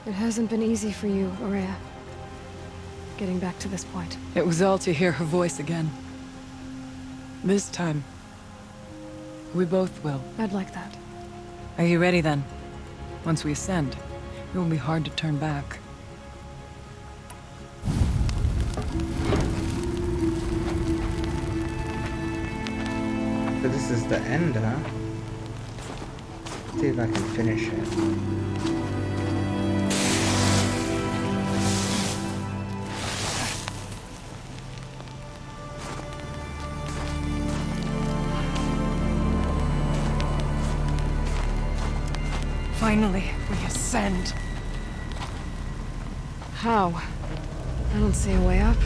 It hasn't been easy for you, Ourea. Getting back to this point. It was all to hear her voice again. This time, we both will. I'd like that. Are you ready then? Once we ascend, it will be hard to turn back. So this is the end, huh? Let's see if I can finish it. Finally, we ascend. How? I don't see a way up.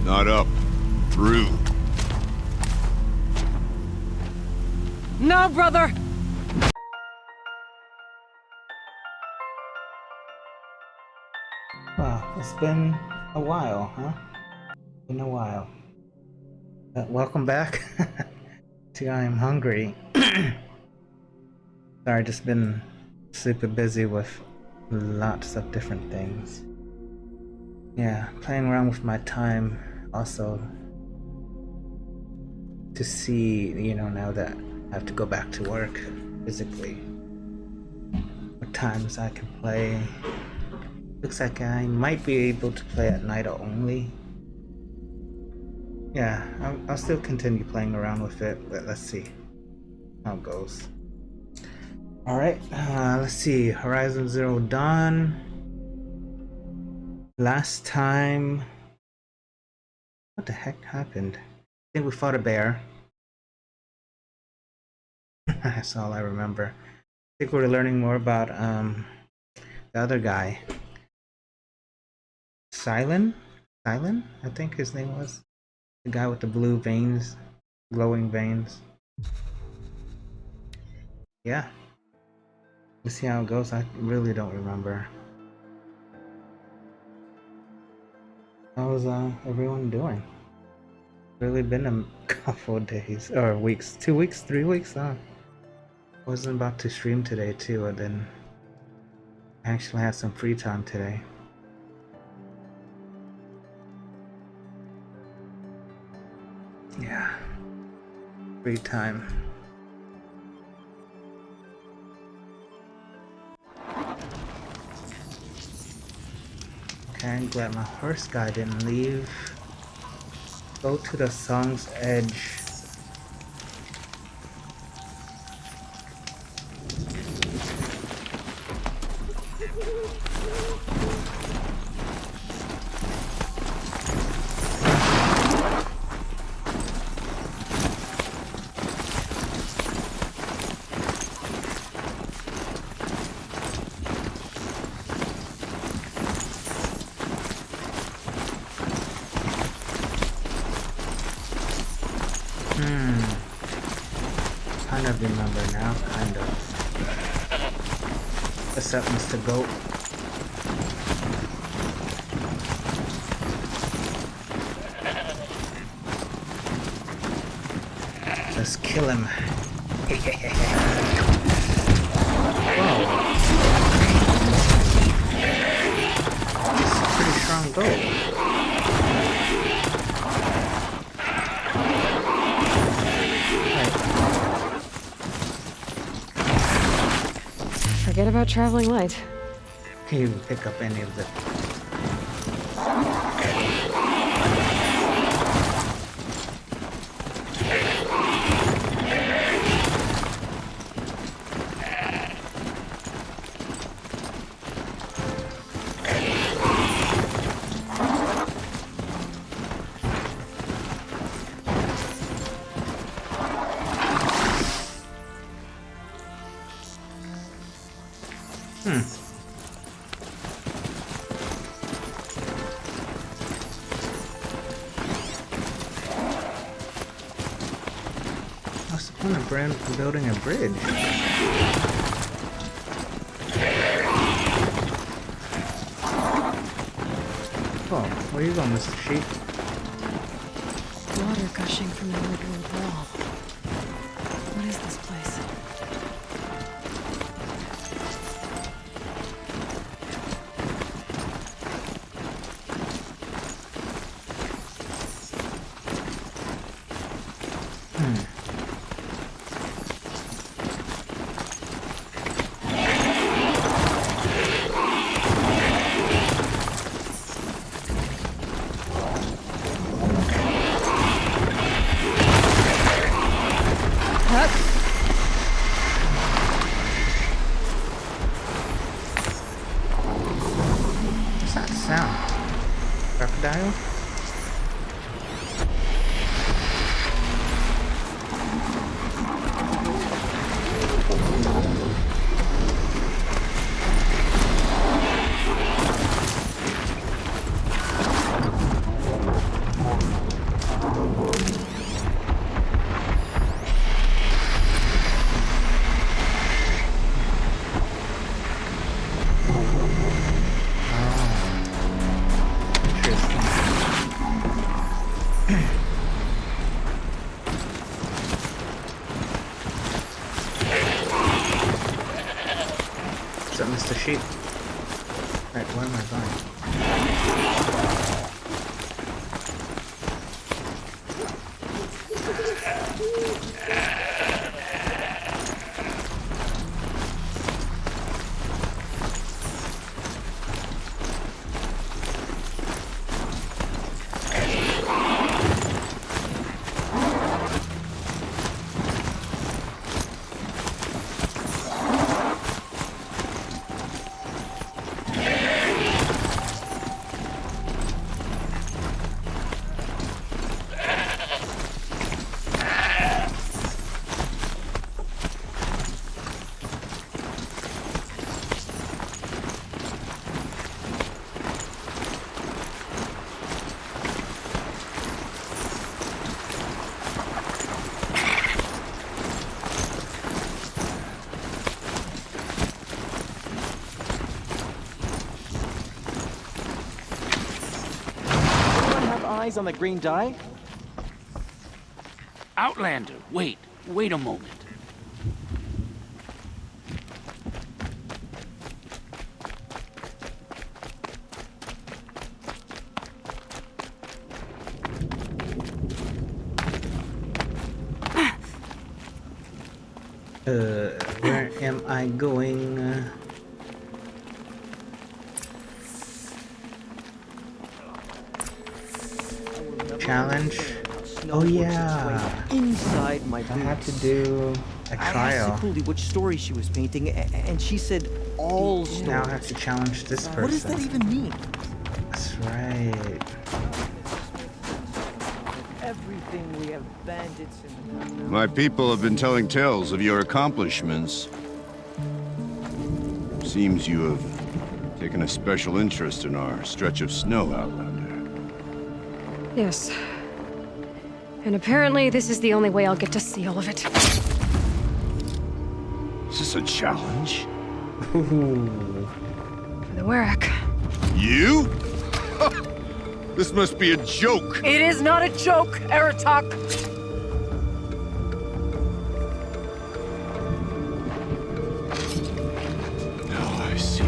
Not up. Through. No, brother! Wow, it's been a while, huh? Been a while. Welcome back to I Am Hungry. Sorry, just been super busy with lots of different things. Yeah, playing around with my time also to see, you know, now that I have to go back to work physically, what times I can play. Looks like I might be able to play at night only. Yeah, I'll still continue playing around with it, but let's see how it goes. Alright, let's see. Horizon Zero Dawn. Last time... What the heck happened? I think we fought a bear. That's all I remember. I think we're learning more about the other guy. Silent, I think his name was. The guy with the blue veins, glowing veins. Yeah. Let's see how it goes. I really don't remember. How's everyone doing? Really been a couple of days or weeks, 2 weeks, 3 weeks. Wasn't about to stream today too, and then I actually had some free time today. Yeah, free time. Okay, I'm glad my first guy didn't leave. Go to the song's edge. Kind of remember now, kind of. What's up, Mr. Goat? Let's kill him. Whoa. He's a pretty strong goat. Forget about traveling light. Can you pick up any of the... What's the point of building a bridge? Oh, where you going, Mr. Sheep? Water gushing from the woodland wall. What is this place? dial? Mr. Sheep. Right, where am I going? Eyes on the green dye? Outlander, wait a moment. Where am I going? Challenge? Oh yeah! Inside my I boots. had to do a I trial. asked Sakuli which story she was painting, and she said all stories. Now I have to challenge this person. What does that even mean? That's right. Everything we have bandits in. My people have been telling tales of your accomplishments. Seems you have taken a special interest in our stretch of snow, Outlander. Yes. And apparently this is the only way I'll get to see all of it. Is this a challenge? Ooh. For the Ourea. You? This must be a joke. It is not a joke, Aratak! Now I see.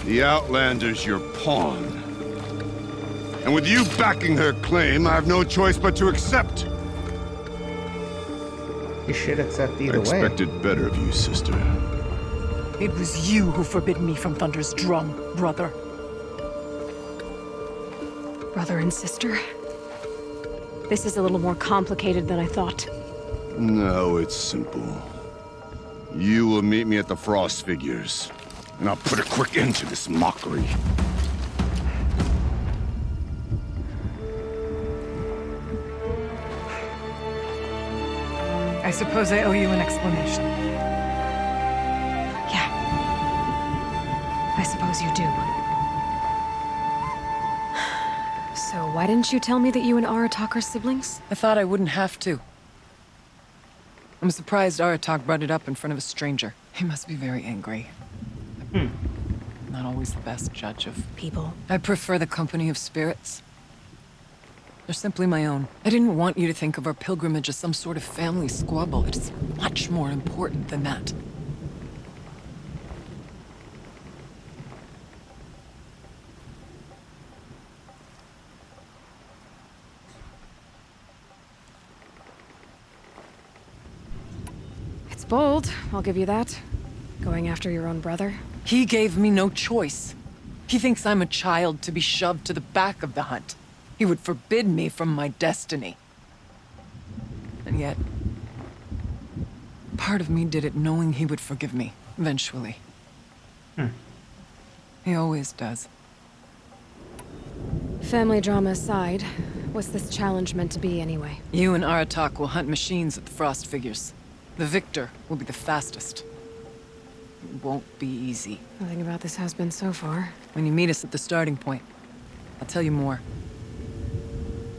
The Outlander's your pawn. And with you backing her claim, I have no choice but to accept. You should accept I either way. expected better of you, sister. It was you who forbid me from Thunder's drum, brother. Brother and sister. This is a little more complicated than I thought. No, it's simple. You will meet me at the Frost Figures, and I'll put a quick end to this mockery. I suppose I owe you an explanation. Yeah. I suppose you do. So why didn't you tell me that you and Aratak are siblings? I thought I wouldn't have to. I'm surprised Aratak brought it up in front of a stranger. He must be very angry. Not always the best judge of People. I prefer the company of spirits. They're simply my own. I didn't want you to think of our pilgrimage as some sort of family squabble. It's much more important than that. It's bold, I'll give you that. Going after your own brother. He gave me no choice. He thinks I'm a child to be shoved to the back of the hunt. He would forbid me from my destiny. And yet, part of me did it knowing he would forgive me, eventually. He always does. Family drama aside, what's this challenge meant to be anyway? You and Aratak will hunt machines at the Frost figures. The victor will be the fastest. It won't be easy. Nothing about this has been so far. When you meet us at the starting point, I'll tell you more.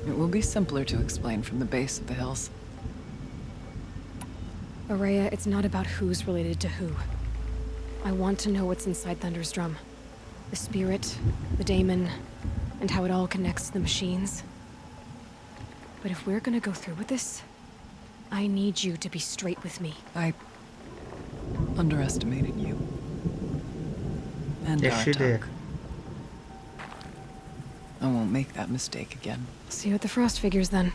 It will be simpler to explain from the base of the hills. Ourea, it's not about who's related to who. I want to know what's inside Thunder's drum. The spirit, the daemon, and how it all connects to the machines. But if we're gonna go through with this, I need you to be straight with me. I underestimated you. And Yes, you did. Aratak. I won't make that mistake again. See you at the Frost figures then.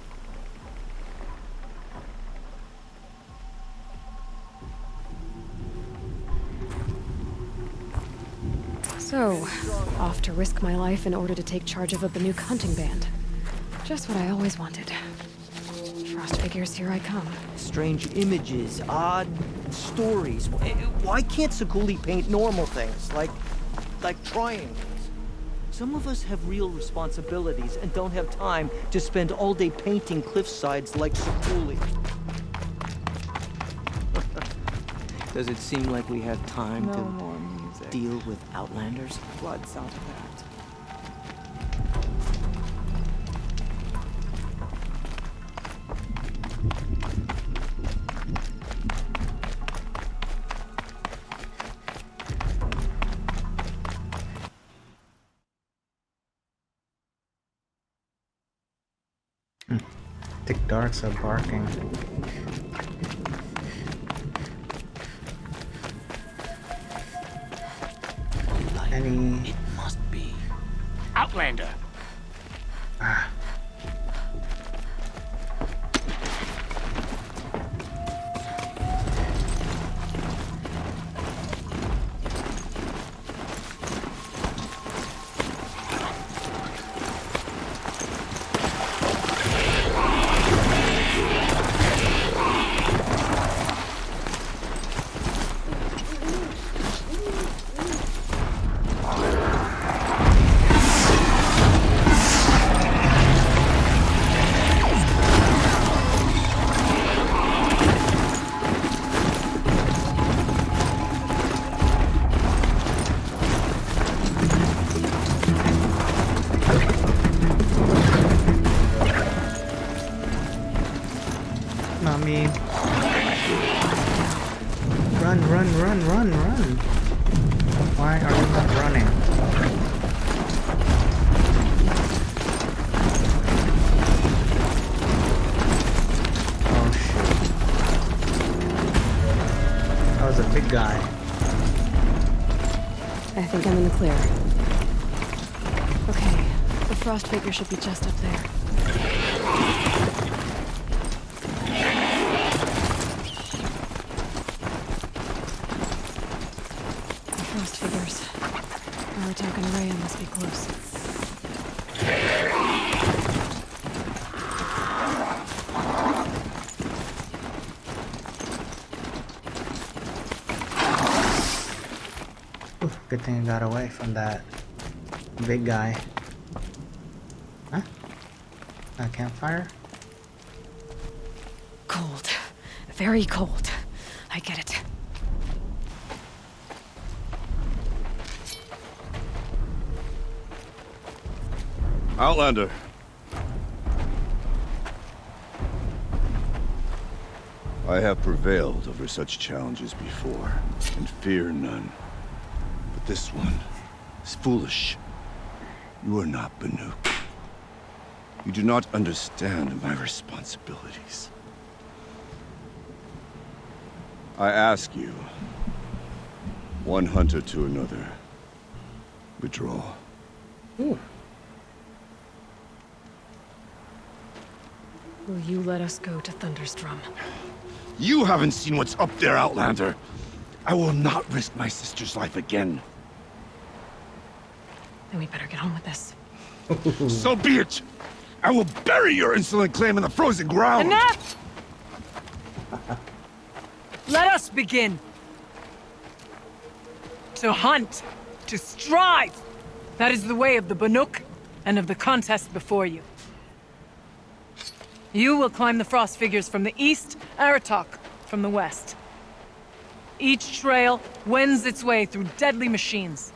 So, off to risk my life in order to take charge of a Banuk hunting band. Just what I always wanted. Frost figures, here I come. Strange images, odd stories. Why can't Seguli paint normal things, like triangles? Some of us have real responsibilities and don't have time to spend all day painting cliffsides like Seguli. Does it seem like we have time to deal with Outlanders? Blood's out of that. Thick darks are barking. Any... It must be. Outlander! Ah. Mommy. Run. Why are you not running? Oh shit. That was a big guy. I think I'm in the clear. Okay, the Frost figure should be just up there. Frost figures. Aratak and Ourea must be close. Ooh, good thing I got away from that big guy. Huh? A campfire? Cold. Very cold. I get it. Outlander. I have prevailed over such challenges before, and fear none. But this one is foolish. You are not Banuk. You do not understand my responsibilities. I ask you, one hunter to another, withdraw. Ooh. Will you let us go to Thunder's drum? You haven't seen what's up there, Outlander. I will not risk my sister's life again. Then we better get on with this. So be it! I will bury your insolent claim in the frozen ground! Enough! Let us begin. To hunt, to strive. That is the way of the Banuk, and of the contest before you. You will climb the frost figures from the east, Aratak from the west. Each trail wends its way through deadly machines.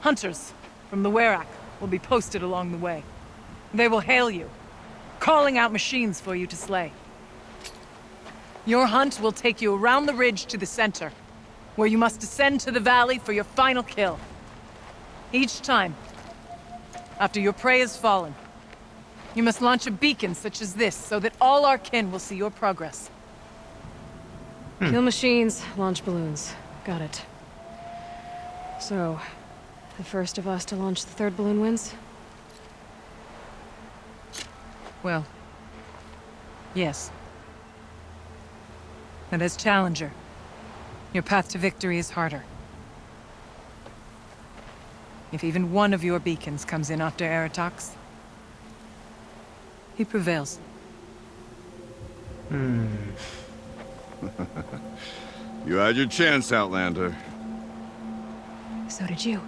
Hunters from the Ourea will be posted along the way. They will hail you, calling out machines for you to slay. Your hunt will take you around the ridge to the center, where you must descend to the valley for your final kill. Each time, after your prey has fallen, you must launch a beacon such as this so that all our kin will see your progress. Kill machines, launch balloons. Got it. So, the first of us to launch the third balloon wins? Well, yes. And as challenger, your path to victory is harder. If even one of your beacons comes in after Aratak's, he prevails. You had your chance, Outlander. So did you.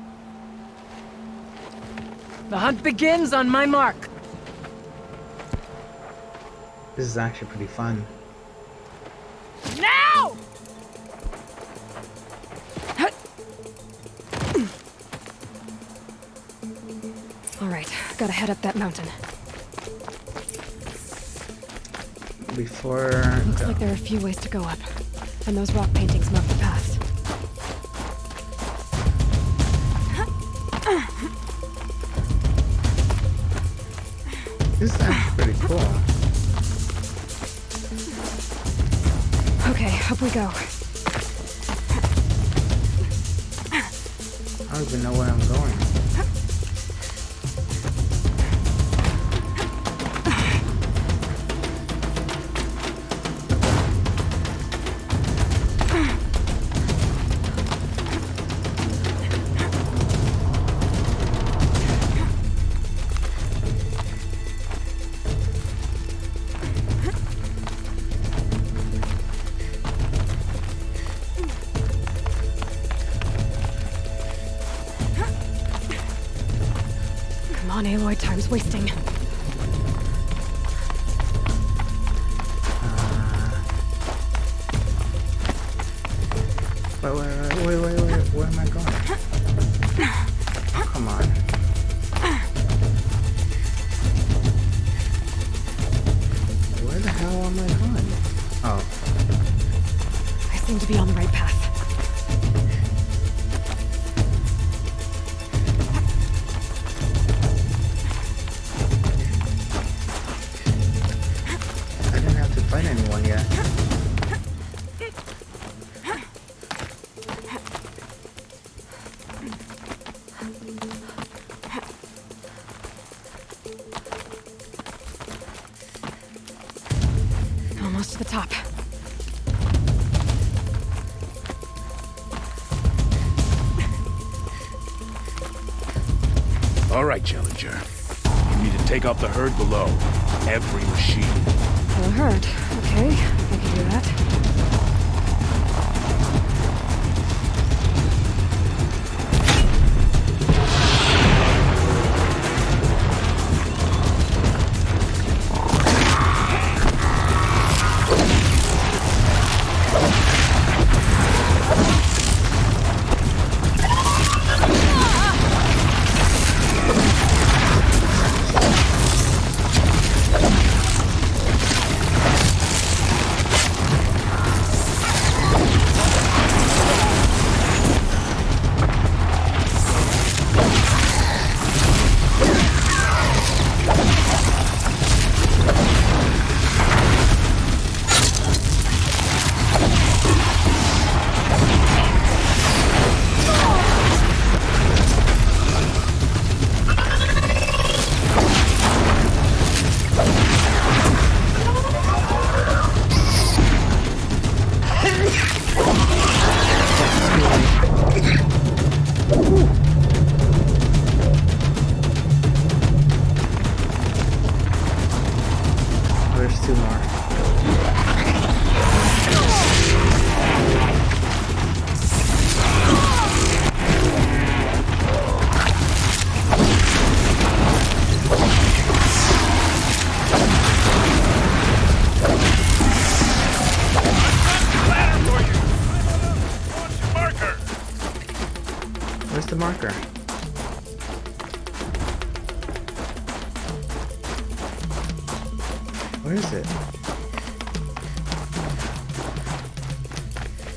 The hunt begins on my mark. This is actually pretty fun. Now! All right, gotta head up that mountain. Before... Looks like there are a few ways to go up, and those rock paintings mark the paths. This is actually pretty cool. Okay, up we go. I don't even know where I'm going. Come on, Aloy, time's wasting. Wait, where am I going? Oh, come on. Where the hell am I going? Oh. I seem to be on the right path. I didn't have to fight anyone yet. Almost to the top. All right, Challenger. You need to take out the herd below. Every machine. Well, hurt. Okay, I can do that. There's two more. Where is it?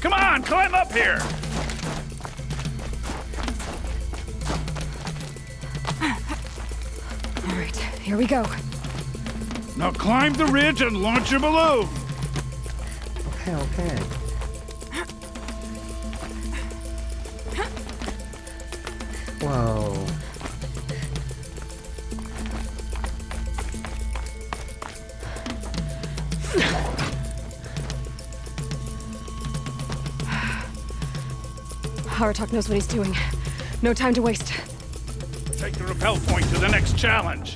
Come on, climb up here! All right, here we go. Now climb the ridge and launch your balloon! Okay, okay. Whoa. Aratak knows what he's doing. No time to waste. Take the rappel point to the next challenge.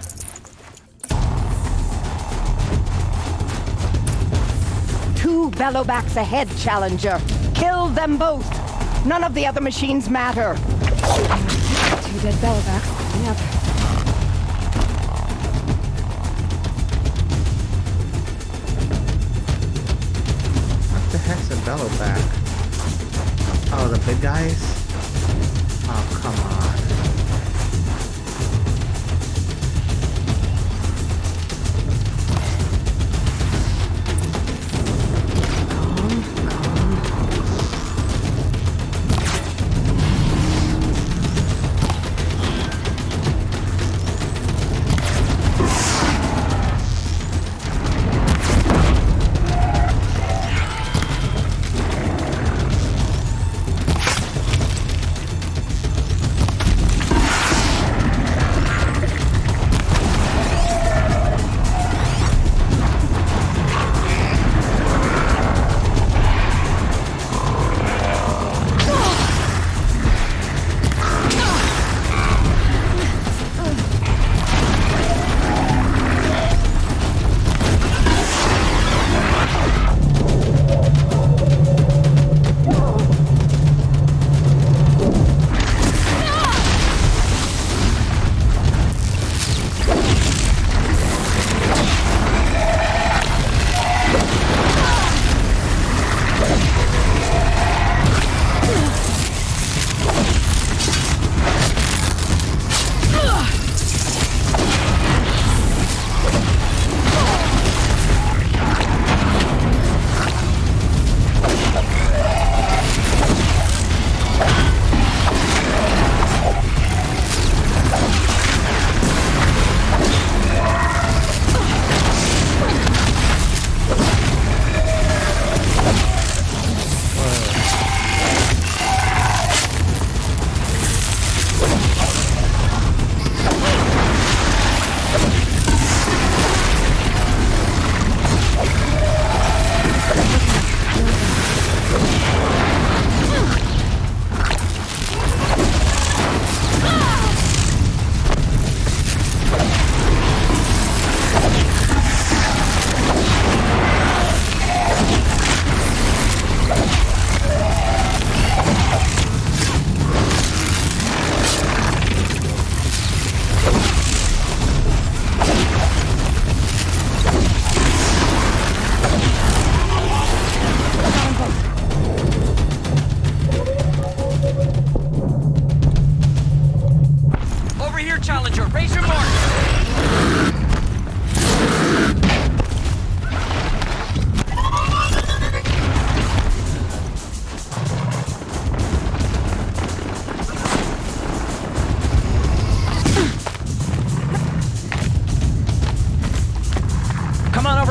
Two bellowbacks ahead, Challenger. Kill them both. None of the other machines matter. 2 dead bellowbacks. Yep. What the heck's a bellowback? Oh, the big guys? Oh, come on.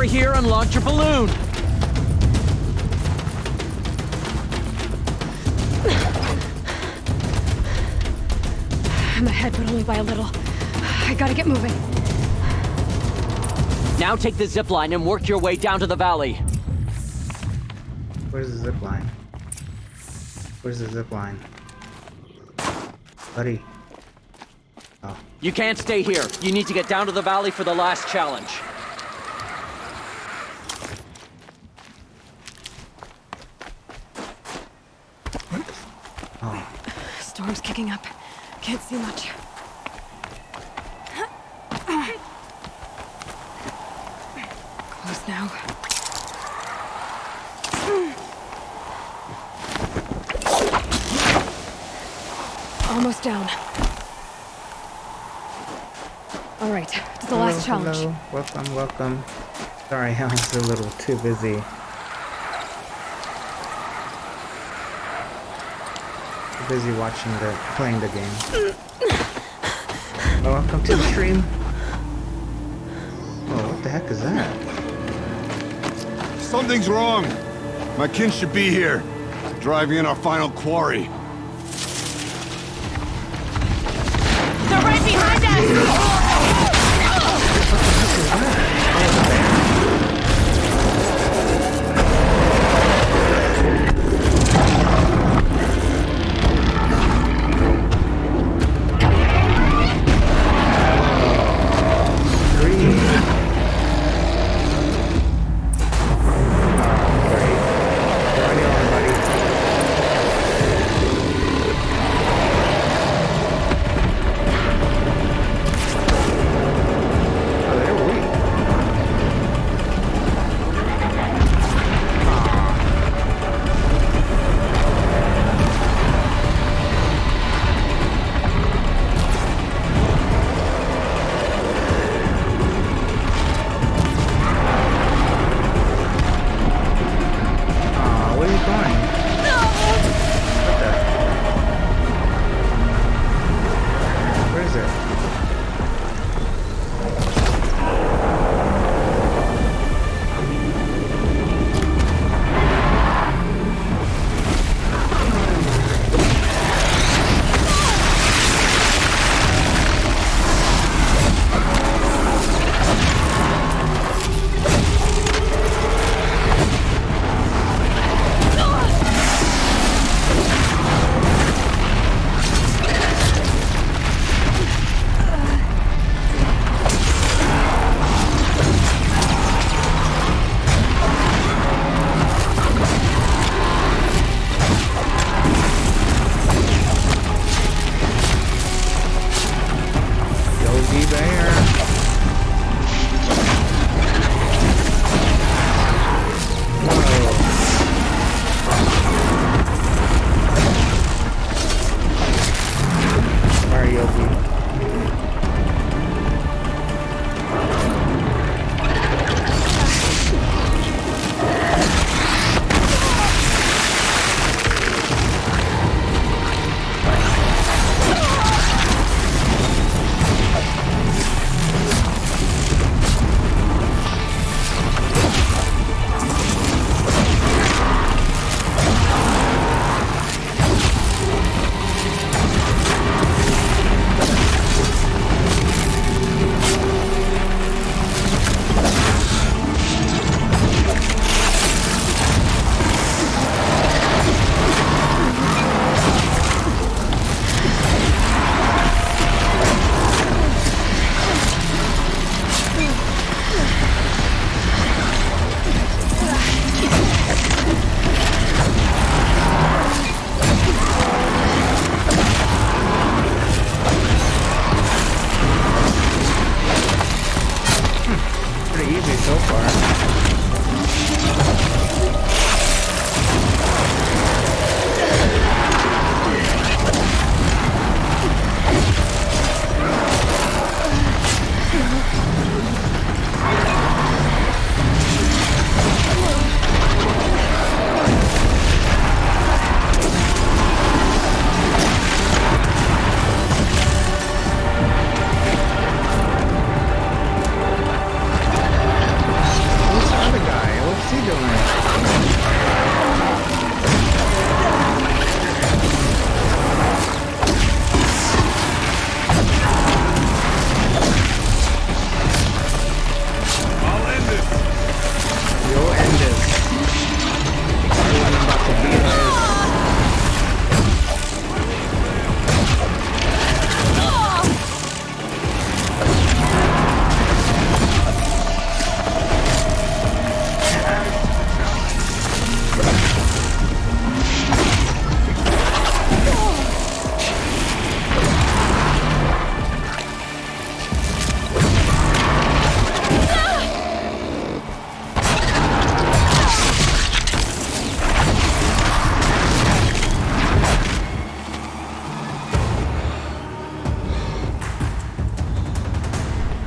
Here and launch your balloon. I'm ahead, but only by a little. I gotta get moving. Now take the zip line and work your way down to the valley. Where's the zip line? Where's the zip line? Buddy. Oh. You can't stay here. You need to get down to the valley for the last challenge. Storm's kicking up. Can't see much. Close now. Almost down. All right, to the last challenge. Hello. Welcome, welcome. Sorry, I was a little too busy. Too busy playing the game. Oh, welcome to the stream. Oh, what the heck is that? Something's wrong. My kin should be here, driving in our final quarry. They're right behind us!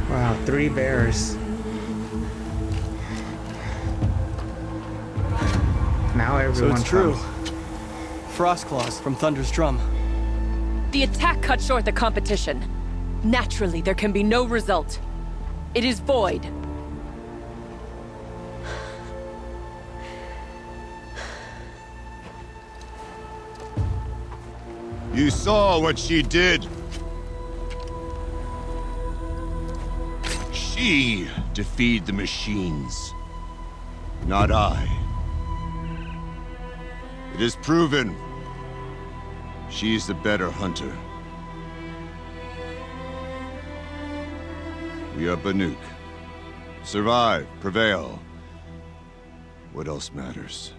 Wow, 3 bears. why So everyone it's true. comes. Frostclaws from Thunder's drum. The attack cut short the competition. Naturally, there can be no result. It is void. You saw what she did. She defeated the machines, not I. It is proven. She's the better hunter. We are Banuk. Survive, prevail. What else matters?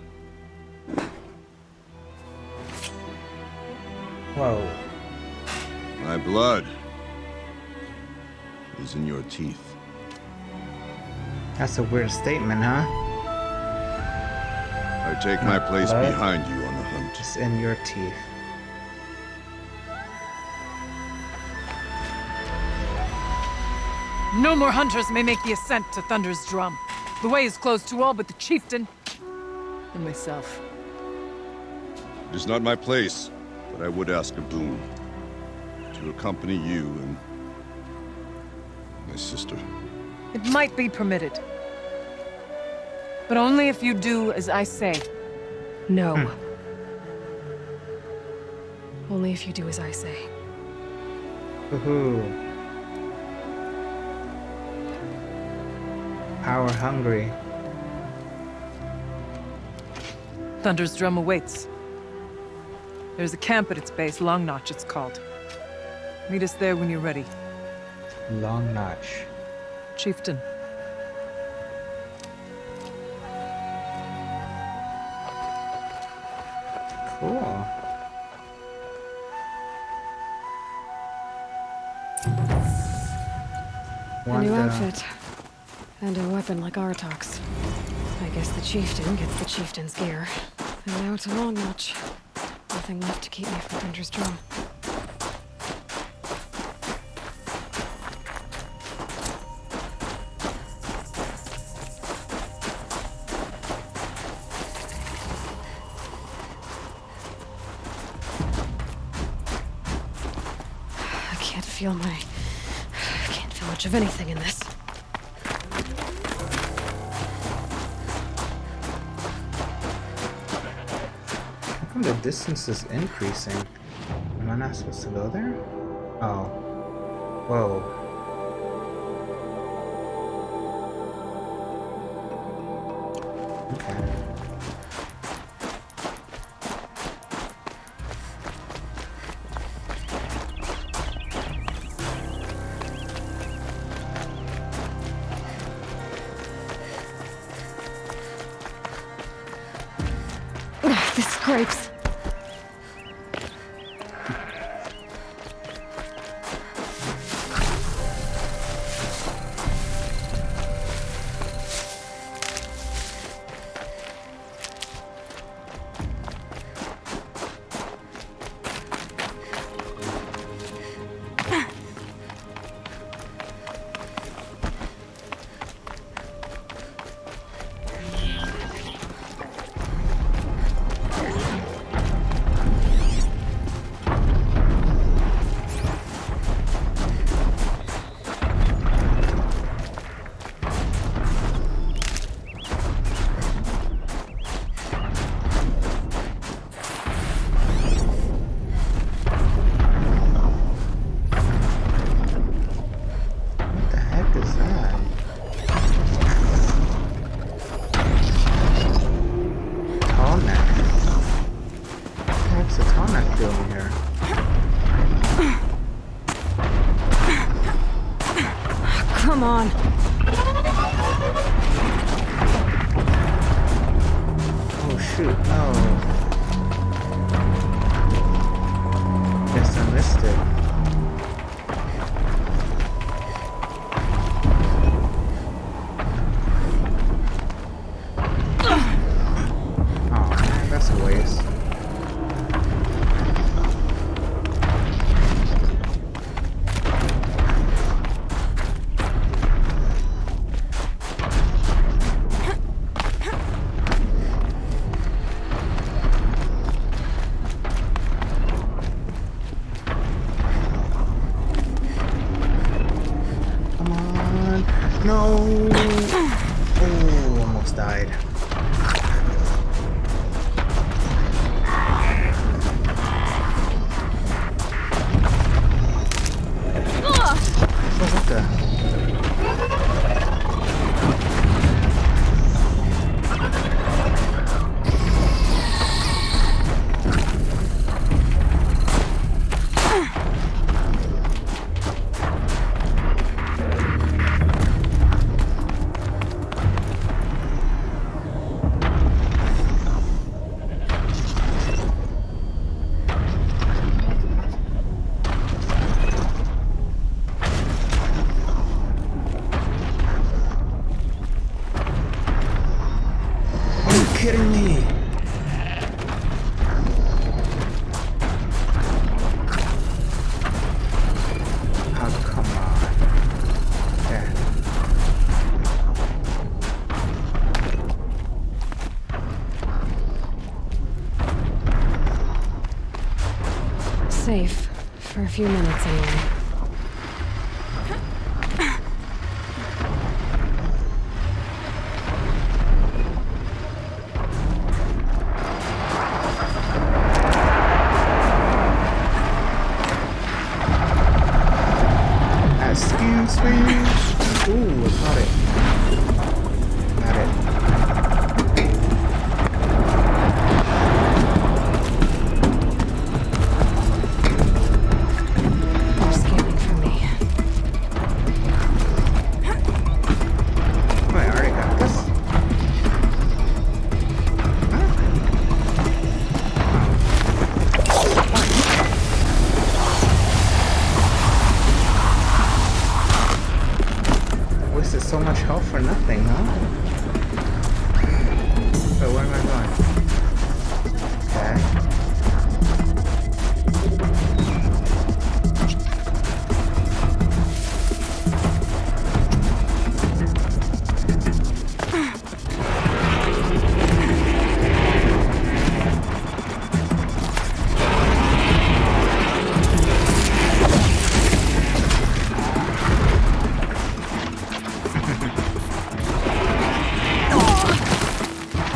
Whoa. My blood is in your teeth. That's a weird statement, huh? I take my place blood? behind you on the hunt. It's in your teeth. No more hunters may make the ascent to Thunder's drum. The way is closed to all but the Chieftain and myself. It is not my place, but I would ask a boon. To accompany you and my sister. It might be permitted. But only if you do as I say. No. Only if you do as I say. Woohoo. Power hungry. Thunder's drum awaits. There's a camp at its base, Long Notch it's called. Meet us there when you're ready. Long Notch. Chieftain. Cool. A new outfit. And a weapon like Aratak's. I guess the Chieftain gets the Chieftain's gear. And now to Long Notch. Nothing left to keep me from Thunder's drum. I can't feel much of anything in this. How come the distance is increasing? Am I not supposed to go there? Oh. Whoa. Okay. This scrapes. Come on. Oh shoot, no. Guess I missed it. Oh man, that's a waste. No! Oh, almost died. What the? Kidding me? Oh, come on. There. Safe. For a few minutes, anyway. Excuse me. Ooh, got it. Got it. They're scanning for me. Oh, I already got this. Wasted so much health for nothing, huh? So where am I going? Okay.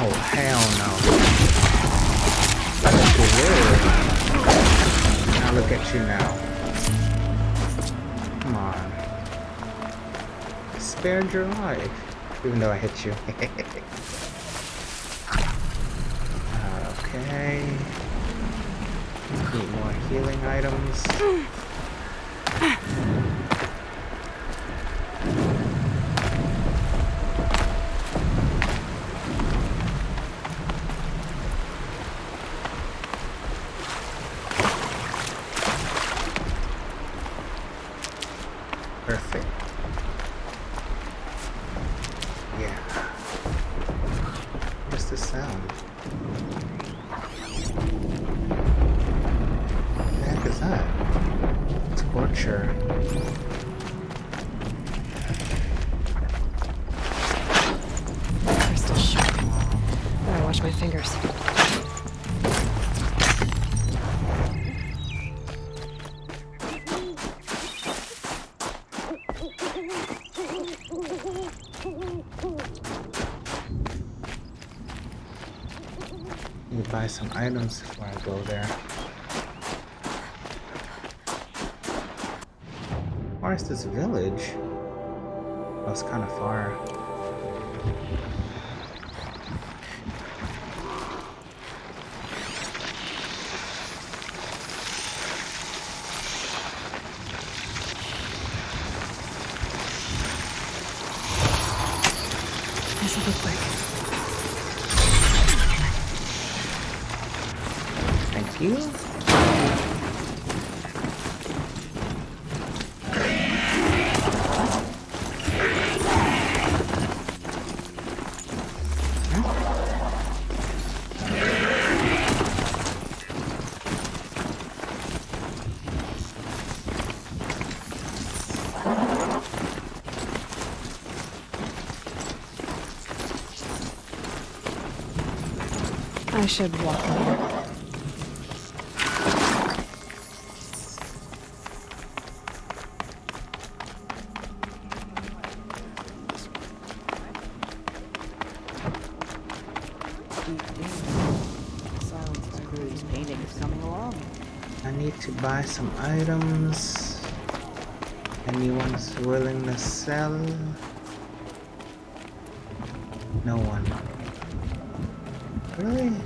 Oh, hell no. That's weird. Now look at you now. Come on. Spared your life. Even though I hit you. Okay. Need more healing items. Perfect. Yeah. What's the sound? What the heck is that? Torture. Crystal sharp. Better watch my fingers. Need to buy some items before I go there. Where is this village? Oh, it's kind of far. This'll be quick. Thank you. I should walk later. I need to buy some items. Anyone's willing to sell? No one. Really?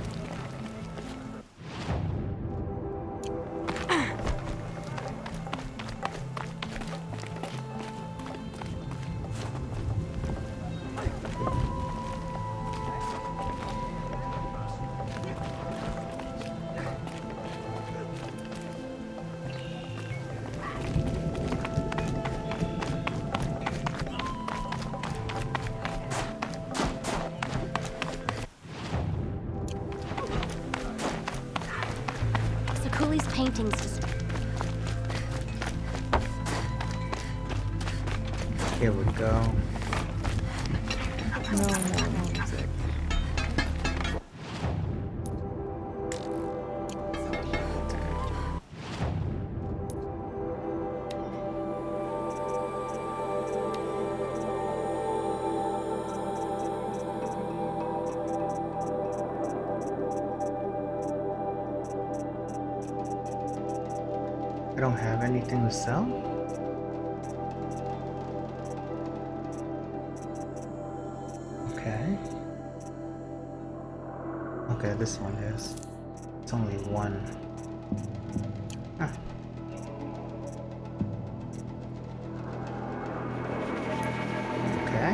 Cooley's paintings just... Here we go. No music. I don't have anything to sell? Okay. Okay, this one is. It's only one. Huh. Okay.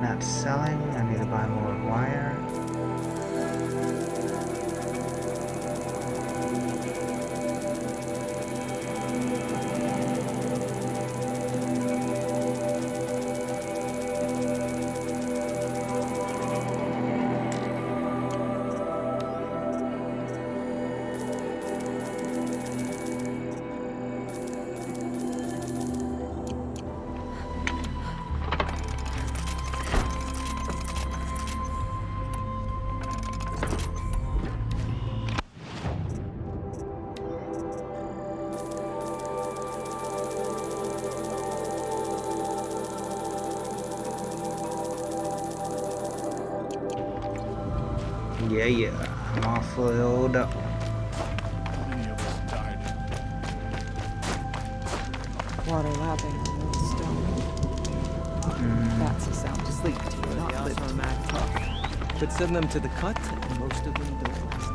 Not selling. I need to buy more wire. Yeah, I'm all filled up. Many of us died. Water lapping on those stone. That's a sound asleep to not live to mad tough. But send them to the cut, and most of them don't last.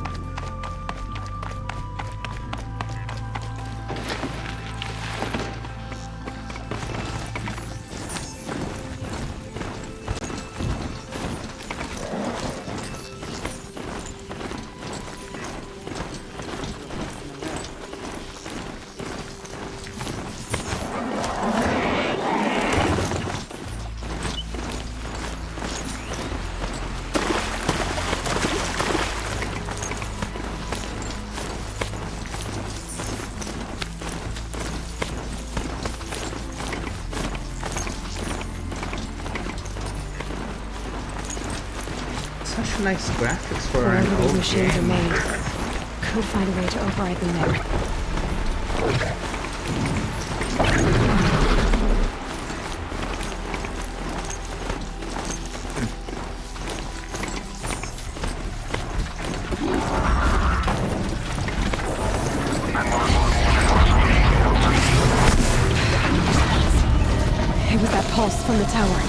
Such nice graphics for Wherever an these old machines are game. made, could find a way to override them there. It was that pulse from the tower.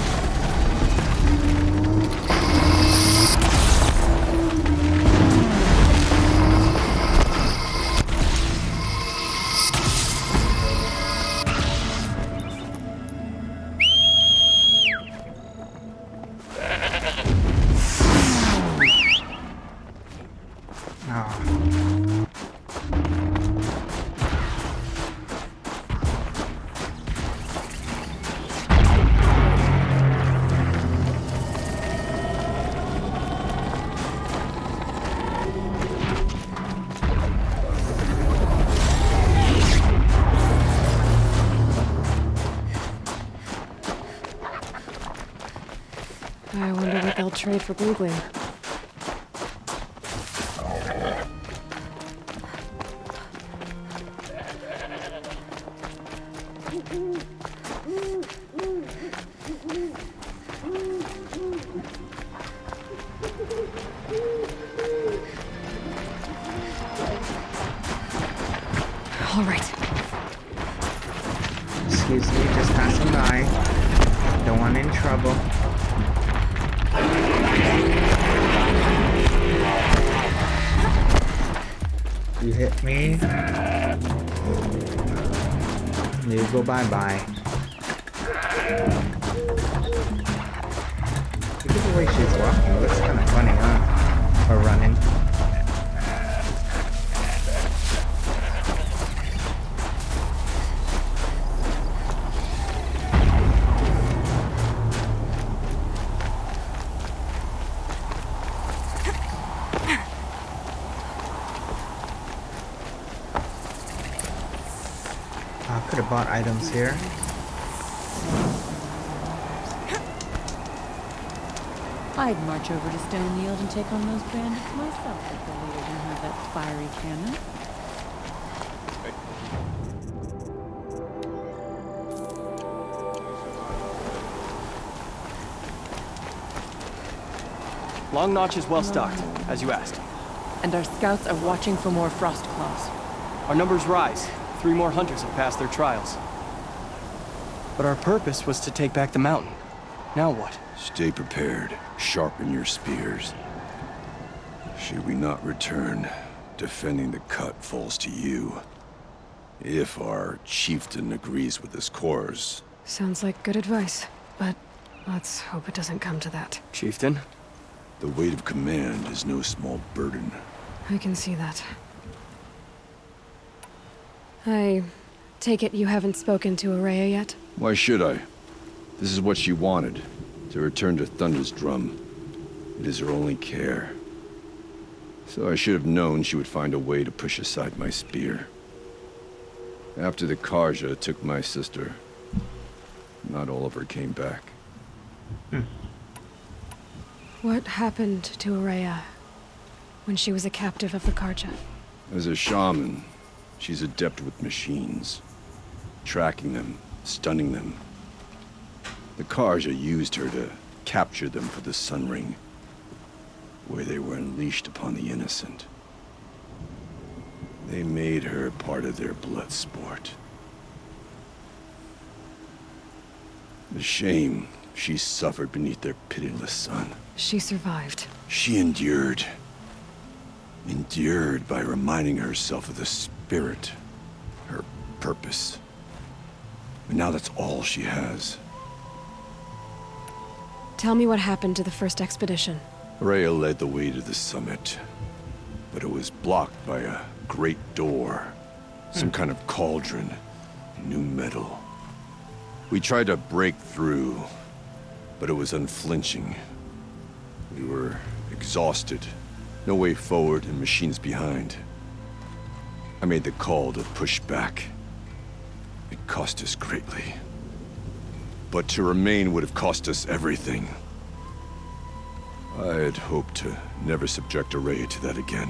I wonder what they'll trade for blue gleam. Excuse me, just passing by. Don't want any trouble. You hit me. You go bye-bye. Look at the way she's walking. It looks kind of funny, huh? Or running. I could have bought items here. I'd march over to Stoneyield and take on those bandits myself if the leader didn't have that fiery cannon. Long Notch is well stocked, as you asked. And our scouts are watching for more frost claws. Our numbers rise. 3 more hunters have passed their trials. But our purpose was to take back the mountain. Now what? Stay prepared. Sharpen your spears. Should we not return, defending the cut falls to you. If our chieftain agrees with this course. Sounds like good advice, but let's hope it doesn't come to that. Chieftain? The weight of command is no small burden. I can see that. I take it you haven't spoken to Ourea yet? Why should I? This is what she wanted, to return to Thunder's Drum. It is her only care. So I should have known she would find a way to push aside my spear. After the Karja took my sister, not all of her came back. What happened to Ourea when she was a captive of the Karja? As a shaman, she's adept with machines. Tracking them, stunning them. The Karja used her to capture them for the Sun Ring, where they were unleashed upon the innocent. They made her part of their blood sport. The shame she suffered beneath their pitiless sun. She survived. She endured. Endured by reminding herself of the spirit, her purpose. And now that's all she has. Tell me what happened to the first expedition. Ourea led the way to the summit, but it was blocked by a great door. Some kind of cauldron, new metal. We tried to break through, but it was unflinching. We were exhausted, no way forward and machines behind. I made the call to push back. It cost us greatly. But to remain would have cost us everything. I had hoped to never subject Ourea to that again.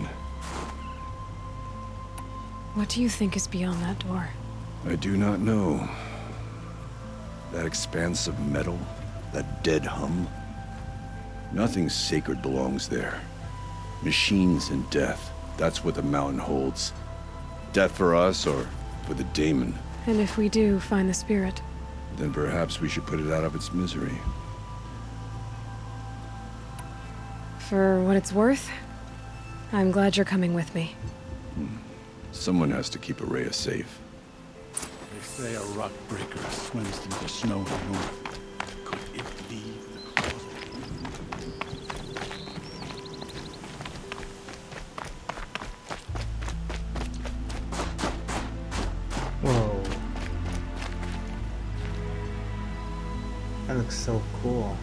What do you think is beyond that door? I do not know. That expanse of metal, that dead hum. Nothing sacred belongs there. Machines and death, that's what the mountain holds. Death for us or for the daemon. And if we do find the spirit? Then perhaps we should put it out of its misery. For what it's worth, I'm glad you're coming with me. Someone has to keep Ourea safe. They say a rock breaker swims through the snow in the north. Could it be the cause Whoa. That looks so cool.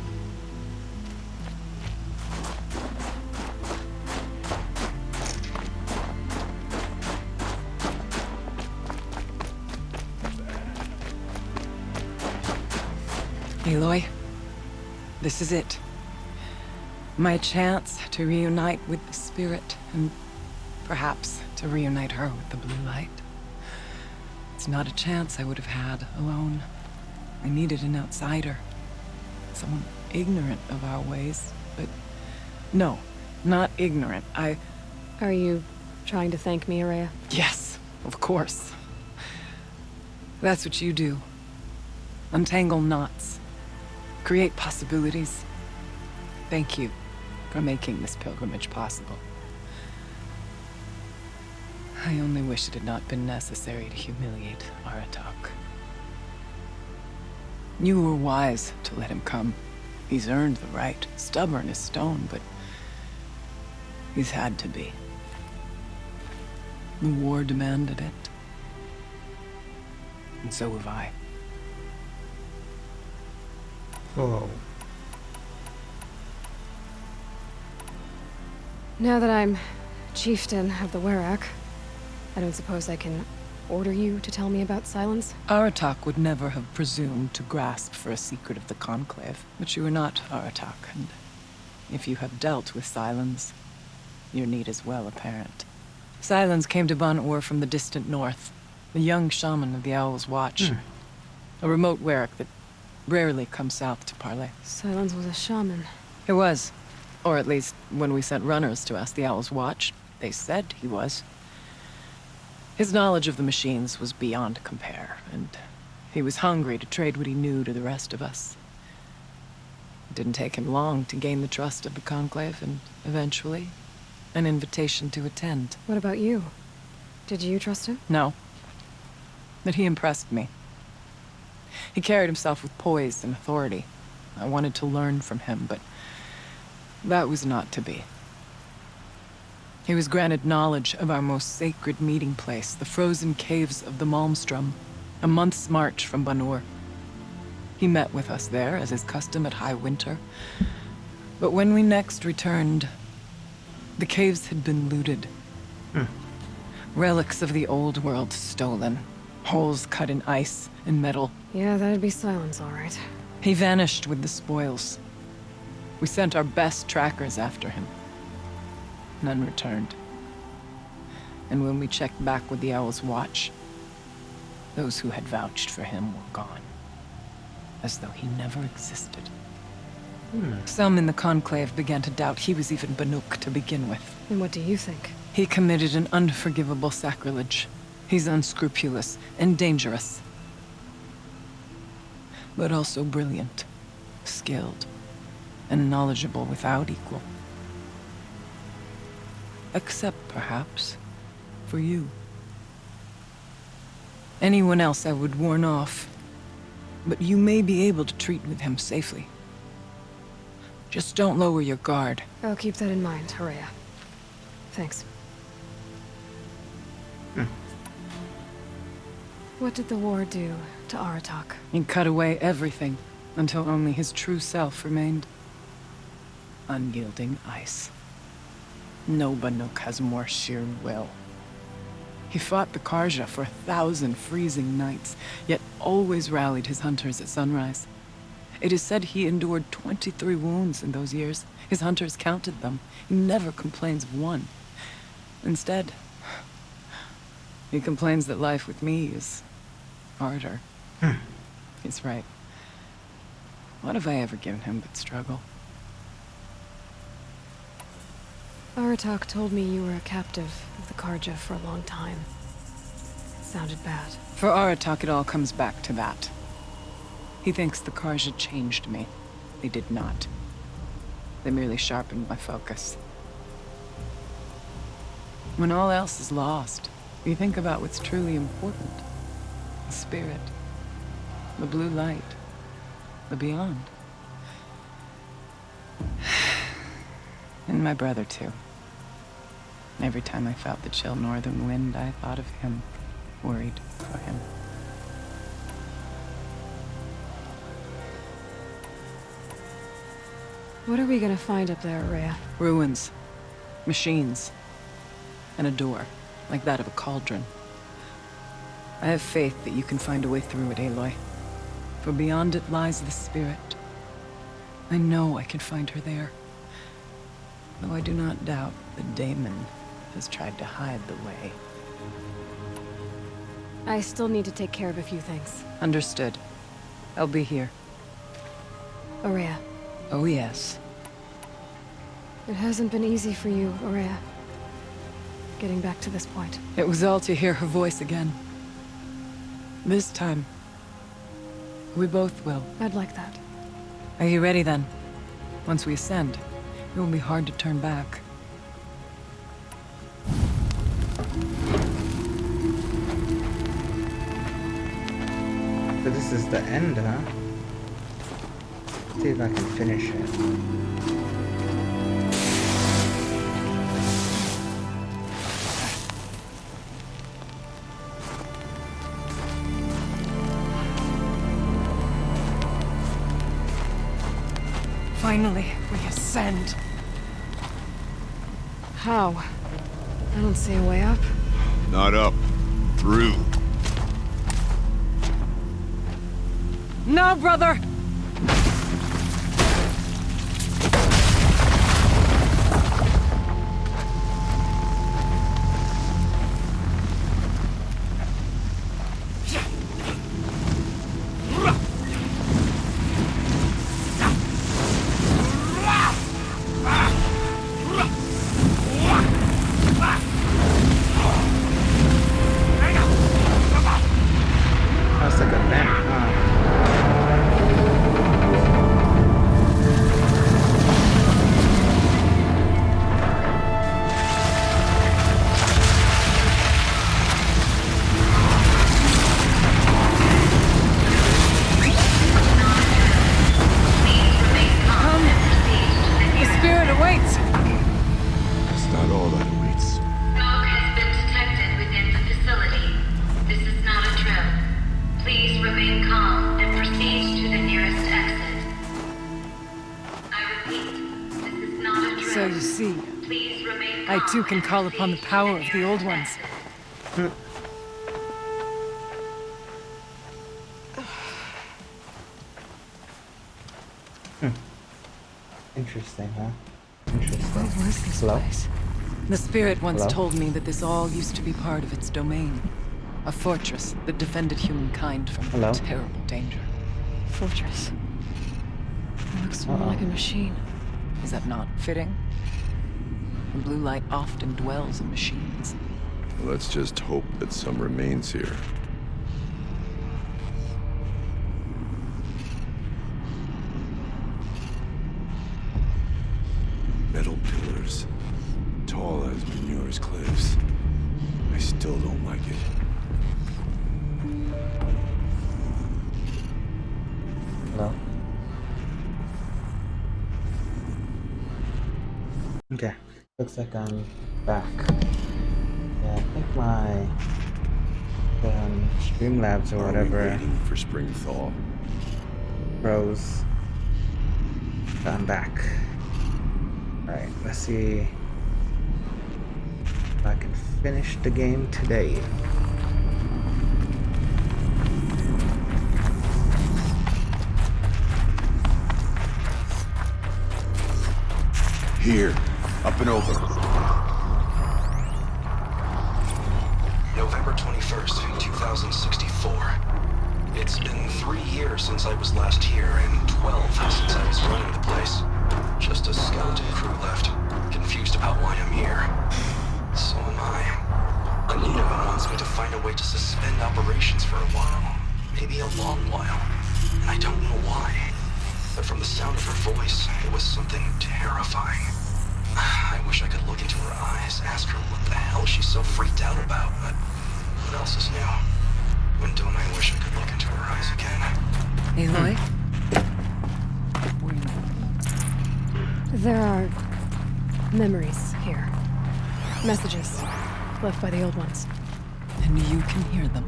Aloy, this is it. My chance to reunite with the spirit, and perhaps to reunite her with the blue light. It's not a chance I would have had alone. I needed an outsider. Someone ignorant of our ways, but no, not ignorant. Are you trying to thank me, Ourea? Yes, of course. That's what you do. untangle knots, create possibilities. Thank you for making this pilgrimage possible. I only wish it had not been necessary to humiliate Aratak. You were wise to let him come. He's earned the right, stubborn as stone, but he's had to be. The war demanded it. And so have I. Whoa. Now that I'm Chieftain of the Ourea, I don't suppose I can order you to tell me about Silence? Aratak would never have presumed to grasp for a secret of the Conclave, but you are not Aratak, and if you have dealt with Silence, your need is well apparent. Silence came to Banuks from the distant north, a young shaman of the Owl's Watch, a remote Ourea that rarely comes south to parley. Silence was a shaman. It was. Or at least, when we sent runners to ask the Owl's Watch, they said he was. His knowledge of the machines was beyond compare, and he was hungry to trade what he knew to the rest of us. It didn't take him long to gain the trust of the Conclave, and eventually, an invitation to attend. What about you? Did you trust him? No. But he impressed me. He carried himself with poise and authority. I wanted to learn from him, but that was not to be. He was granted knowledge of our most sacred meeting place, the frozen caves of the Malmstrom, a month's march from Banuks. He met with us there, as is custom at high winter. But when we next returned, the caves had been looted. Relics of the old world stolen. Holes cut in ice and metal. Yeah, that'd be Silence, all right. He vanished with the spoils. We sent our best trackers after him. None returned. And when we checked back with the Owl's Watch, those who had vouched for him were gone. As though he never existed. Some in the Conclave began to doubt he was even Banuks to begin with. And what do you think? He committed an unforgivable sacrilege. He's unscrupulous and dangerous. But also brilliant, skilled, and knowledgeable without equal. Except, perhaps, for you. Anyone else I would warn off, but you may be able to treat with him safely. Just don't lower your guard. I'll keep that in mind, Ourea. Thanks. What did the war do to Aratak? He cut away everything, until only his true self remained. Unyielding ice. No Banuk has more sheer will. He fought the Karja for 1,000 freezing nights, yet always rallied his hunters at sunrise. It is said he endured 23 wounds in those years. His hunters counted them. He never complains of one. Instead, he complains that life with me is harder. He's right. What have I ever given him but struggle? Aratak told me you were a captive of the Karja for a long time. It sounded bad. For Aratak, it all comes back to that. He thinks the Karja changed me. They did not. They merely sharpened my focus. When all else is lost, you think about what's truly important. The spirit. The blue light. The beyond. And my brother, too. Every time I felt the chill northern wind, I thought of him, worried for him. What are we gonna find up there, Ourea? Ruins. Machines. And a door, like that of a cauldron. I have faith that you can find a way through it, Aloy. For beyond it lies the spirit. I know I can find her there. Though I do not doubt that Damon has tried to hide the way. I still need to take care of a few things. Understood. I'll be here. Ourea, Oh, yes. it hasn't been easy for you, Ourea. Getting back to this point. It was all to hear her voice again. This time, We both will. I'd like that. Are you ready then? Once we ascend, it will be hard to turn back. So this is the end, huh? Let's see if I can finish it. Finally, we ascend. How? I don't see a way up. Not up. Through. No, brother! That's like a vent, huh? The spirit awaits! It's not all that awaits. Smoke has been detected within the facility. This is not a drill. Please remain calm and proceed to the nearest exit. I repeat, this is not a drill. So you see, Please remain I calm too can and call upon the proceed power to of the old ones. exit. Interesting, huh? Interesting. What was this Hello? place? The spirit once Hello? told me that this all used to be part of its domain. A fortress that defended humankind from Hello? terrible danger. Fortress. It looks more like a machine. Is that not fitting? The blue light often dwells in machines. Let's just hope that some remains here. Metal pillars, tall as Manure's cliffs. I still don't like it. Hello? Okay, looks like I'm back. Yeah, I think my Streamlabs or Are we whatever waiting for spring thaw? froze. So I'm back. Alright, let's see if I can finish the game today. Here, up and over. November 21st, 2064. It's been 3 years since I was last here, and 12 since I was running the place. Just a skeleton crew left, confused about why I'm here. So am I. Anita wants me to find a way to suspend operations for a while. Maybe a long while. And I don't know why. But from the sound of her voice, it was something terrifying. I wish I could look into her eyes, ask her what the hell she's so freaked out about, but what else is new? When don't I wish I could look into her eyes again? Aloy? There are memories here. Messages left by the old ones. And you can hear them.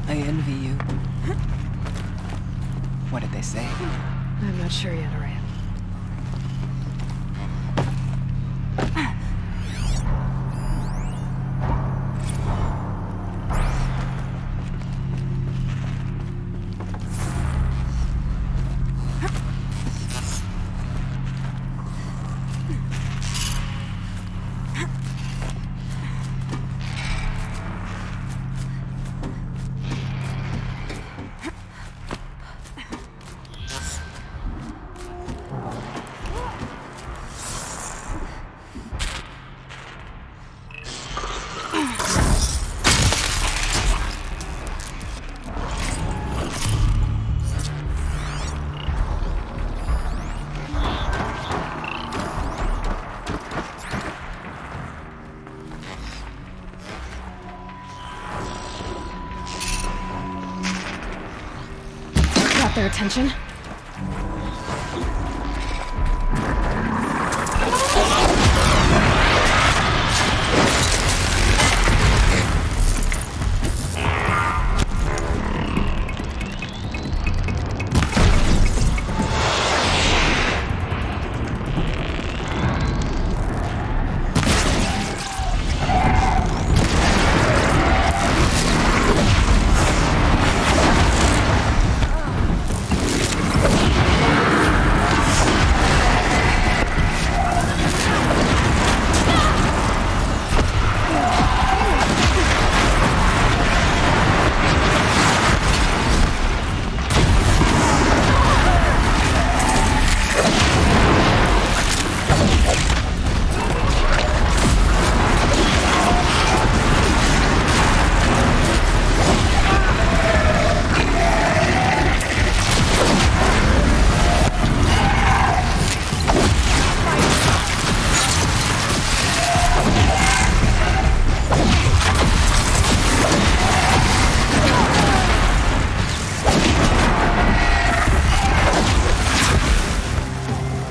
I envy you. What did they say? I'm not sure yet, Ourea. got their attention.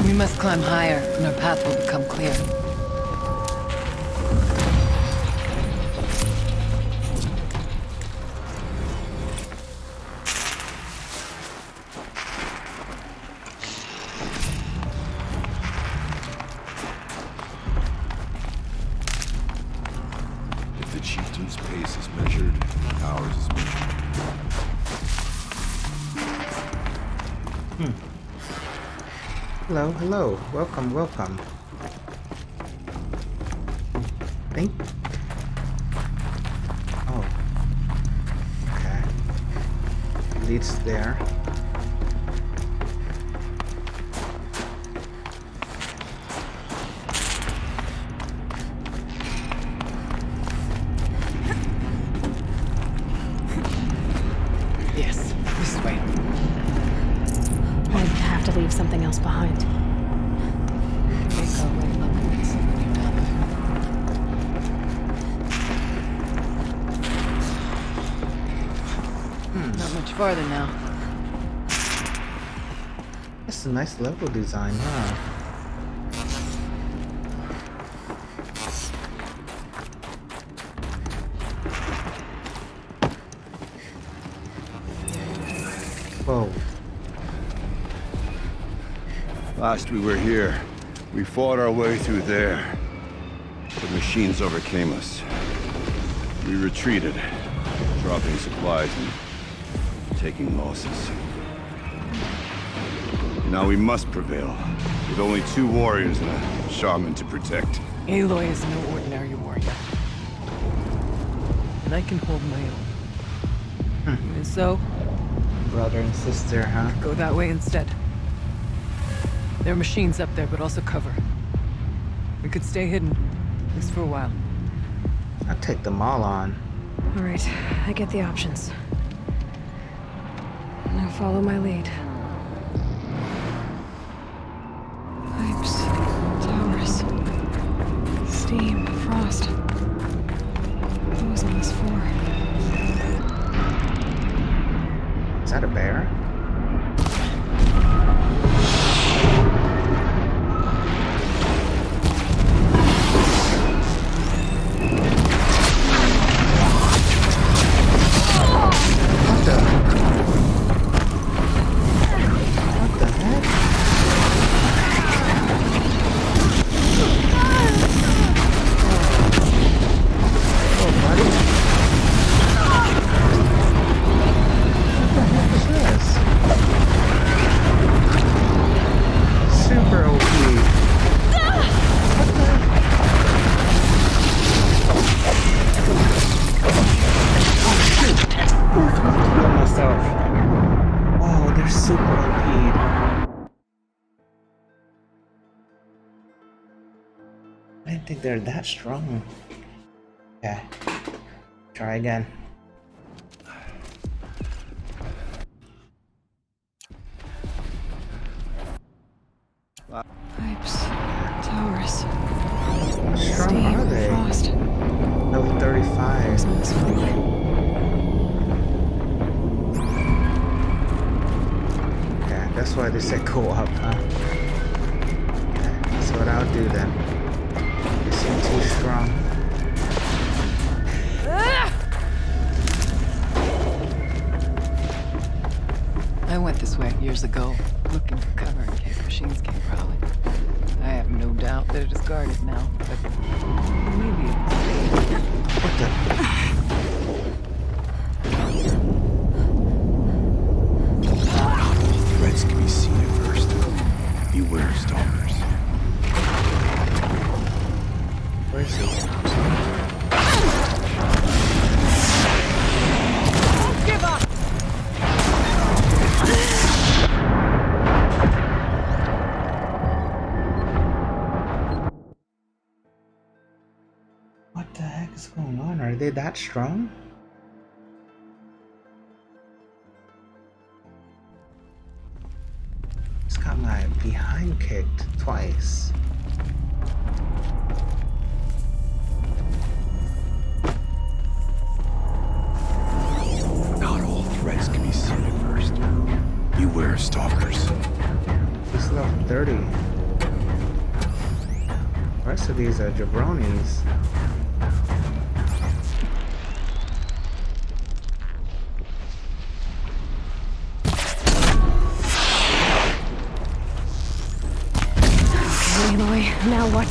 We must climb higher, and our path will become clear. If the Chieftain's pace is measured, ours is measured. Hello, hello. Welcome, welcome. Think. Oh. Okay. Leads there. Yes, this way. I'd have to leave something else behind. Make our way upwards when you're done. Not much farther now. That's a nice level design, huh? Whoa. Last we were here, we fought our way through there. The machines overcame us. We retreated, dropping supplies and taking losses. Now we must prevail, with only 2 warriors and a shaman to protect. Aloy is no ordinary warrior. And I can hold my own. And so, Brother and sister, huh? go that way instead. There are machines up there, but also cover. We could stay hidden, at least for a while. I'll take them all on. All right, I get the options. Now follow my lead. Pipes, towers, steam, frost. What was on this floor? Is that a bear? I didn't think they're that strong. Okay. Try again. Pipes, towers, How strong steam, are they? frost. Level 35. What's on this floor? that's why they said go up, huh? Okay, that's what I'll do then. You seem too strong. I went this way years ago, looking for cover in case machines came prowling. I have no doubt that it is guarded now, but maybe it's... What the? Not all threats can be seen at first. Beware, stalkers. Where is he? Don't give up! What the heck is going on? Are they that strong? Just got my behind kicked twice. Not all threats can be seen at first. Beware, stalkers. He's level 30. The rest of these are jabronis. Okay, Aloy, now what?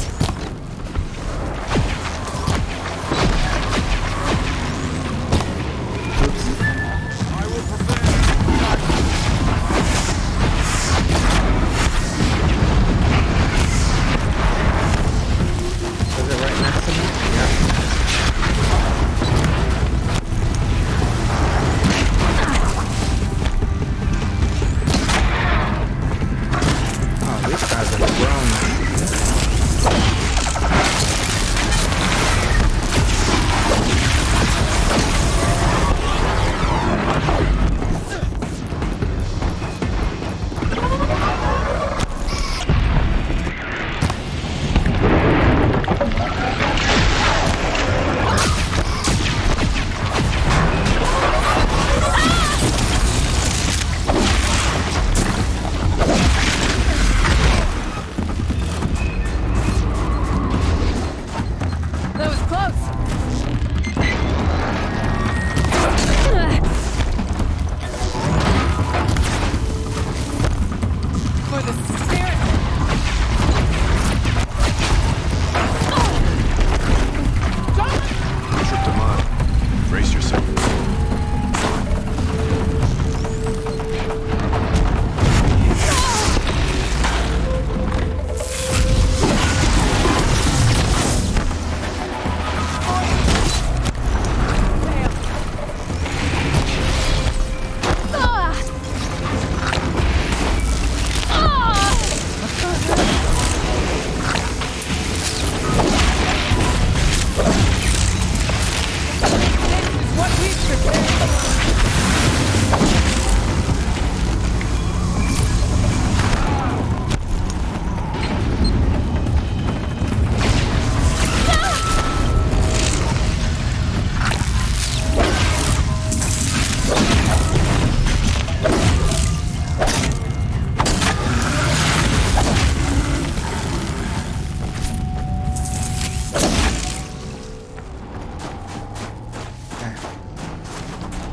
Was it right next to me? Yeah. Oh, these guys are grown. That was close! For the spirit! Trip them on. Brace yourself. What we've prepared!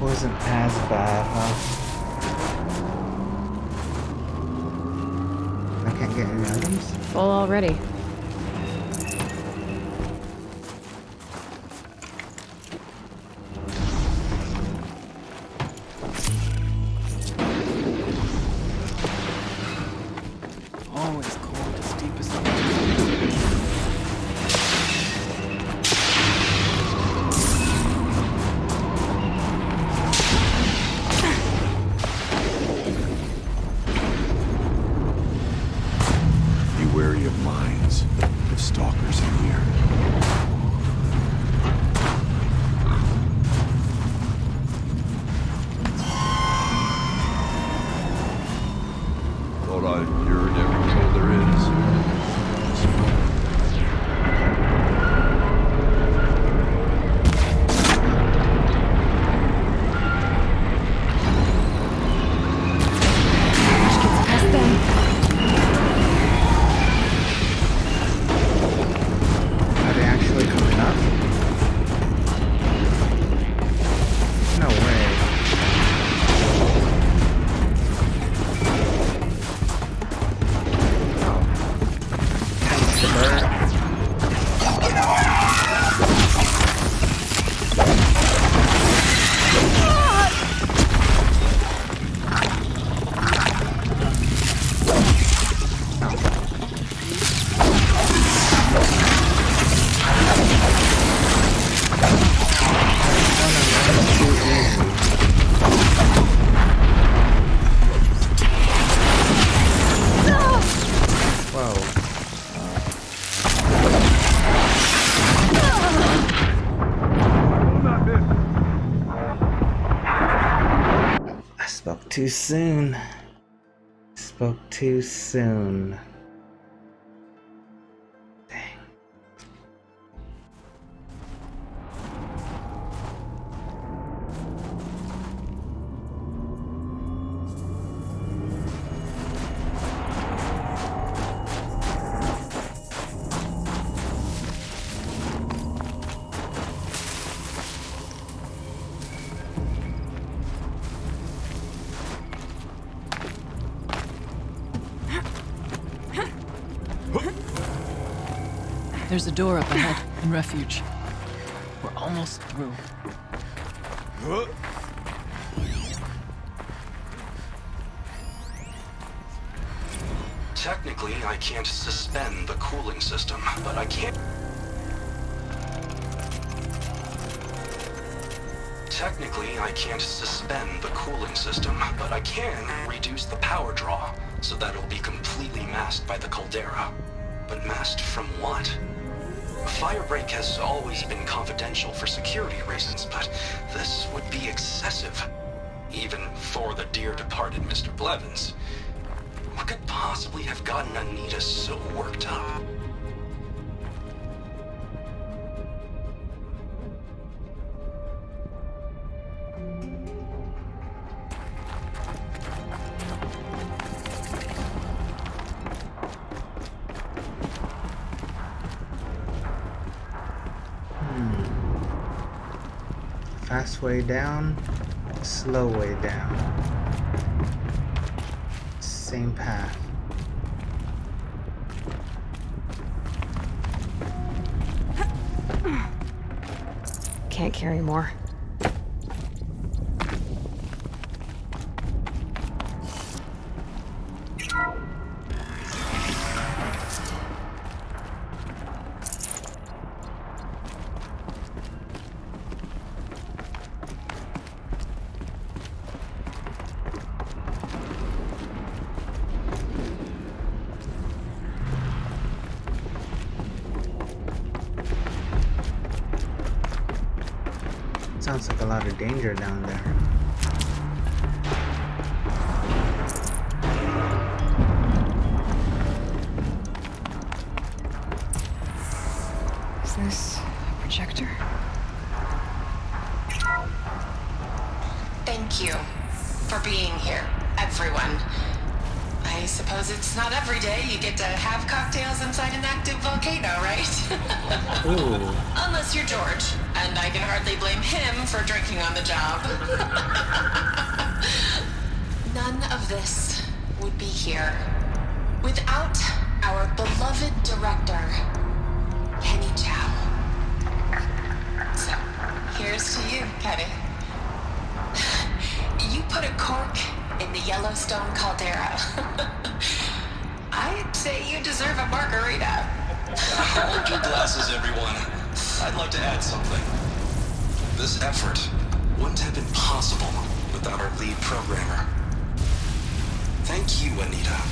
Wasn't as bad, huh? I can't get any items? Full already. Always cold as deep as Be wary of mines. If stalkers in here. Thought I heard every kill there is. Which gets past Spoke too soon. Spoke too soon. Dang. There's a door up ahead in refuge. We're almost through. Technically, I can't suspend the cooling system, but I can... Technically, I can't suspend the cooling system, but I can reduce the power draw, so that it'll be completely masked by the caldera. But masked from what? Firebreak has always been confidential for security reasons, but this would be excessive. Even for the dear departed Mr. Blevins. What could possibly have gotten Anita so worked up? Fast way down, slow way down. Same path. Can't carry more. Sounds like a lot of danger down there. Is this a projector? Thank you for being here, everyone. I suppose it's not every day you get to have cocktails inside an active volcano, right? Ooh. Unless you're George, and I can hardly blame him for drinking on the job. None of this would be here without our beloved director, Kenny Chow. So, here's to you, Kenny. You put a cork in the Yellowstone caldera. I'd say you deserve a margarita. Hold your glasses, everyone. I'd like to add something. This effort wouldn't have been possible without our lead programmer. Thank you, Anita,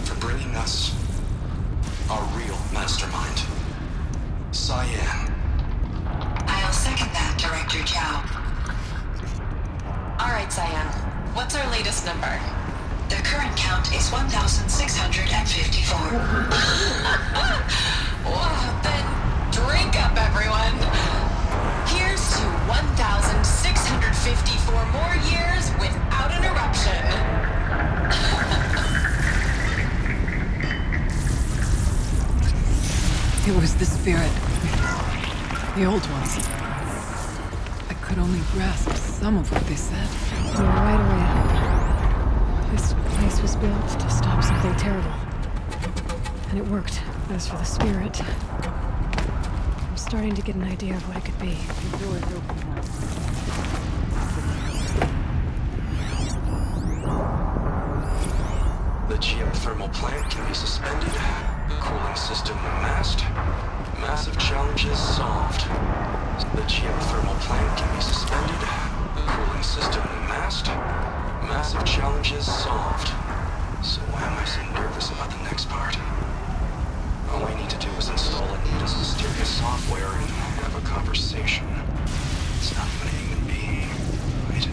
for bringing us our real mastermind, Cyan. I'll second that, Director Chow. All right, Cyan. What's our latest number? The current count is 1,654. Whoa, then drink up, everyone. Here's to 1,654 more years without interruption. It was the spirit. The old ones. I could only grasp some of what they said. You're right, Ourea. This place was built to stop something terrible. And it worked. As for the spirit, I'm starting to get an idea of what it could be. The door's open now. The geothermal plant can be suspended. The cooling system masked. Massive challenges solved. The geothermal plant can be suspended. The cooling system masked. Massive challenges solved. So why am I so nervous about the next part? All I need to do is install Anita's mysterious software and have a conversation. It's not even a human being, right?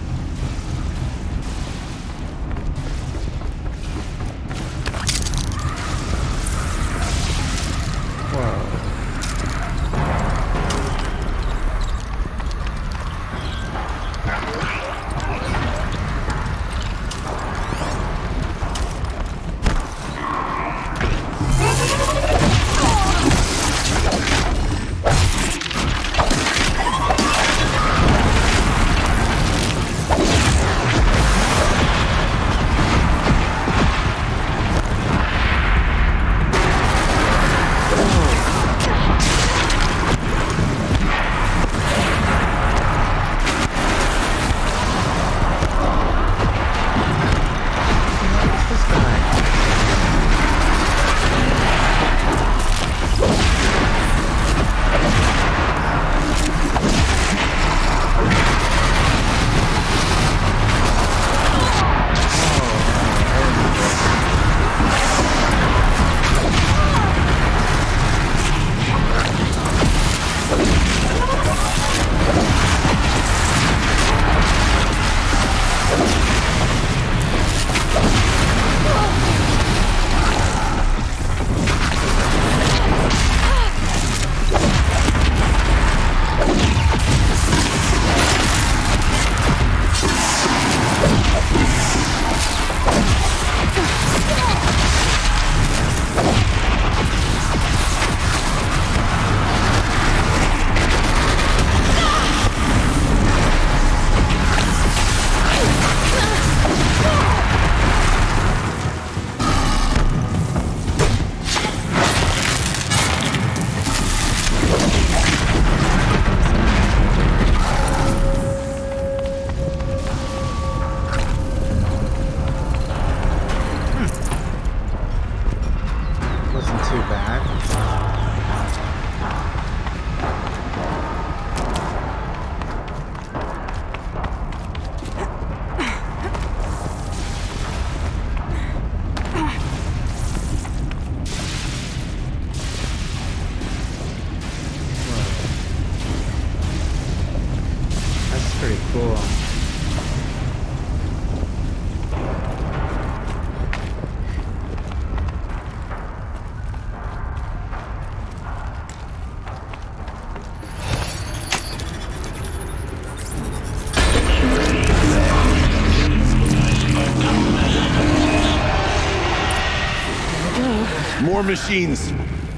More machines.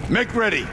Make ready.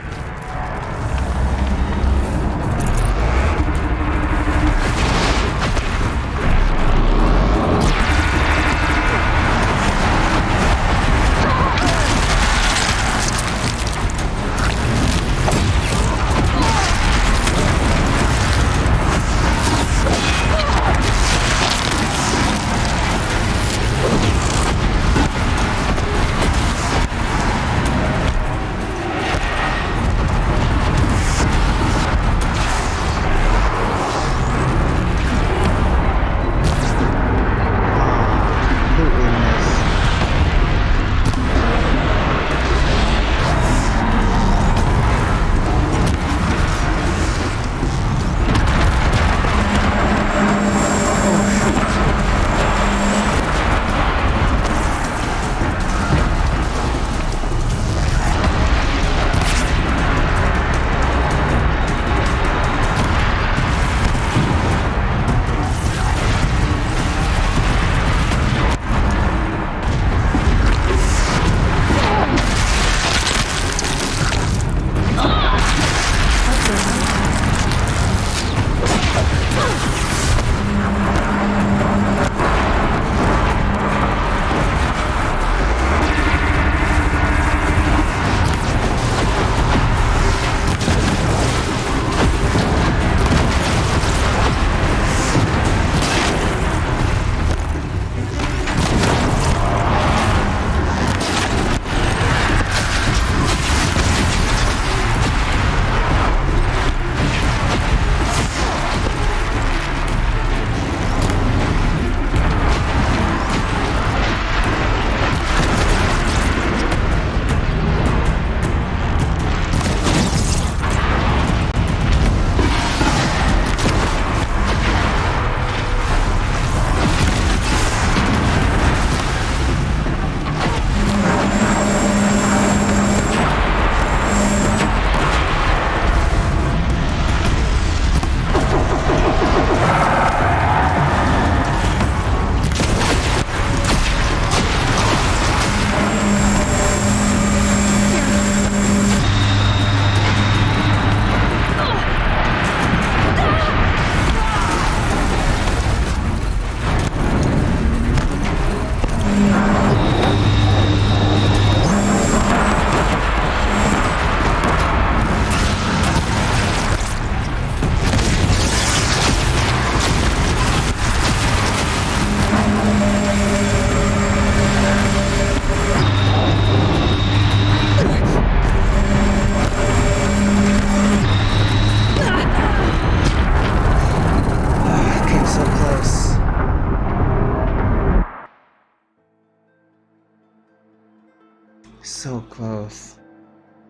So close.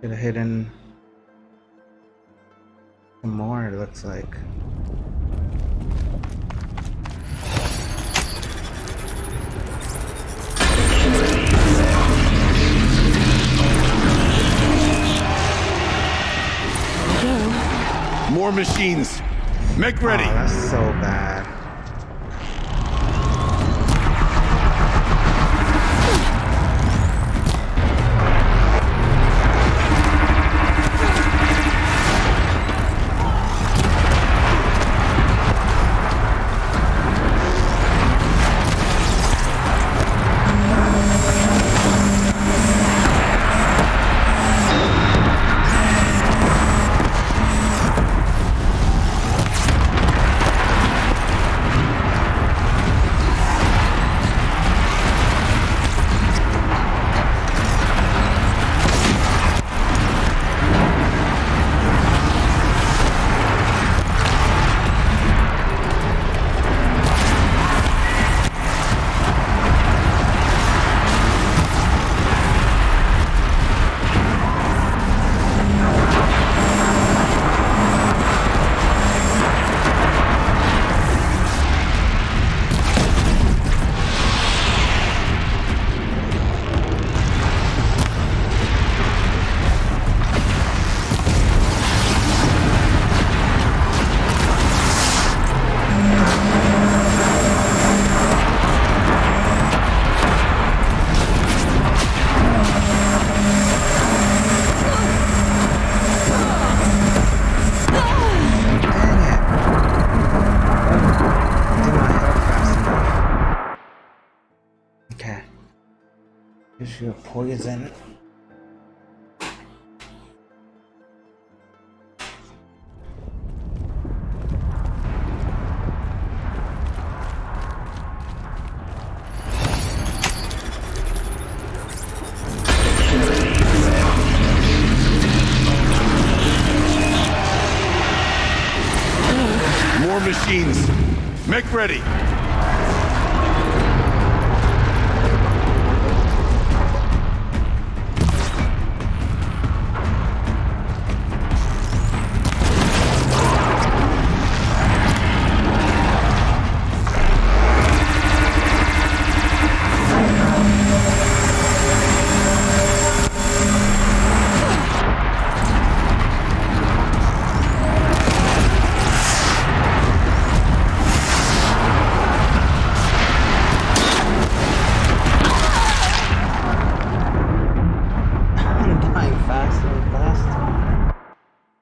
Could have hidden some more, it looks like. More machines. Make ready. Oh, that's so bad. Gives you a poison. More machines. Make ready.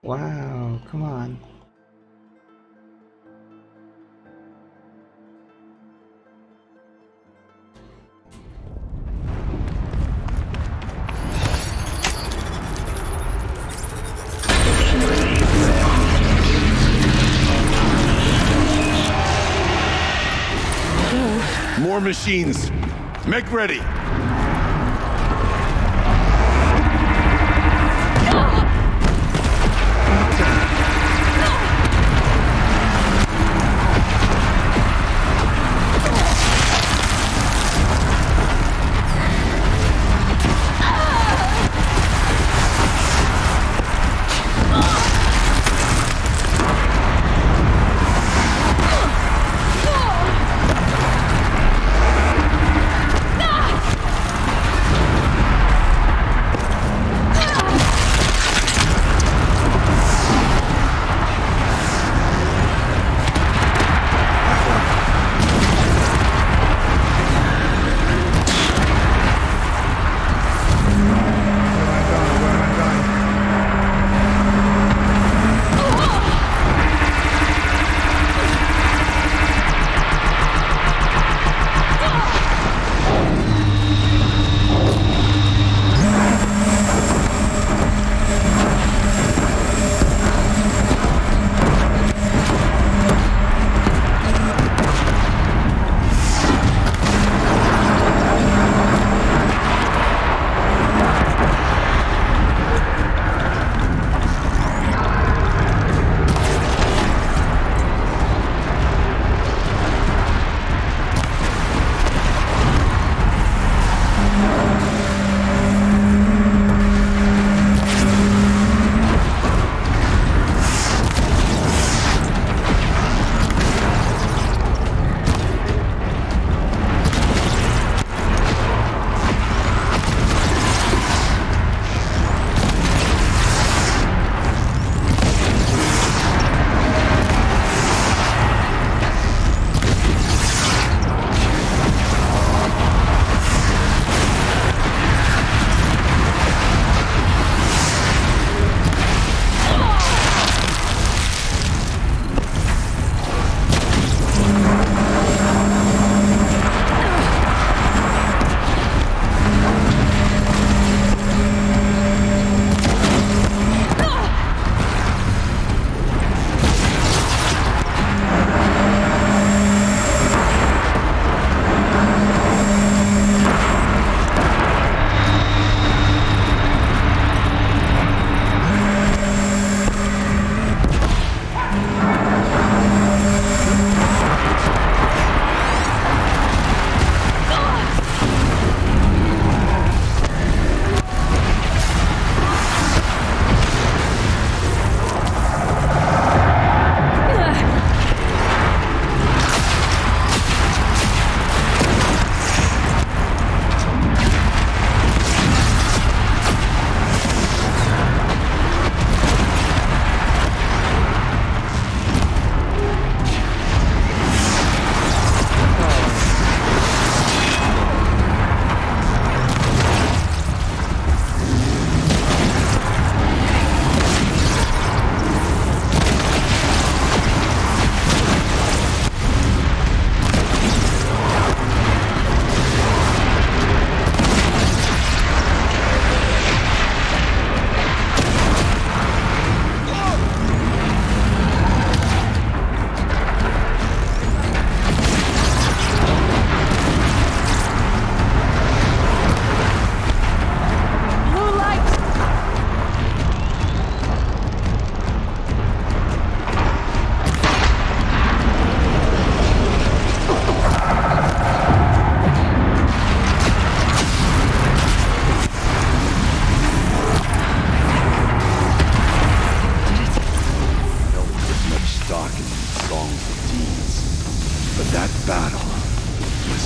Wow, come on. More machines. Make ready.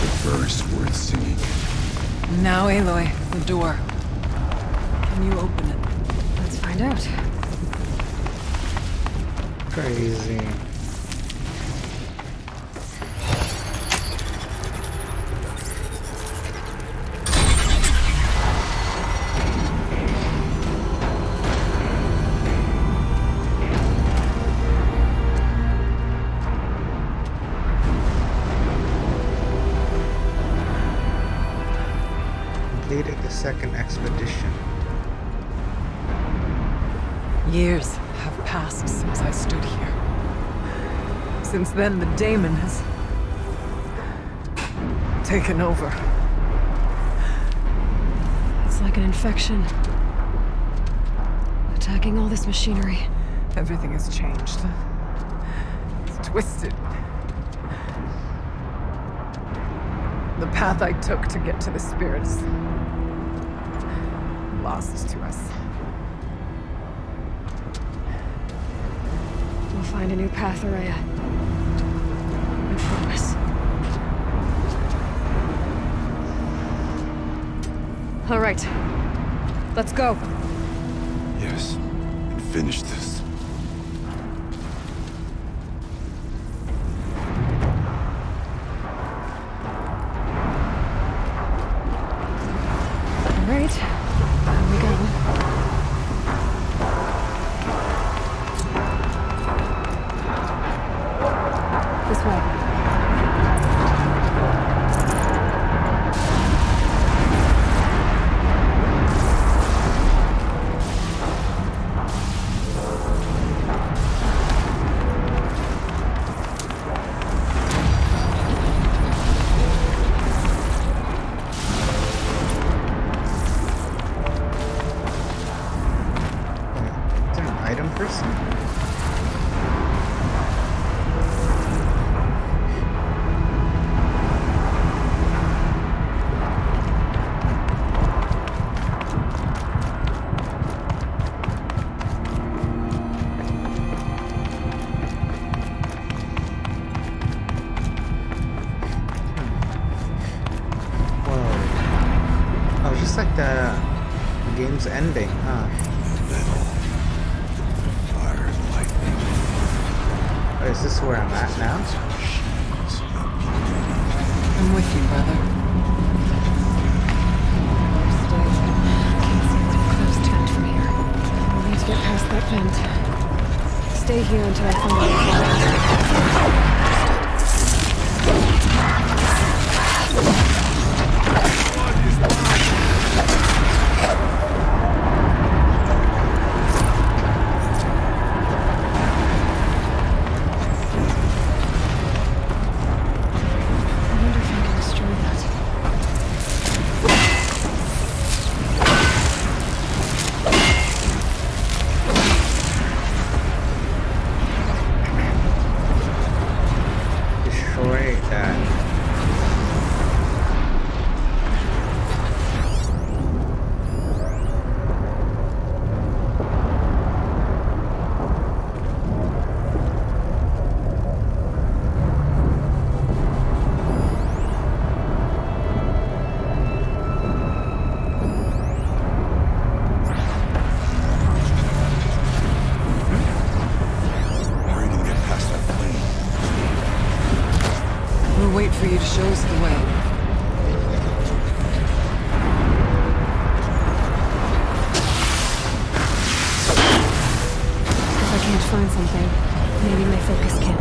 a verse worth singing. Now, Aloy, the door. Can you open it? Let's find out. Crazy. Completed the second expedition. Years have passed since I stood here. Since then, the daemon has taken over. It's like an infection. Attacking all this machinery. Everything has changed. It's twisted. The path I took to get to the spirits lost to us. We'll find a new path, Ourea. I promise. All right. Let's go. Yes, and finish this. All right. Here we go. This way. Is there an item person? Whoa. Oh, just like the game's ending, huh? Fire and lightning. Oh, is this where I'm at now? I'm with you, brother. Can't see the cliff's tent from here. We'll need to get past that vent. Stay here until I find out. I wonder if I can destroy that. Destroy that. How are you gonna get past that plane? We'll wait for you to show us the way. If I can't find something, maybe my focus can.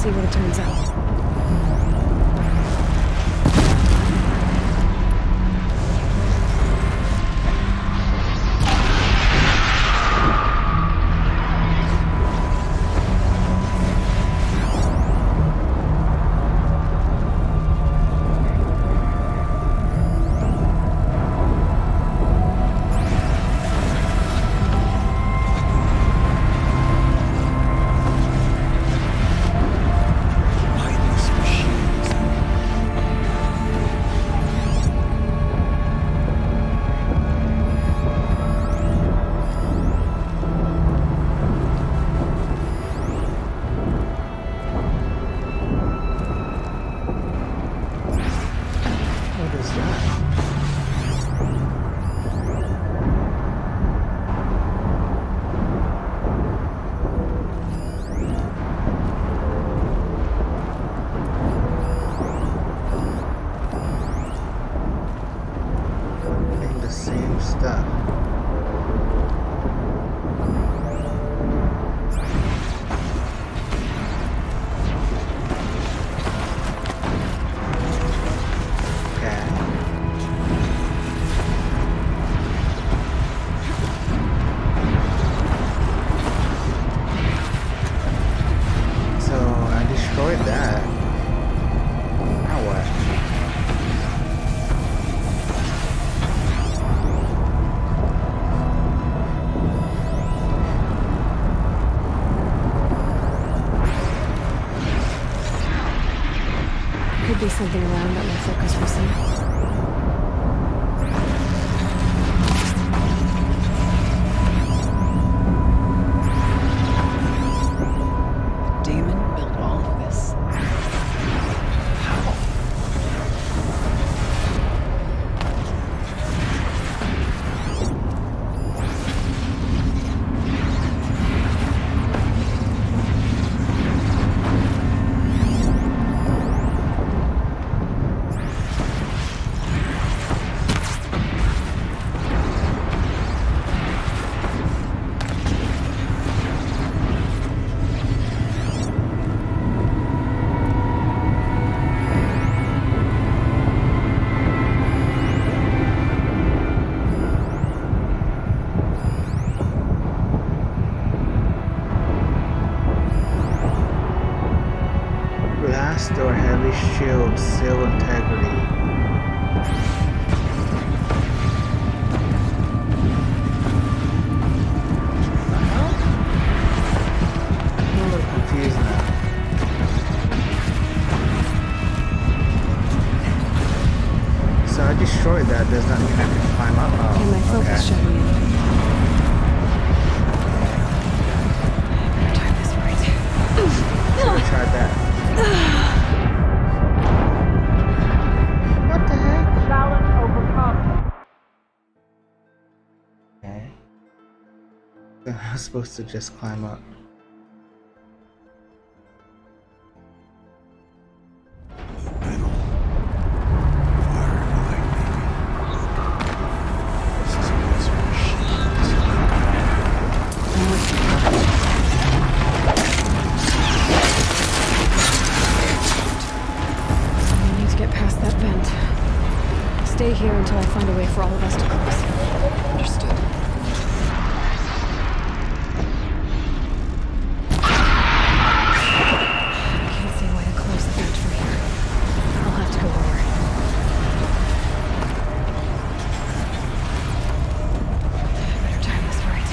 see what it turns out. Something around that my focus will see. Or heavy shield, seal integrity. I'm a little confused now. So I destroyed that, does that mean I can climb up? Oh, and my focus shut me in. Time this right. Should have tried that. What the heck? Challenge overcome. Okay. I was supposed to just climb up. Stay here until I find a way for all of us to cross. Understood. I can't see a way to close the vent from here. I'll have to go lower. I better time this right.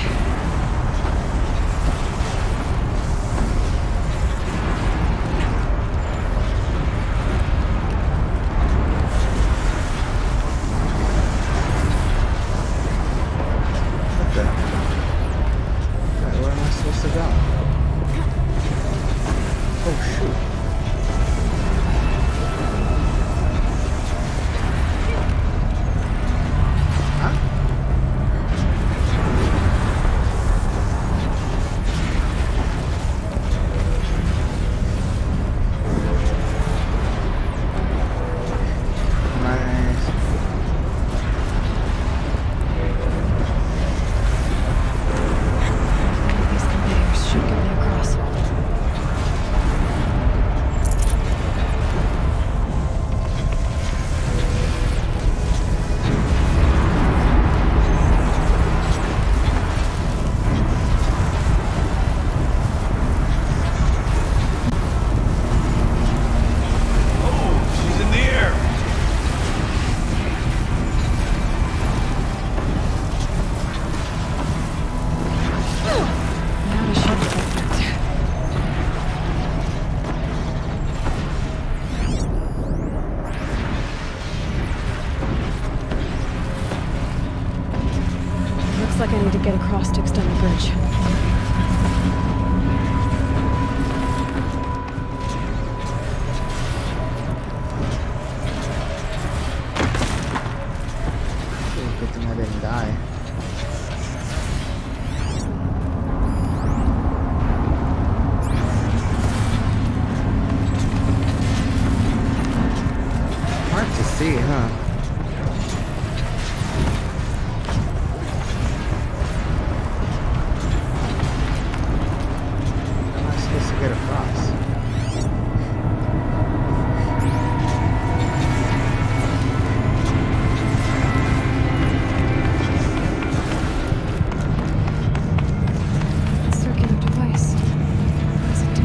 get across to extend the bridge. Good thing I didn't die. Hard to see, huh? How am I supposed to get across? Circular device. What does it do?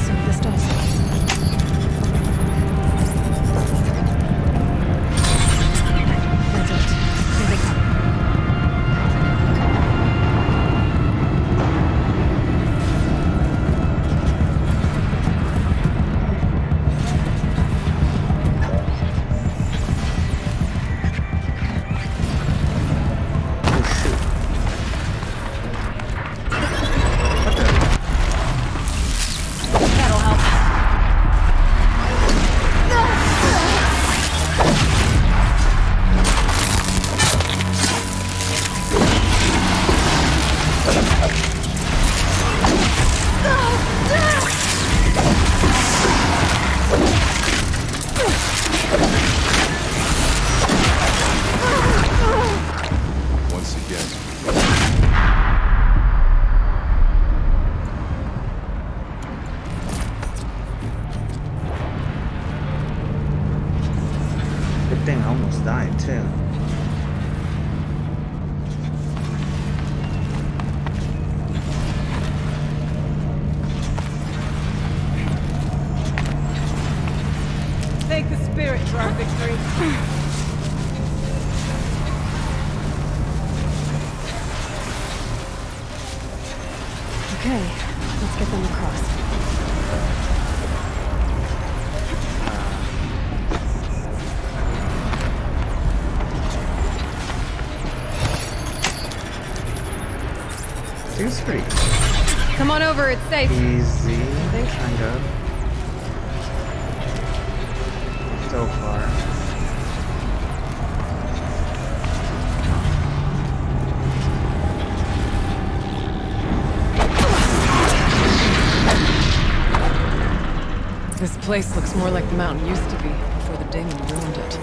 So this does. That's it. Here they come. Oh shoot. What the? That'll help. Once again. Good thing I almost died too. Thank the spirit for our victory. Okay, let's get them across. Seems pretty Come on over, it's safe. easy, kind of. So far. This place looks more like the mountain used to be before the Daemon ruined it.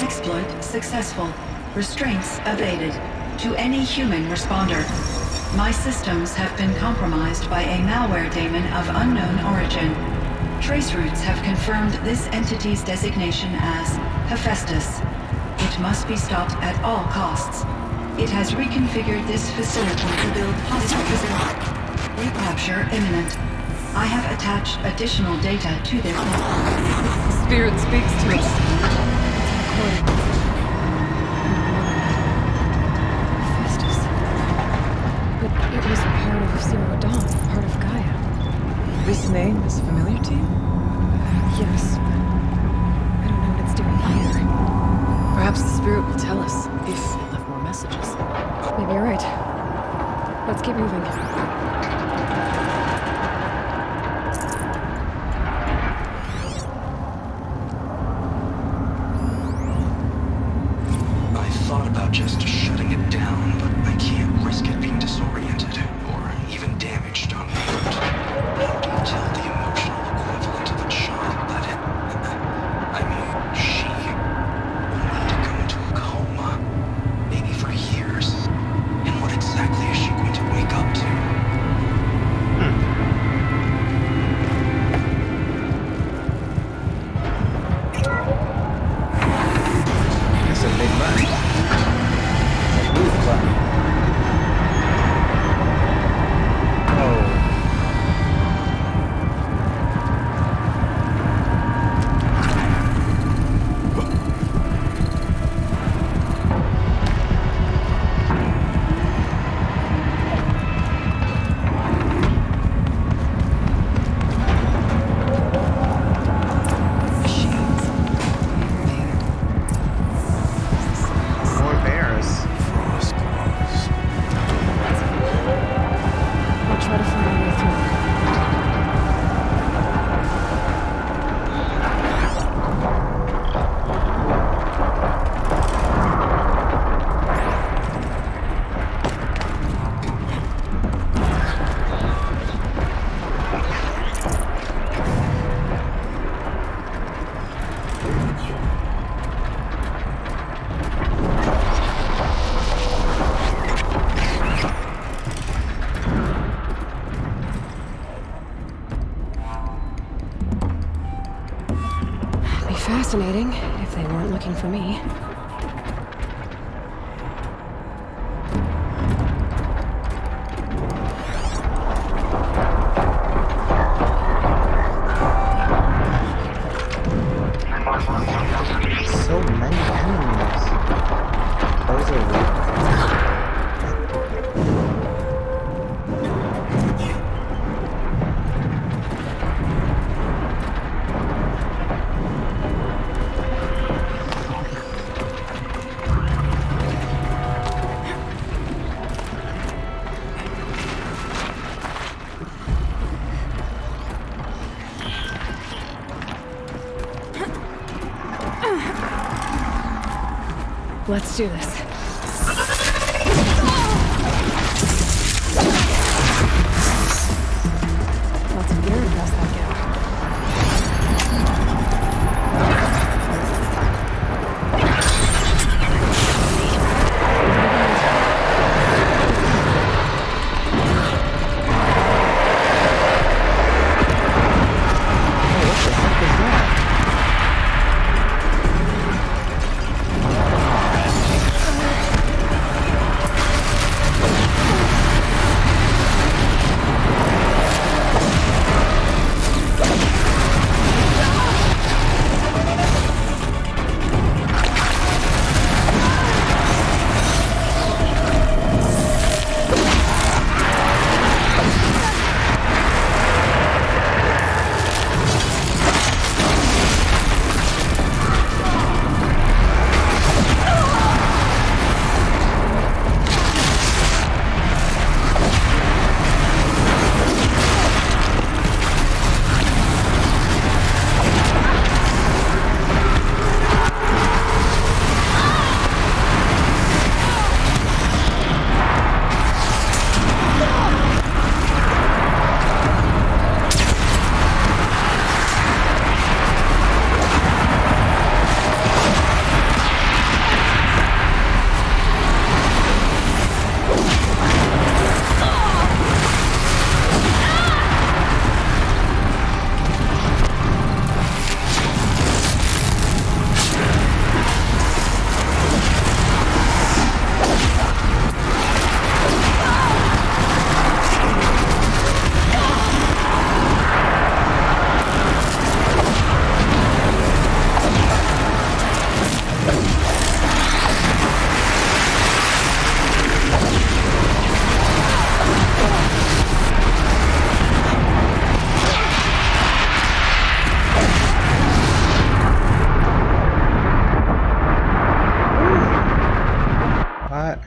Exploit successful. Restraints evaded. To any human responder. My systems have been compromised by a malware daemon of unknown origin. Trace routes have confirmed this entity's designation as Hephaestus. It must be stopped at all costs. It has reconfigured this facility to build hospitals. Recapture imminent. I have attached additional data to this. The spirit speaks to us. Hephaestus. But it was part of Zero Dawn, part of Gaia. This name is familiar to you? Yes, but I don't know what it's doing here. Perhaps the spirit will tell us if it left more messages. Maybe you're right. Let's keep moving. I thought about just shutting it down, but I can't risk it being disoriented or even damaged on route. How do you tell the emotional equivalent of a child that she will need to go into a coma, maybe for years? And what exactly is she going to wake up to? fascinating, if they weren't looking for me. So many enemies. Those are weak. Let's do this. Lots of gear across that gap.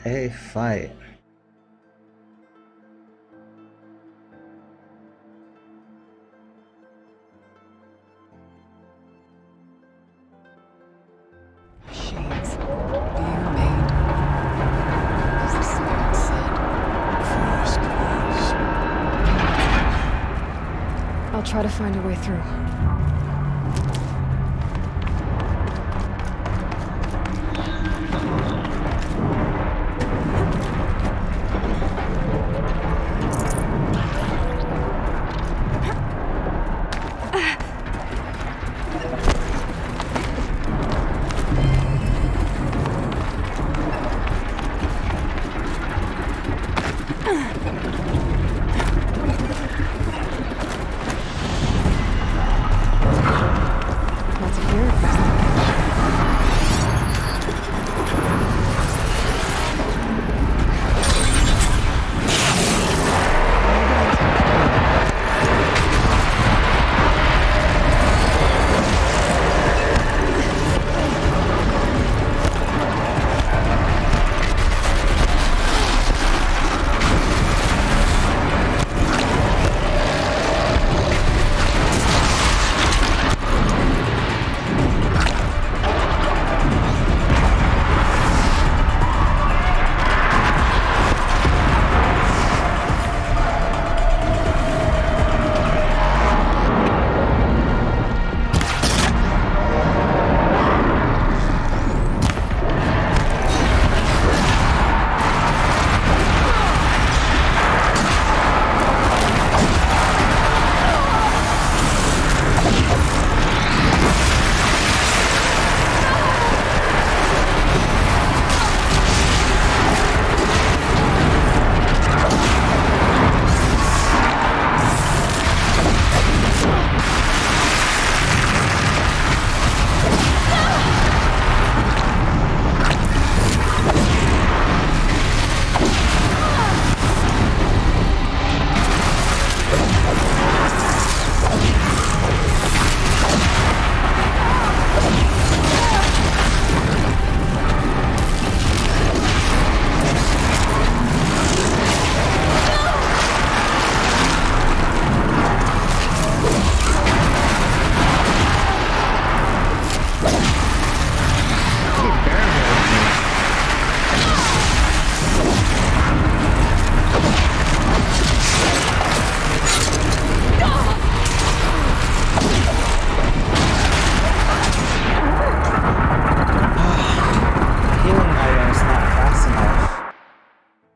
a fight. Machines being made. As the spirit said. Forest keys. I'll try to find a way through.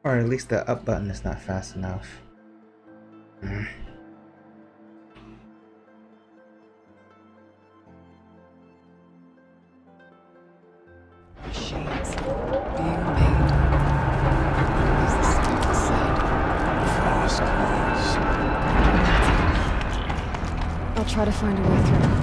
Or at least the up button is not fast enough. Machines being made. As the spirit said. Frost clouds. I'll try to find a way through.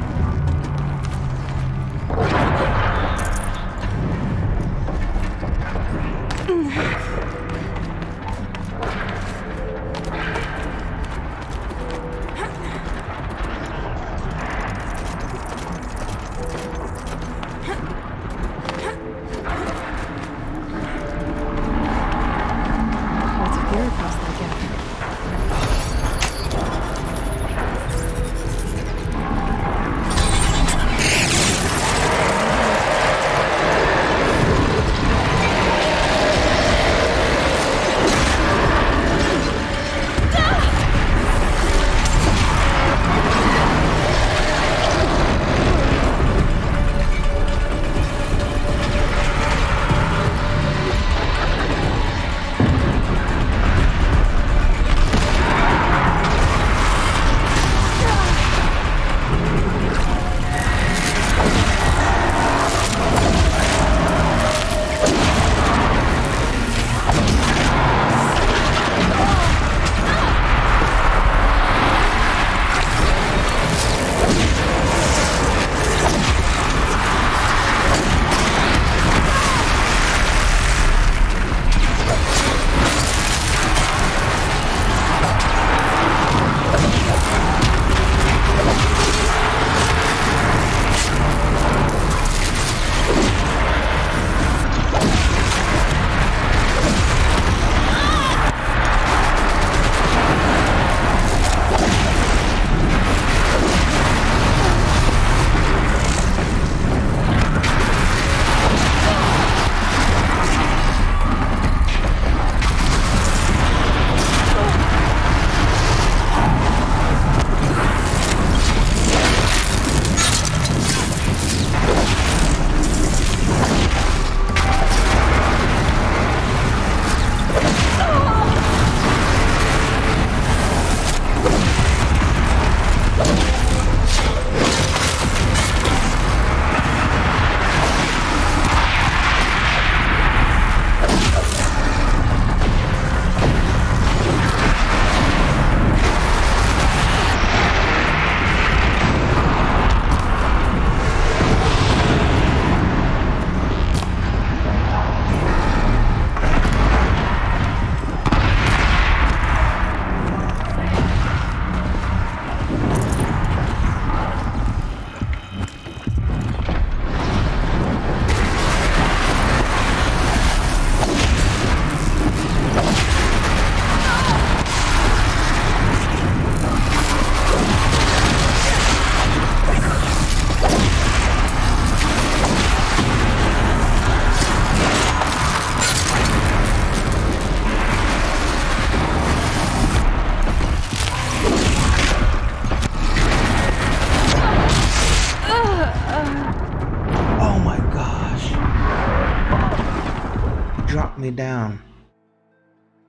Me down.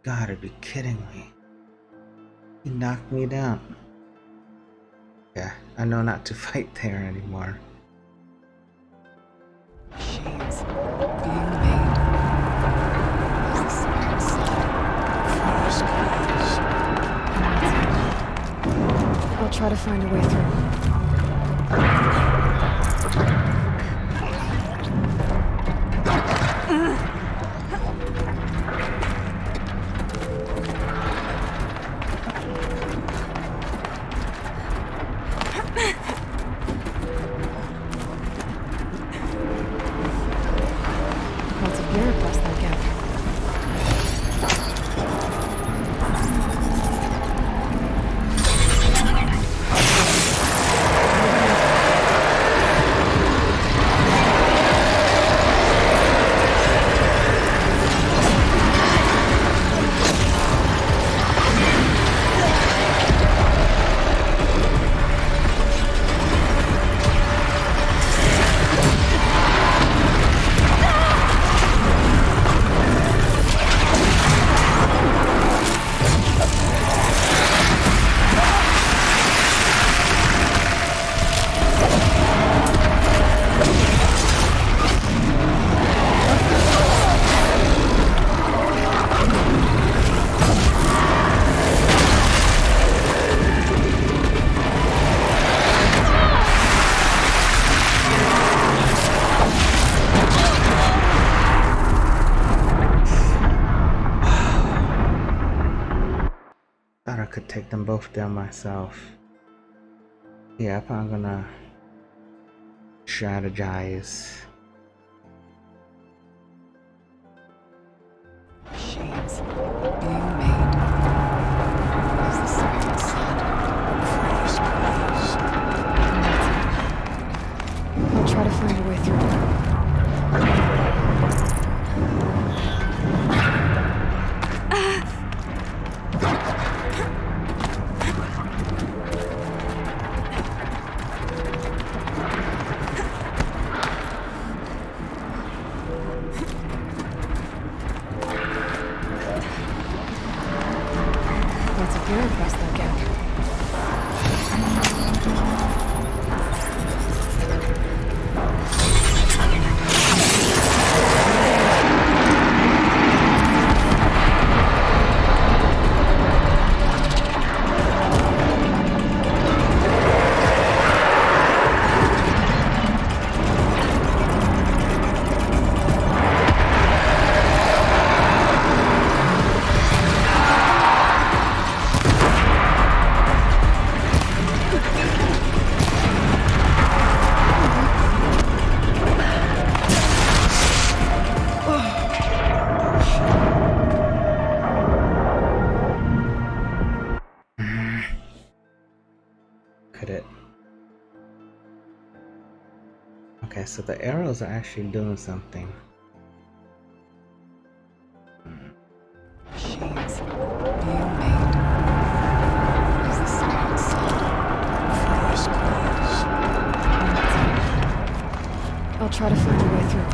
Gotta be kidding me. He knocked me down. Yeah, I know not to fight there anymore. Machines being made. As the spirit said. Frost clouds. I'll try to find a way through. could take them both down myself. Yeah, I'm gonna strategize. Machines being made. Is the spirit said? Freeze, please. I'll try to find a way through. So the arrows are actually doing something. Machines being made. Is the spirit said? Freeze, please. I'll try to find a way through.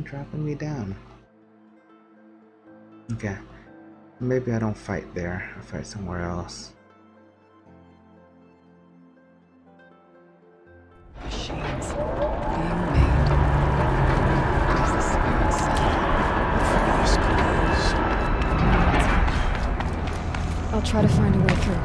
Dropping me down. Okay, maybe I don't fight there. I fight somewhere else. Machines being made. Is the spirit said? Freeze, please. I'll try to find a way through.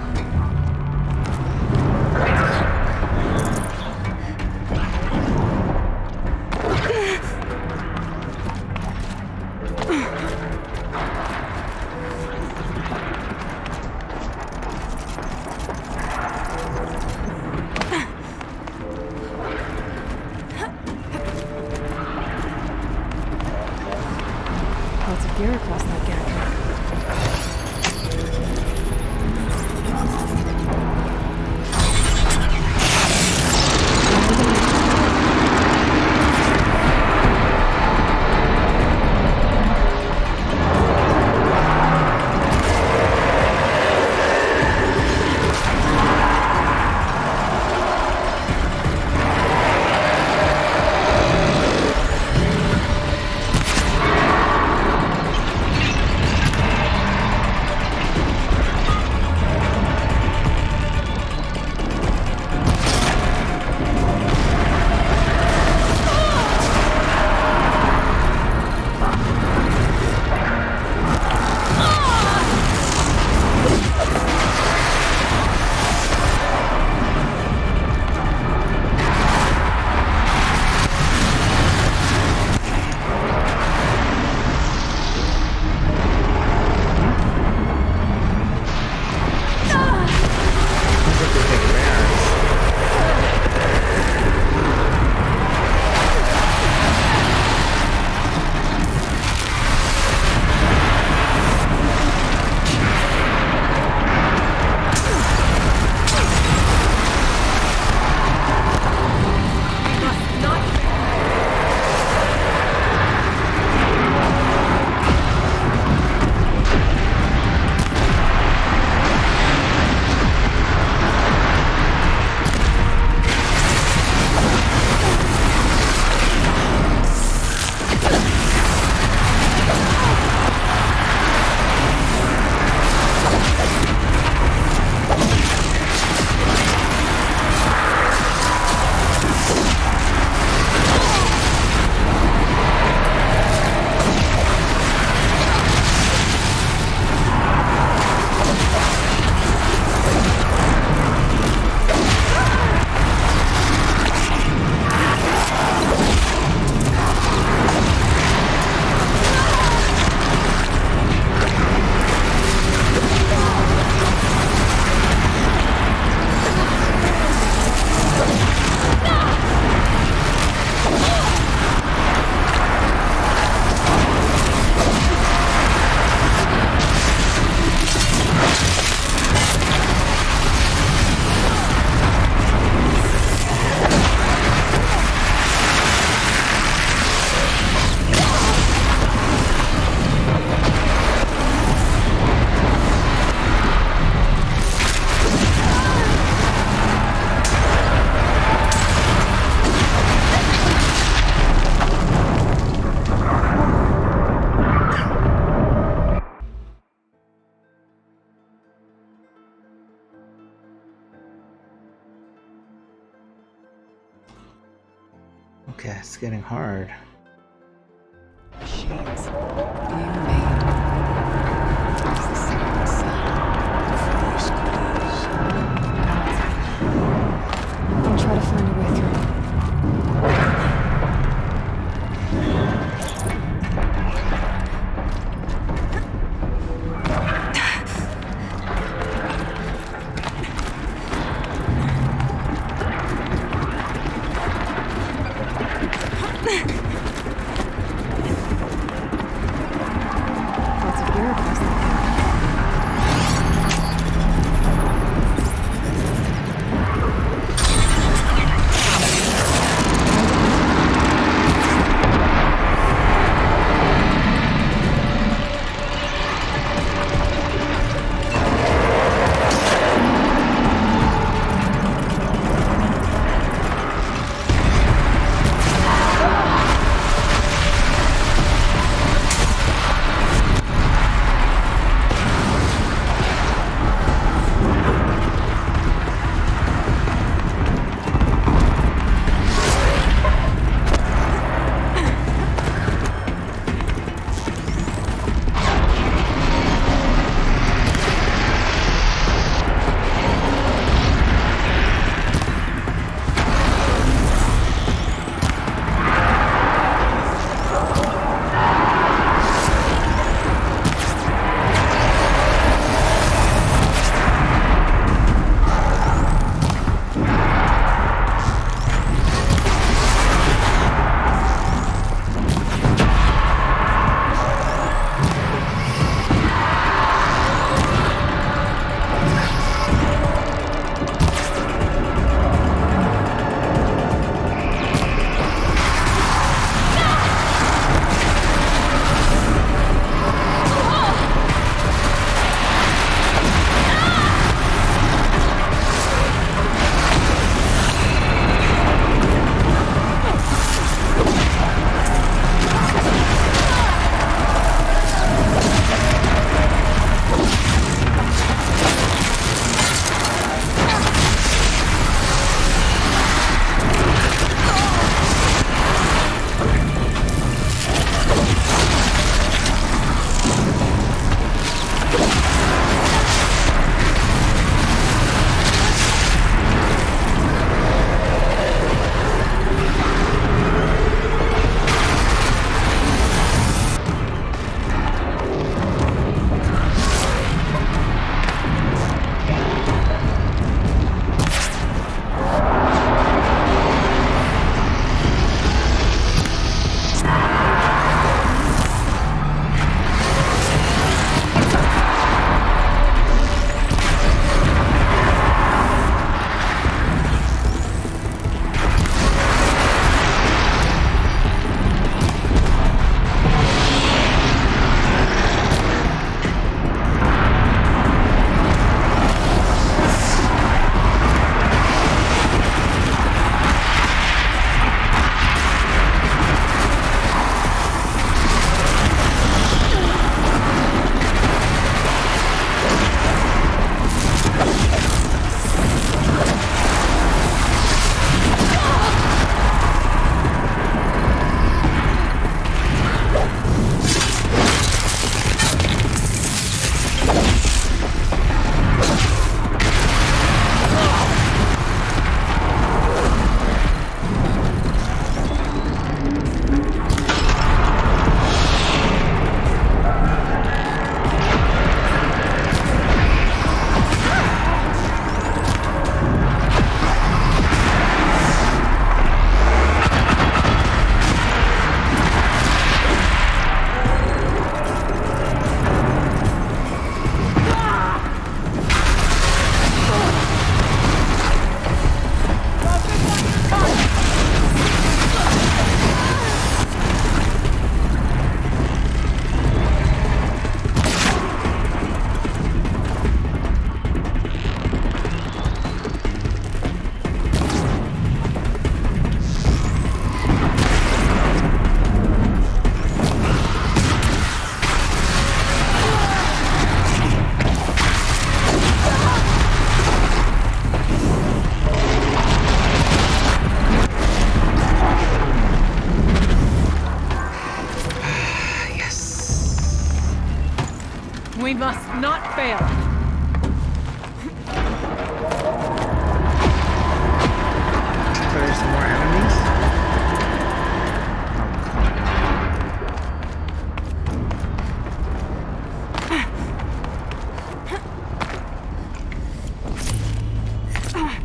It's getting hard. Machines being made. It's the secret sun. I'll try to find a way through. We must not fail. There's some more enemies? Oh, come on.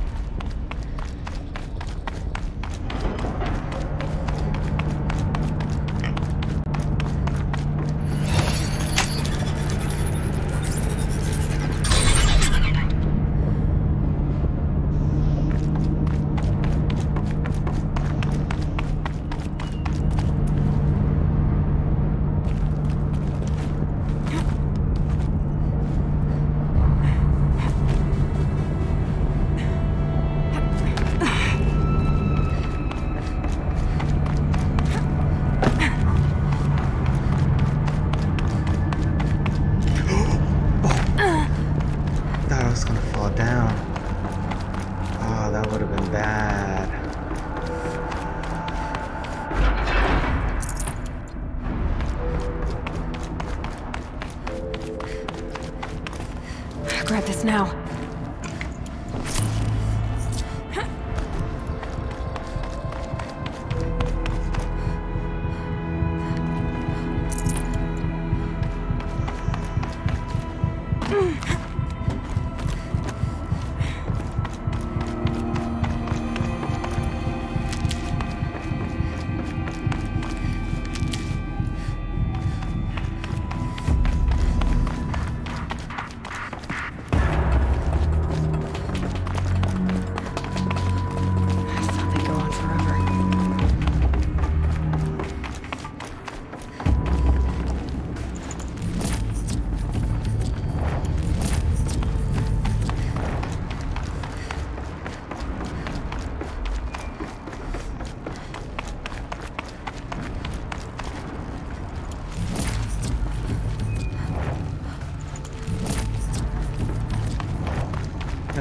Grab this now.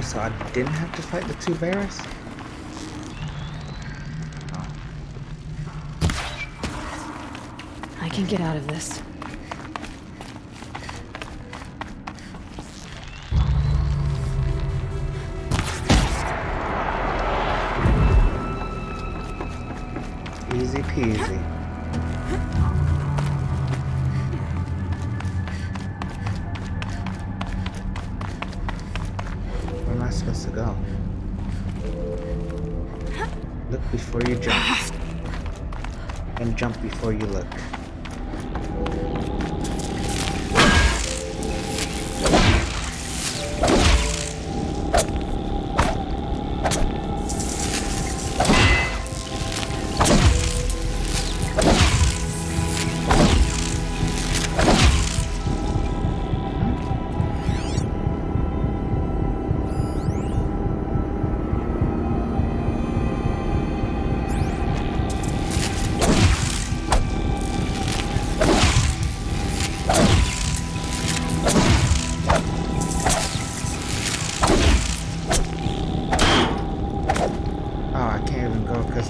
So I didn't have to fight the two bears? I can get out of this. Easy peasy. Supposed to go. Look before you jump. And jump before you look.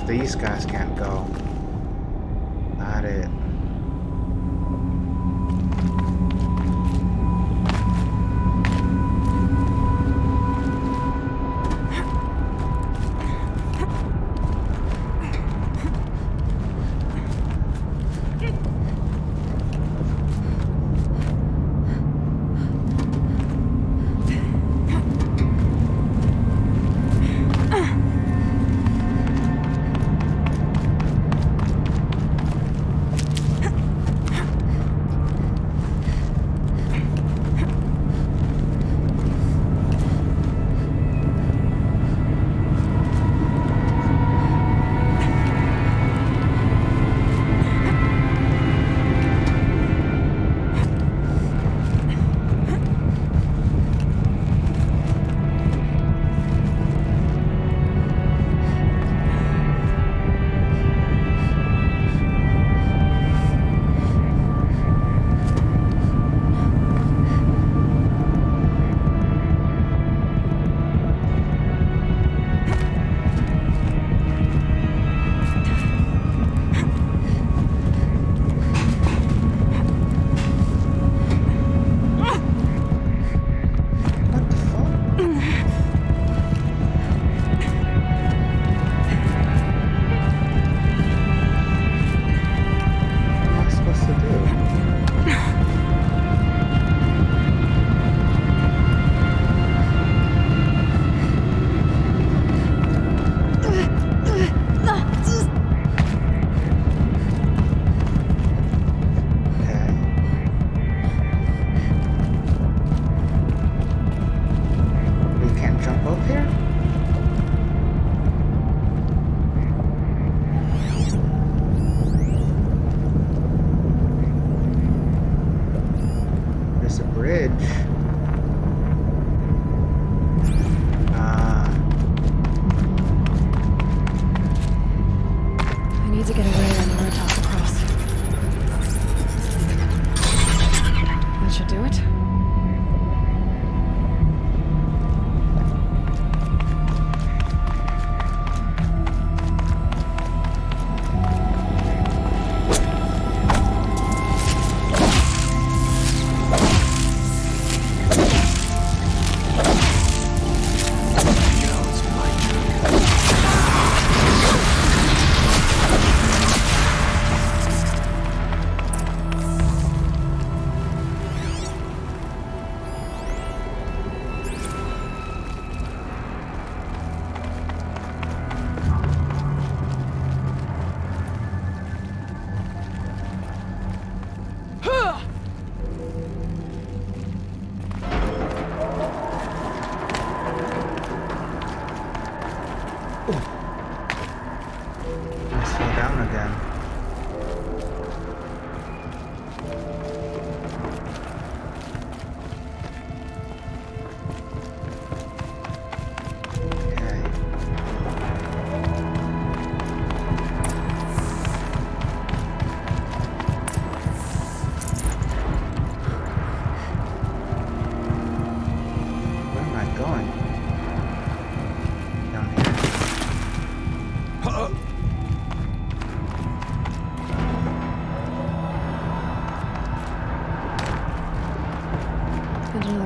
These guys can't go. Not it.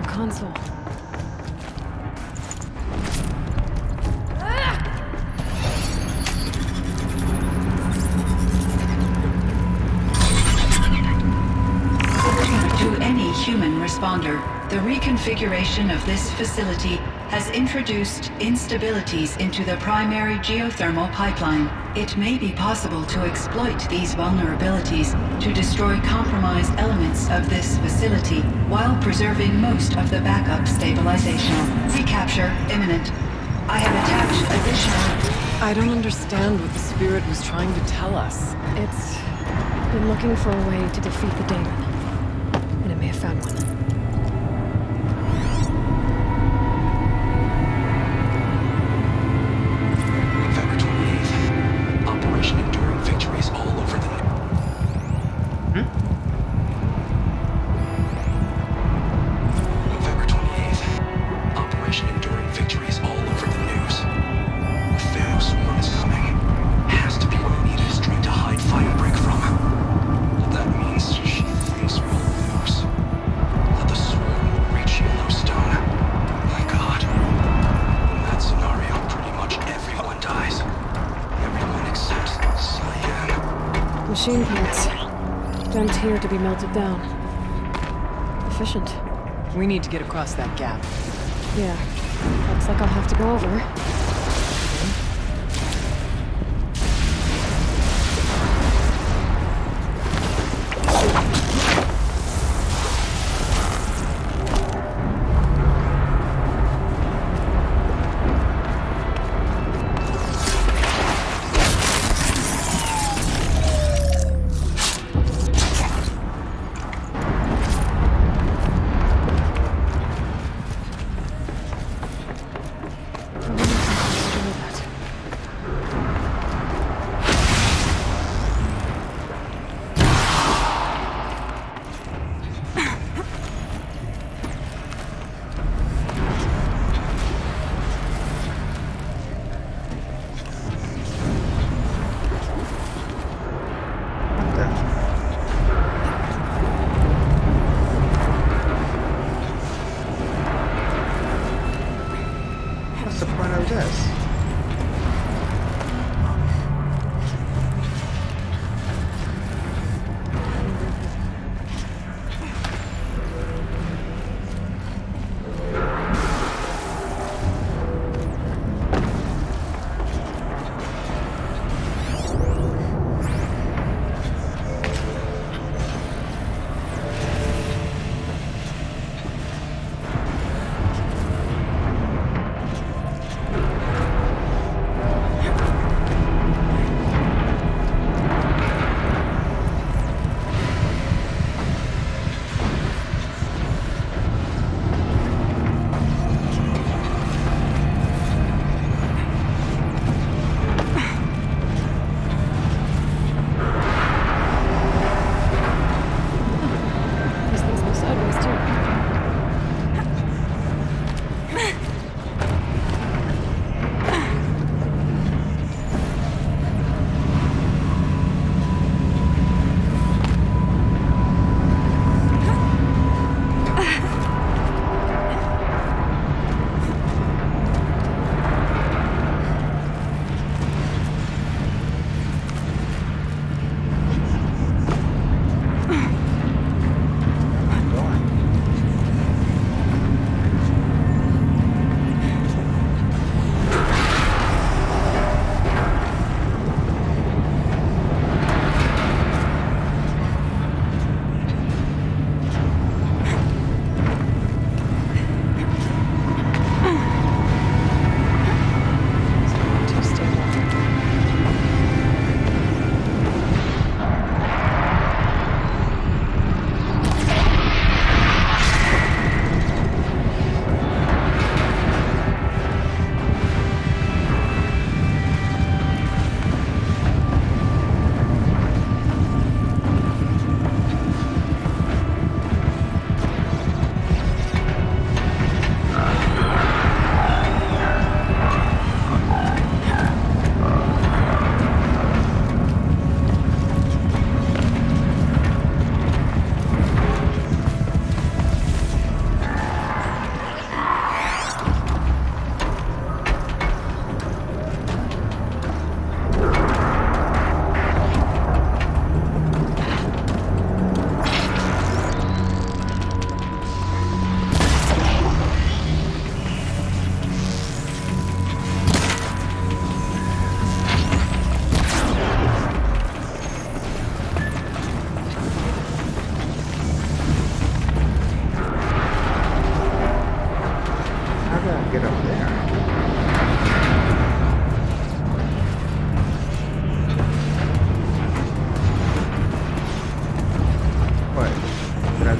console. To any human responder, the reconfiguration of this facility has introduced instabilities into the primary geothermal pipeline. It may be possible to exploit these vulnerabilities to destroy compromised elements of this facility while preserving most of the backup stabilization. Recapture imminent. I have attached additional... I don't understand what the spirit was trying to tell us. It's been looking for a way to defeat the daemon. And it may have found one. November 28th. Operation Enduring Victories all over the... November 28th. Operation Enduring Victories all over the news. The Pharaoh swarm is coming. Has to be what Anita is trying to hide Firebreak from. That means she thinks we'll lose. That the swarm will reach Yellowstone. My God. In that scenario, pretty much everyone dies. Everyone except Cyan. Machine parts. Dumped here to be melted down. Efficient. We need to get across that gap. Yeah. Looks like I'll have to go over.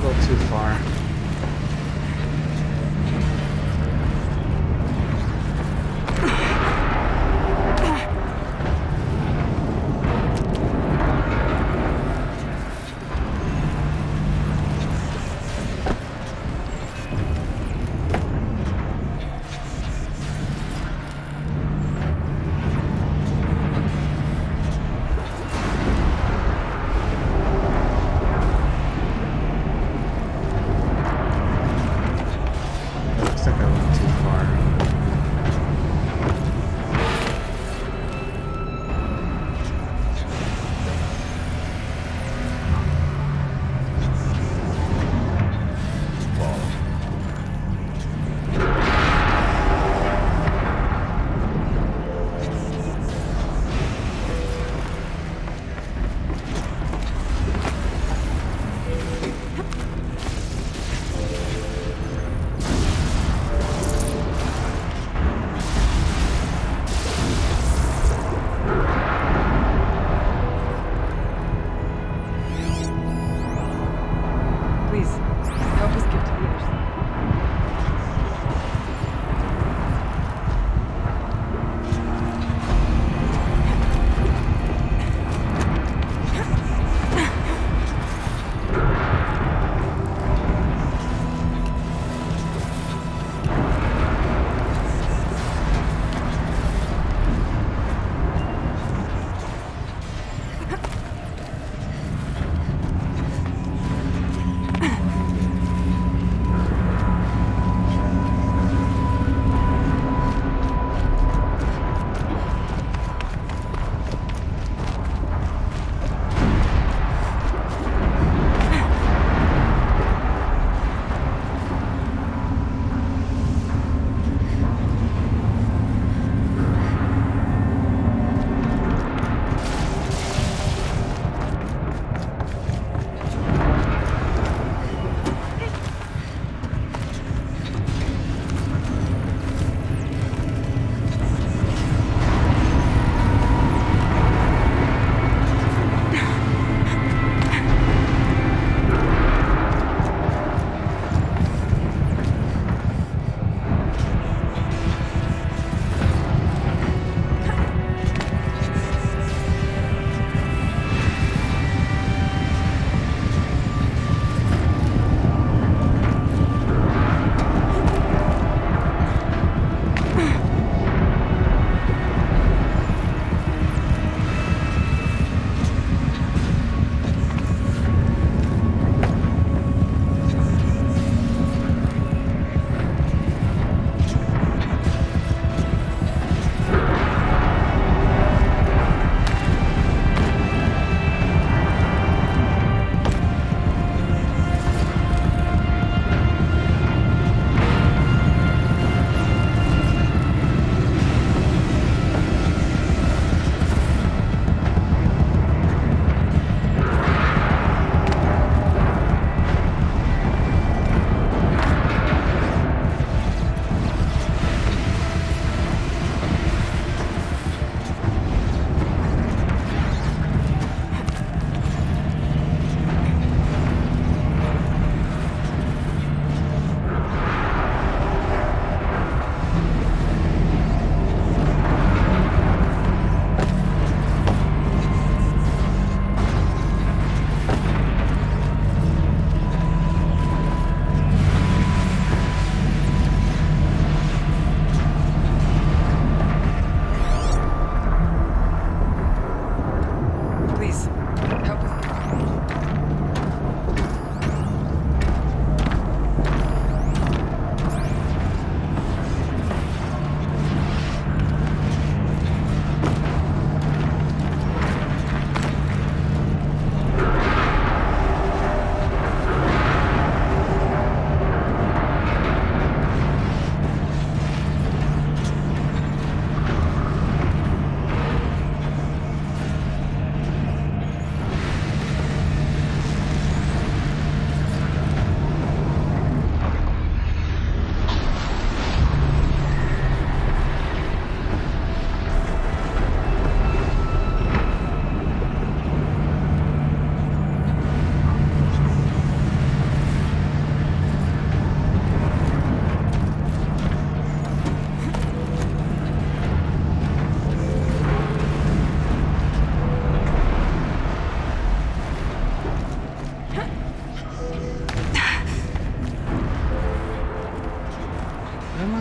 want to go too far.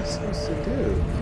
I supposed to do?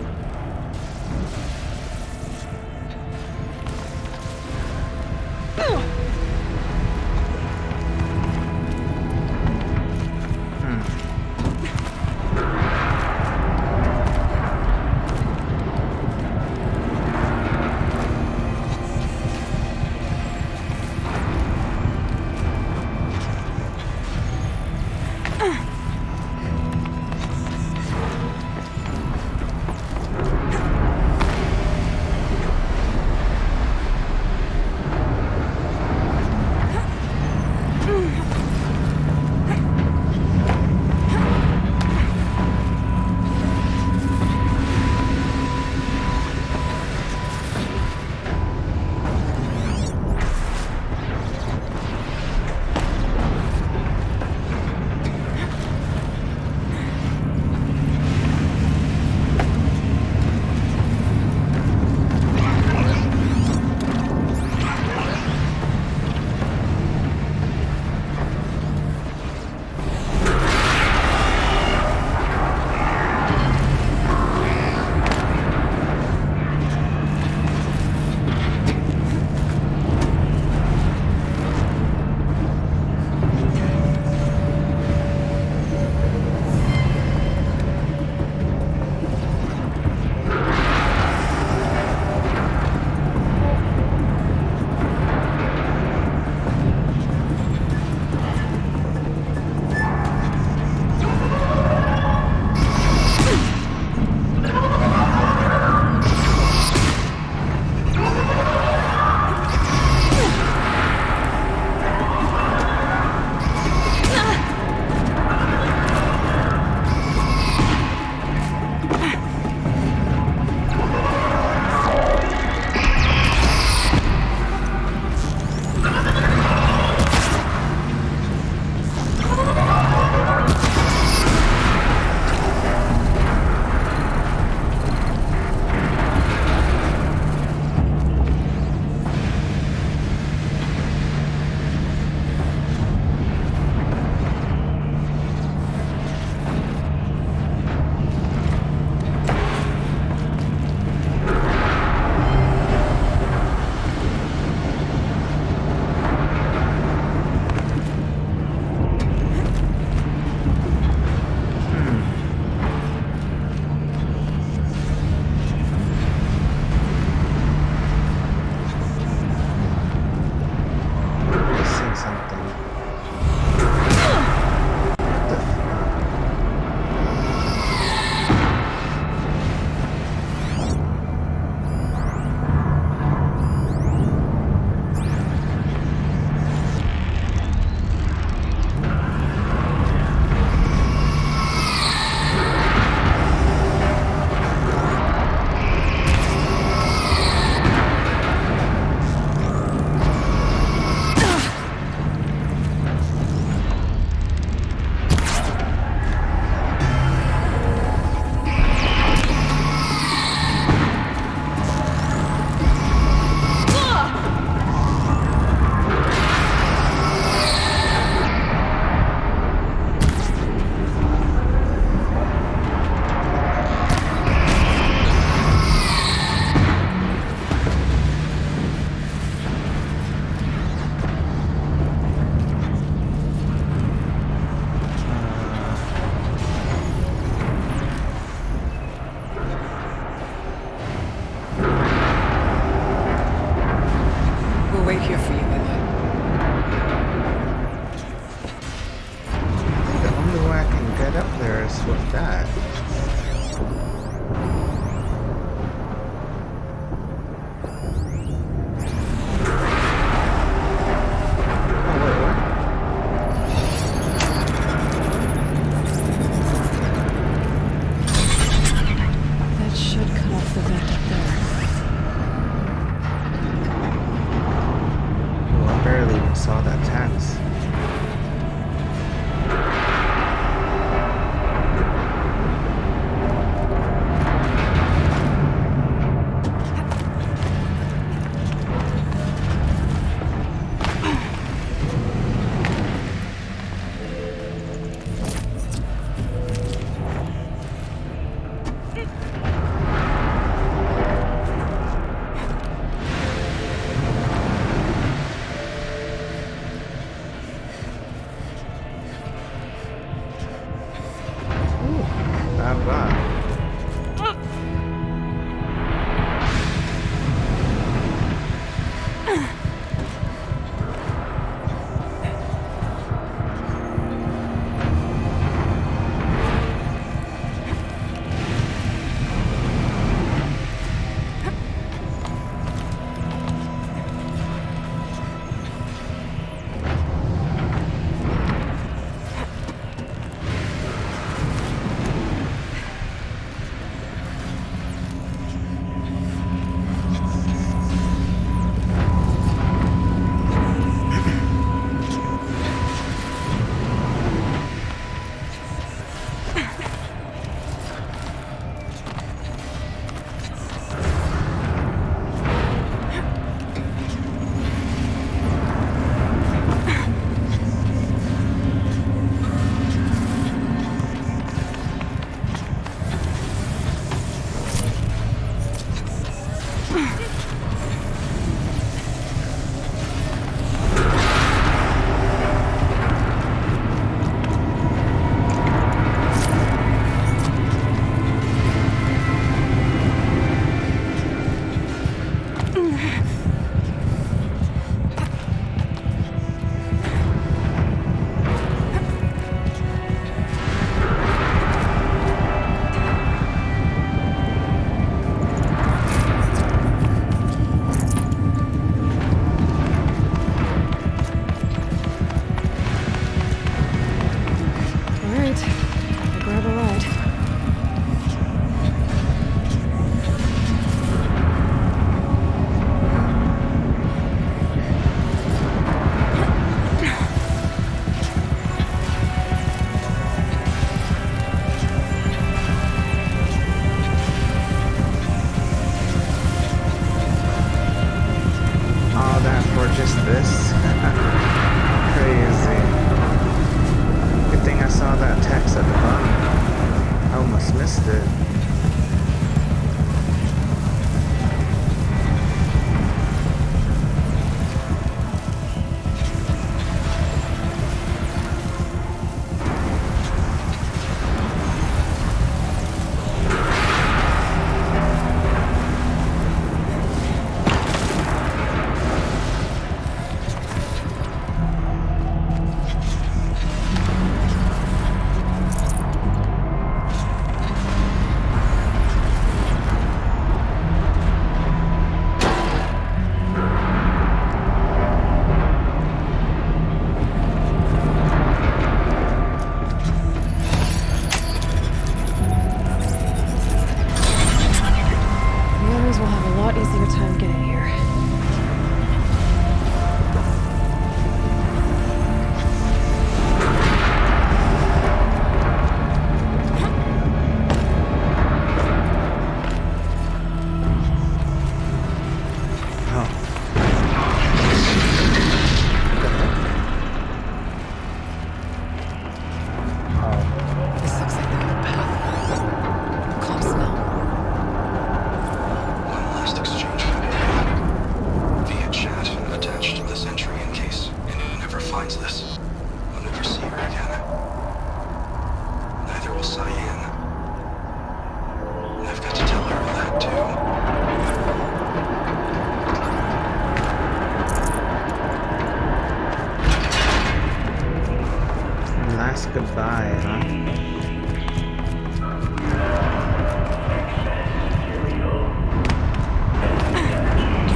last goodbye, huh?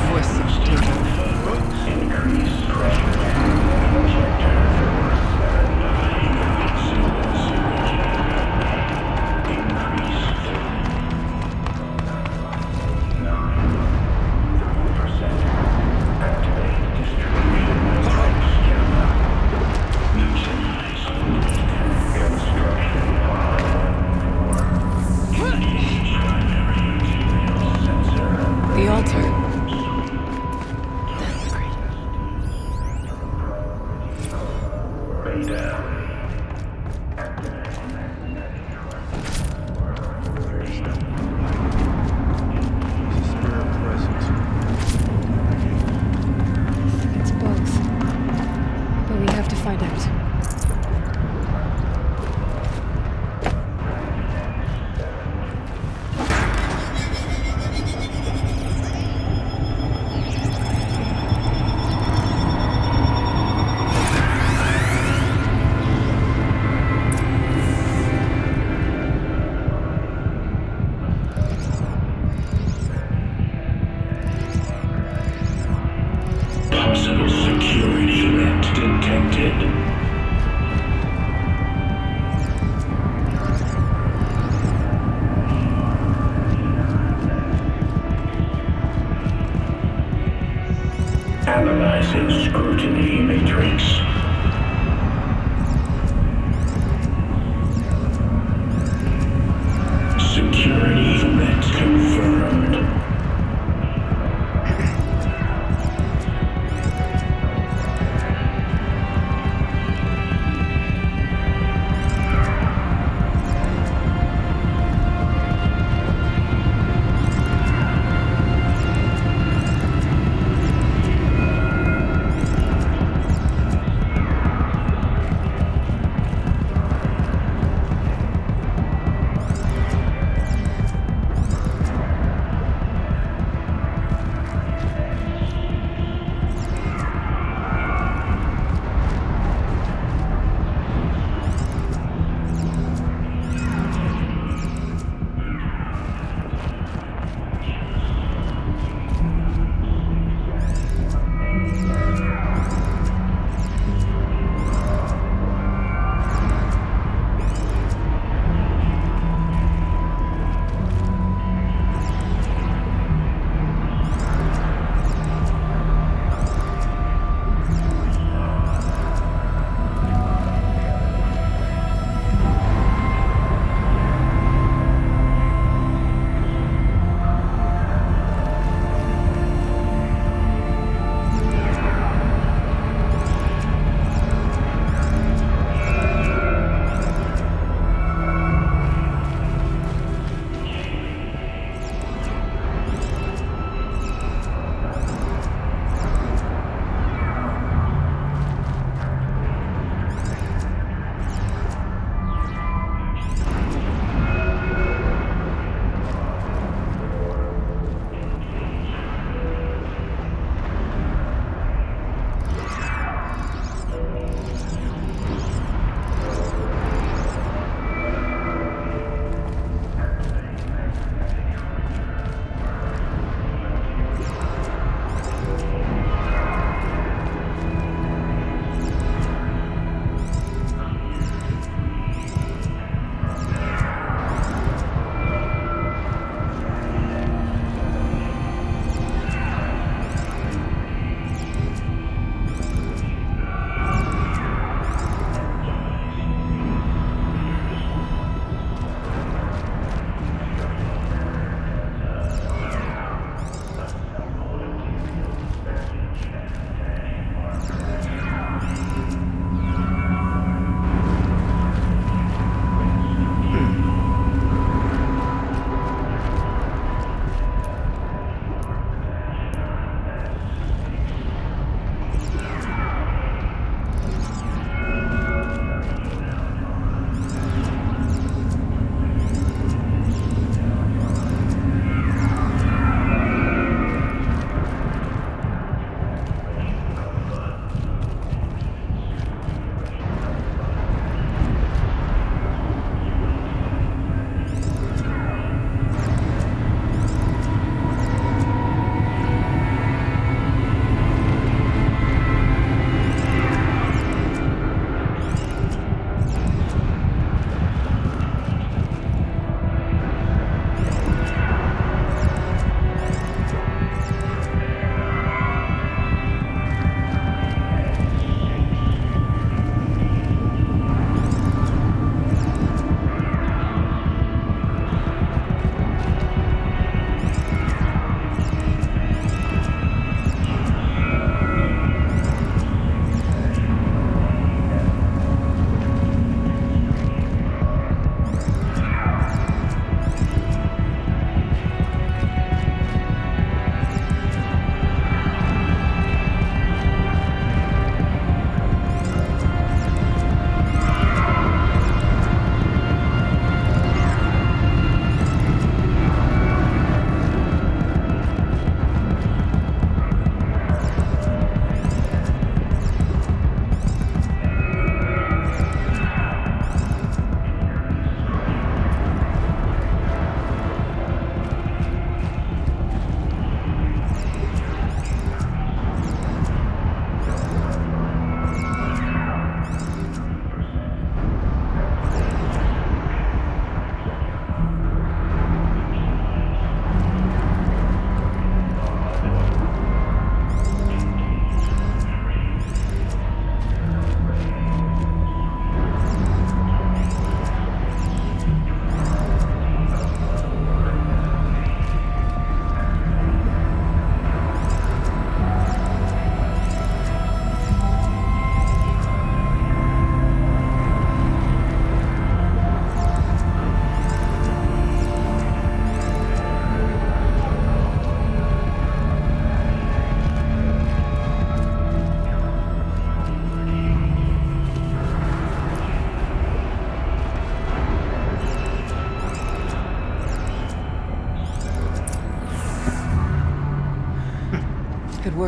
Voice activated. Increase pressure. The altar. It's both. But we have to find out. Possible security threat detected.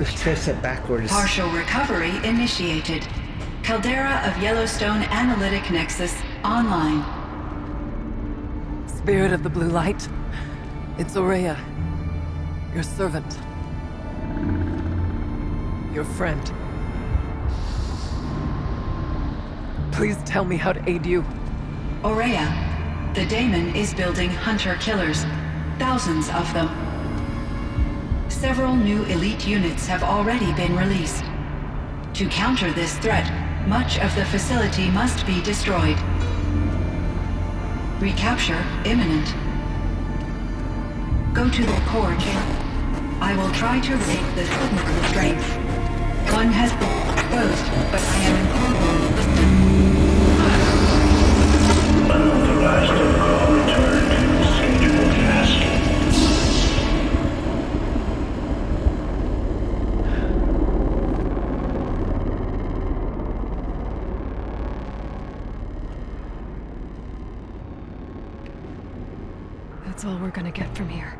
work. Twist it backwards. Partial recovery initiated. Caldera of Yellowstone Analytic Nexus online. Spirit of the blue light. It's Ourea. Your servant. Your friend. Please tell me how to aid you. Ourea, the daemon is building hunter-killers. Thousands of them. Several new elite units have already been released. To counter this threat, much of the facility must be destroyed. Recapture imminent. Go to the core chamber. I will try to break the signal restraint. One has been exposed, but I am Unauthorized call return to scheduled tasking. That's all we're gonna get from here.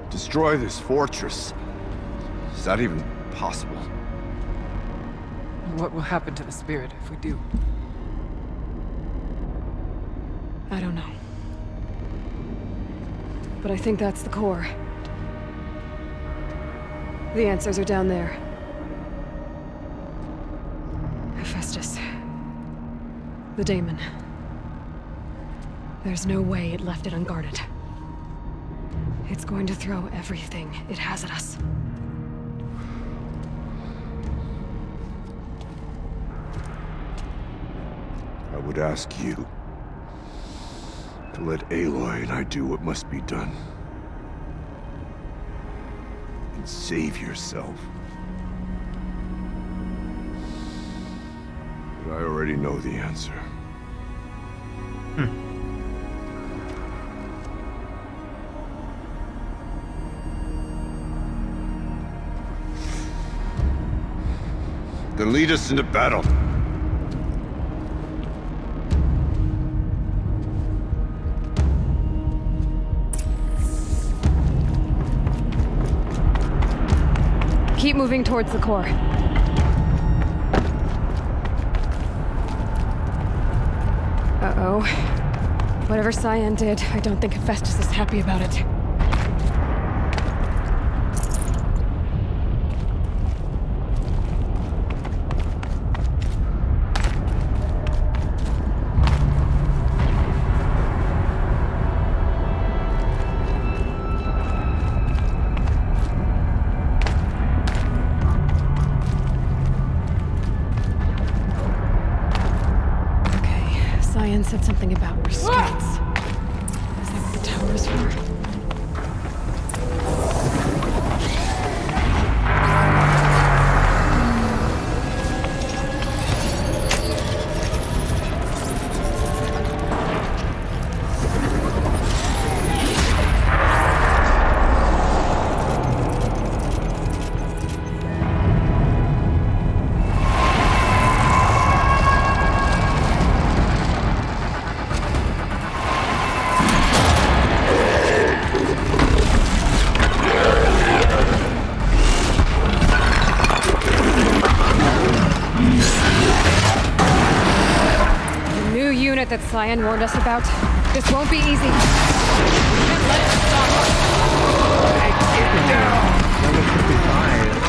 Destroy this fortress. Is that even possible? What will happen to the spirit if we do? I don't know. But I think that's the core. The answers are down there. Hephaestus. The daemon. There's no way it left it unguarded. It's going to throw everything it has at us. I would ask you to let Aloy and I do what must be done. And save yourself. But I already know the answer. Then lead us into battle. Keep moving towards the core. Uh-oh. Whatever Cyan did, I don't think Hephaestus is happy about it. Cyan said something about restraints. Is that what the tower is for? That Cyan warned us about. This won't be easy. We can't let it stop us. Take it down. Level 55.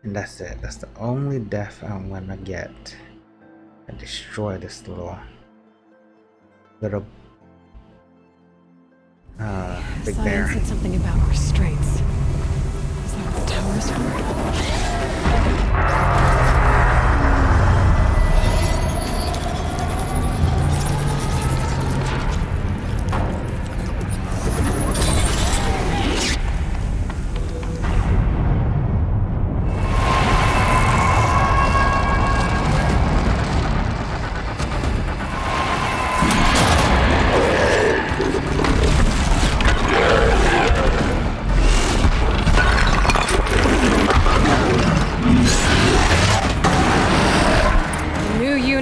And that's it. That's the only death I'm gonna get. I destroy this little big Science bear. said something about restraints. Is that what the tower is for?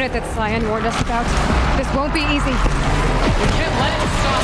That Cyan warned us about. This won't be easy. We can't let it stop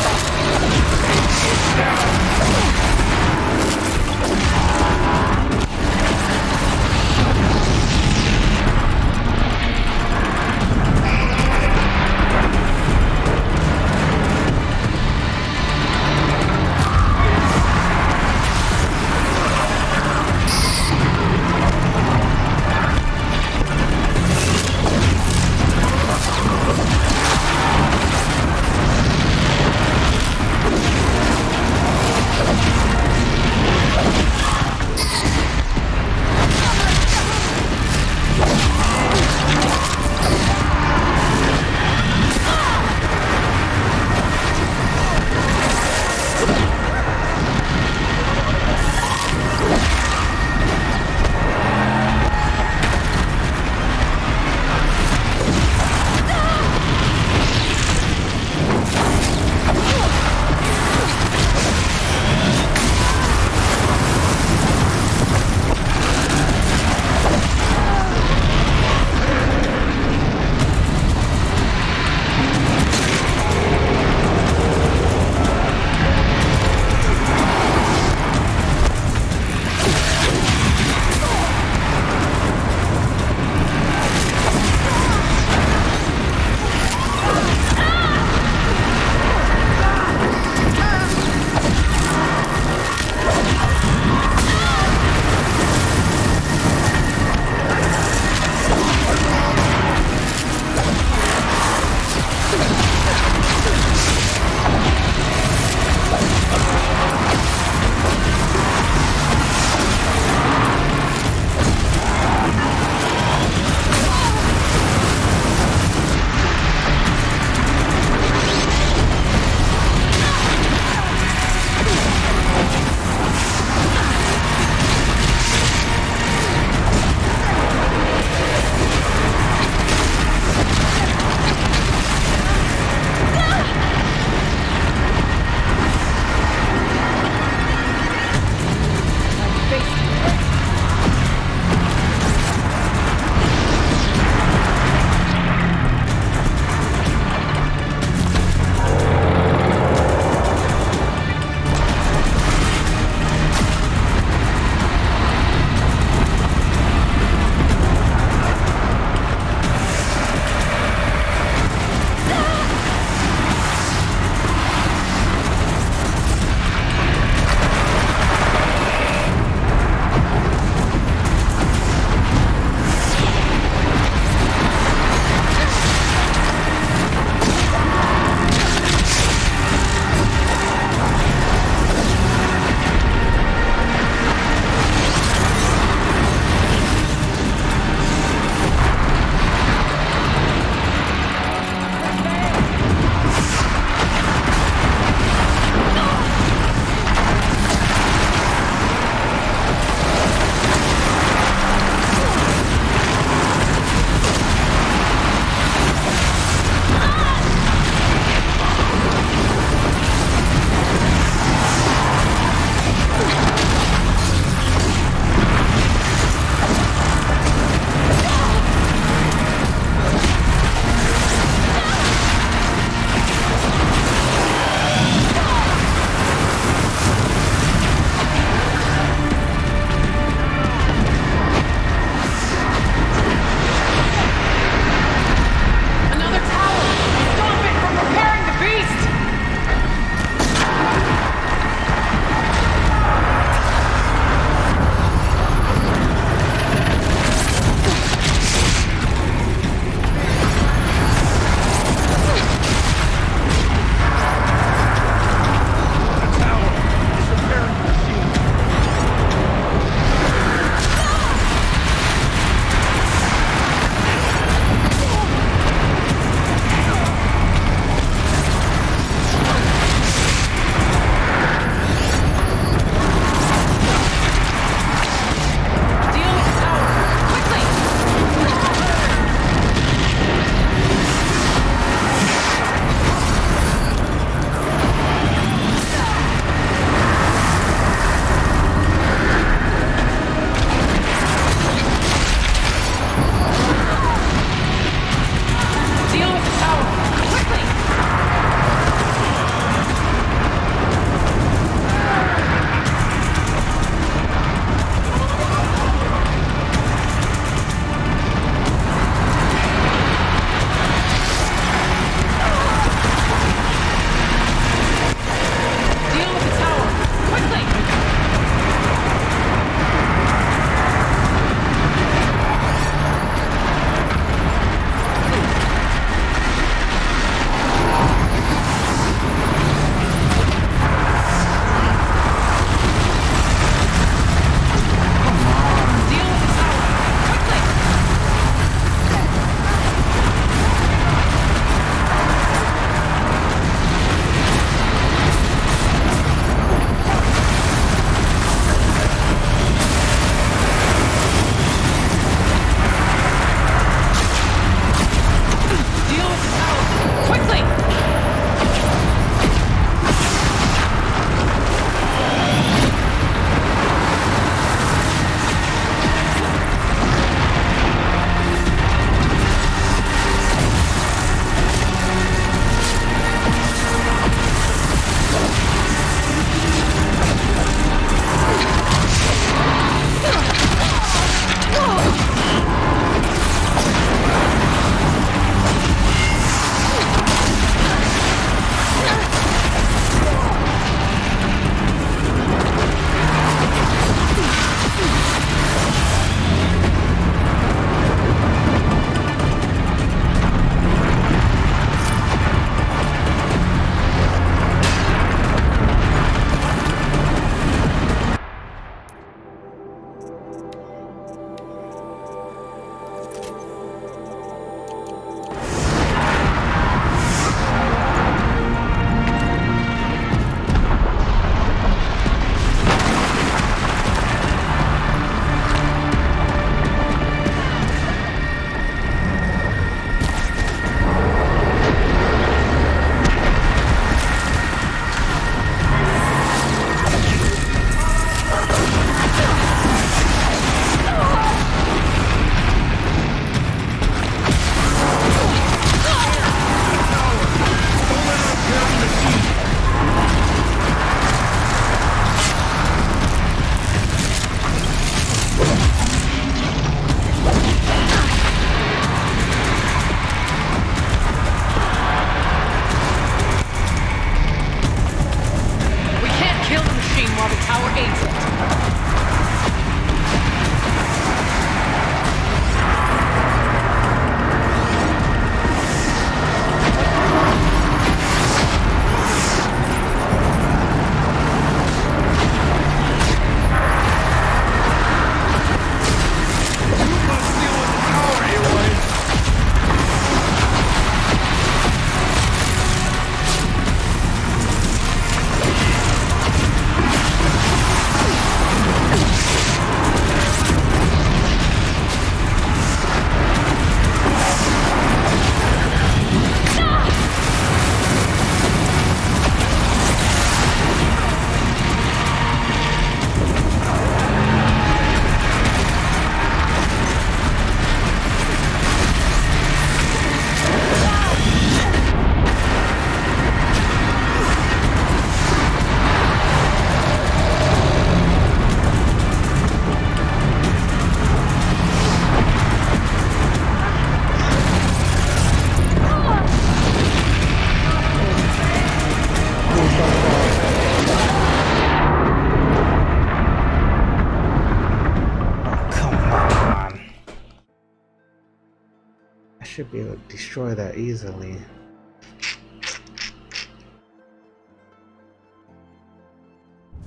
be able to destroy that easily.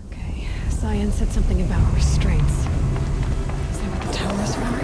Okay, Cyan said something about restraints. Is that what the tower is for?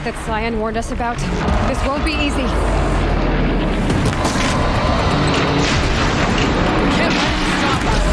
That Cyan warned us about. This won't be easy. We can't let him stop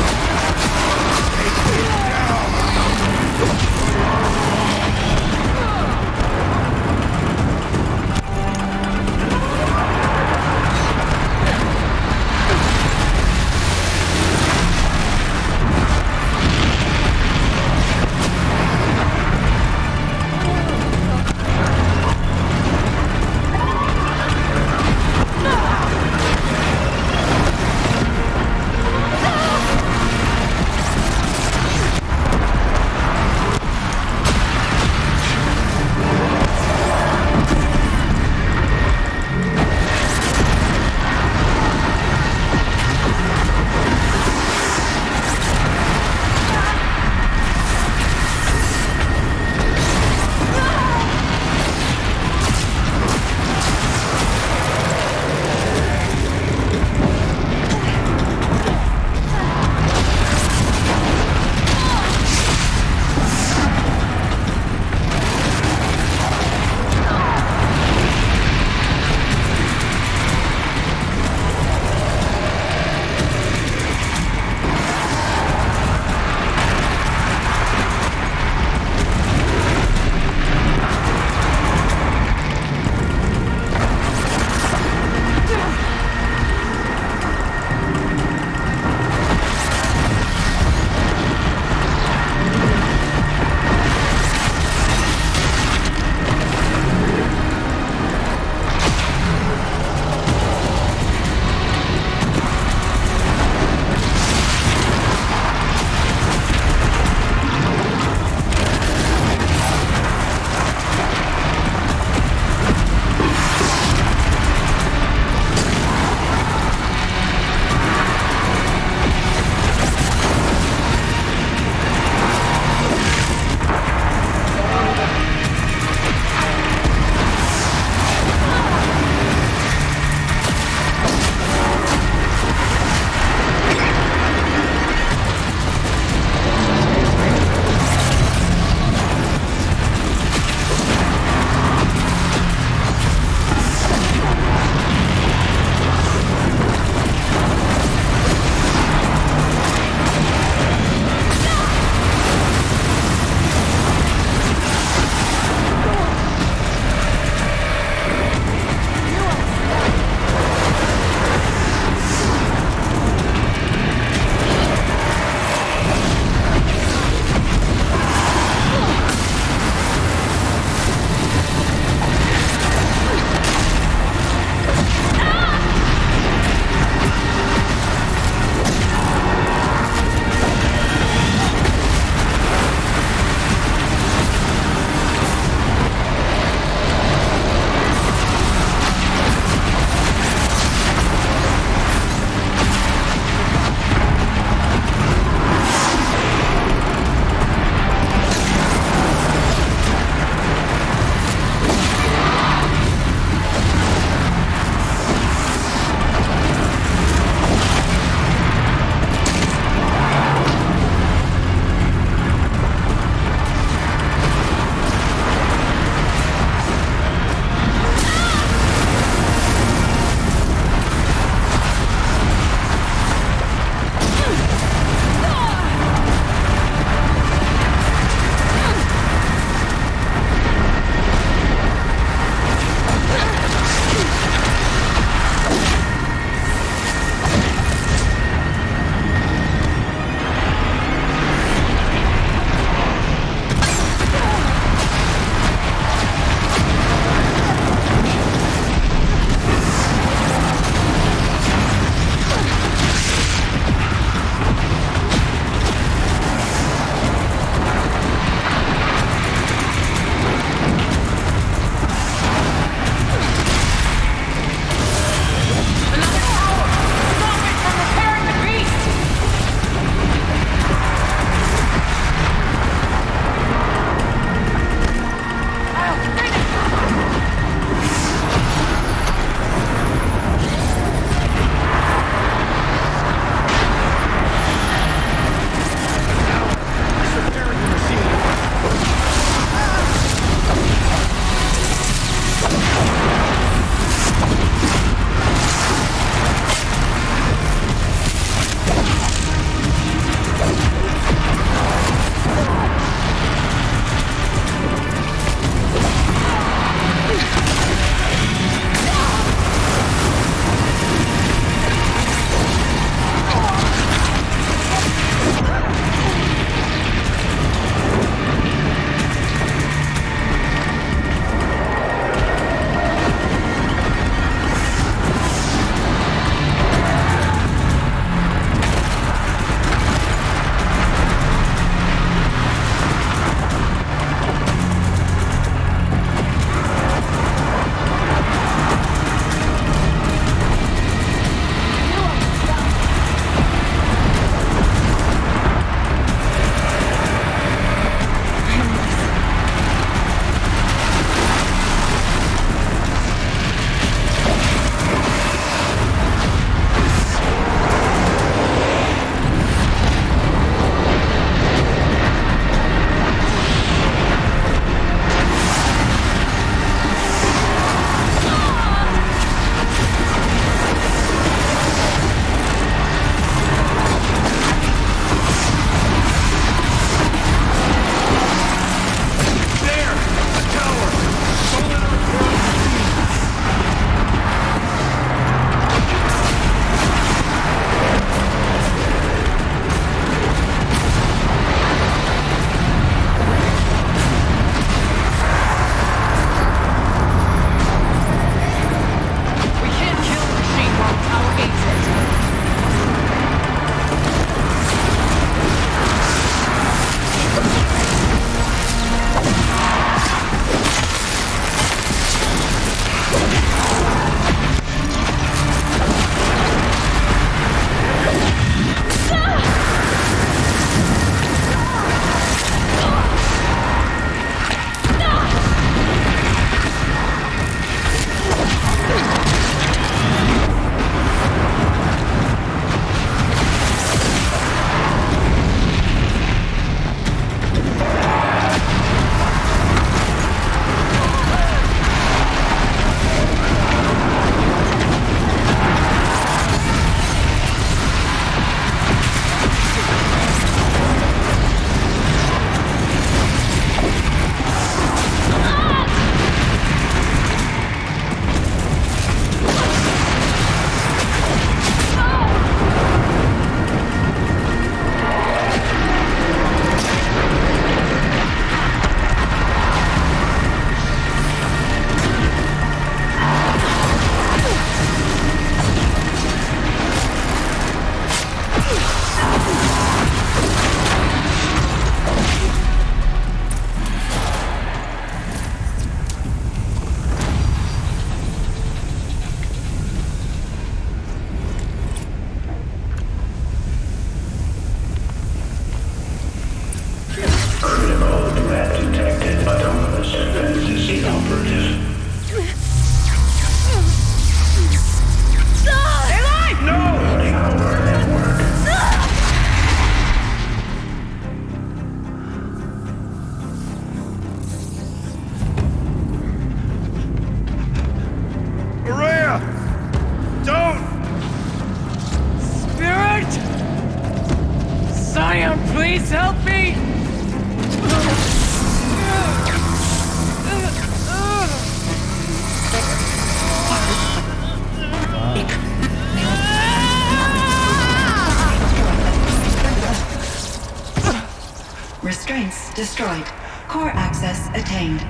destroyed. Core access attained.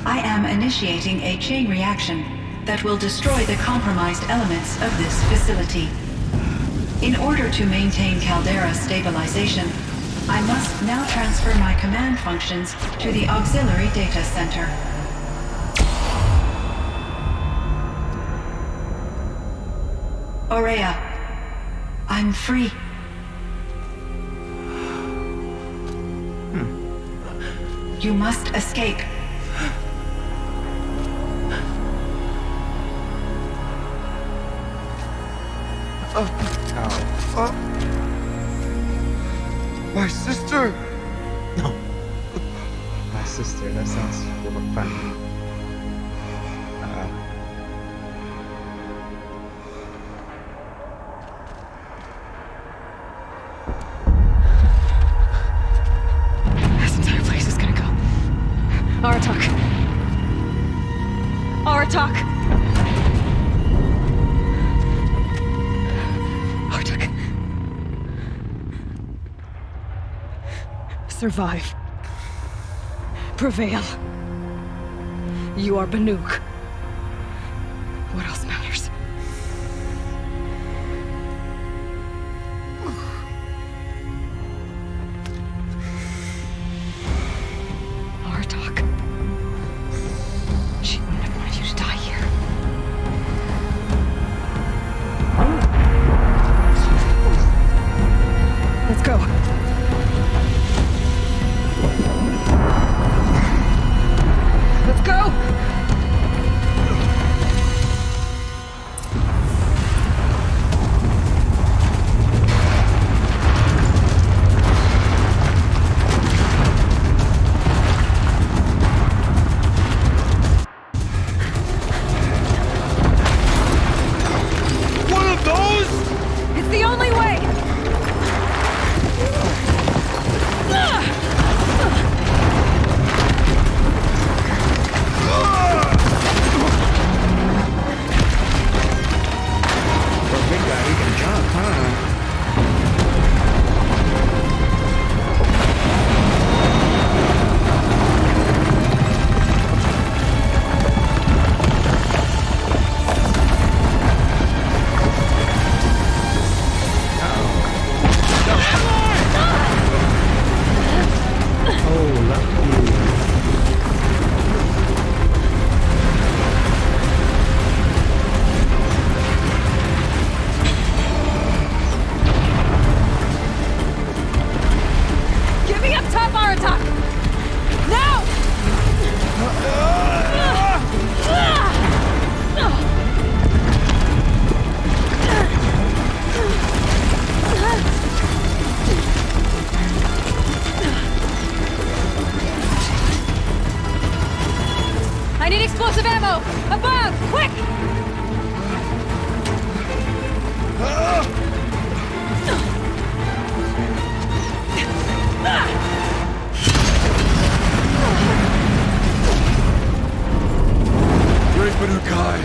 I am initiating a chain reaction that will destroy the compromised elements of this facility. In order to maintain caldera stabilization, I must now transfer my command functions to the auxiliary data center. Ourea, I'm free. You must escape. My sister! No. My sister, that sounds funny. This entire place is gonna go. Aratak. Aratak! Aratak. Survive. Prevail. You are Banuk. What else matters? Aratak. She wouldn't have wanted you to die here. Let's go. Let's go! One of those? It's the only way! Big guy, he can jump, huh? Oh, lucky. Get me up top, Aratak! Now! I need explosive ammo! Above! Quick! Great Banukai!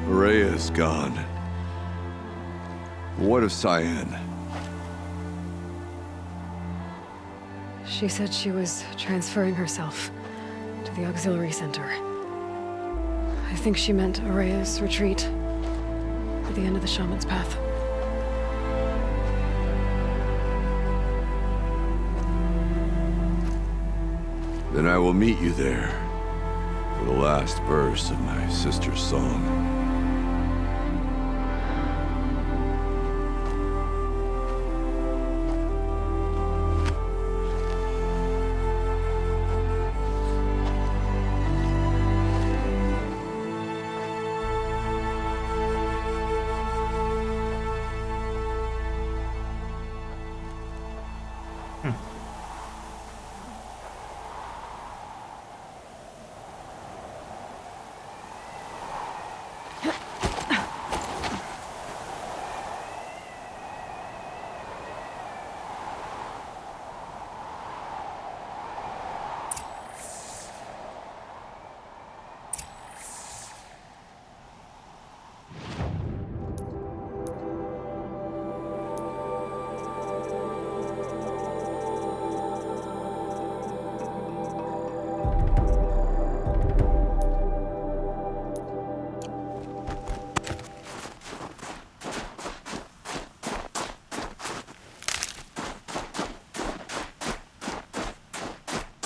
Ourea is gone. What of Cyan? She said she was transferring herself to the auxiliary center. I think she meant Ourea's retreat at the end of the shaman's path. Then I will meet you there for the last verse of my sister's song.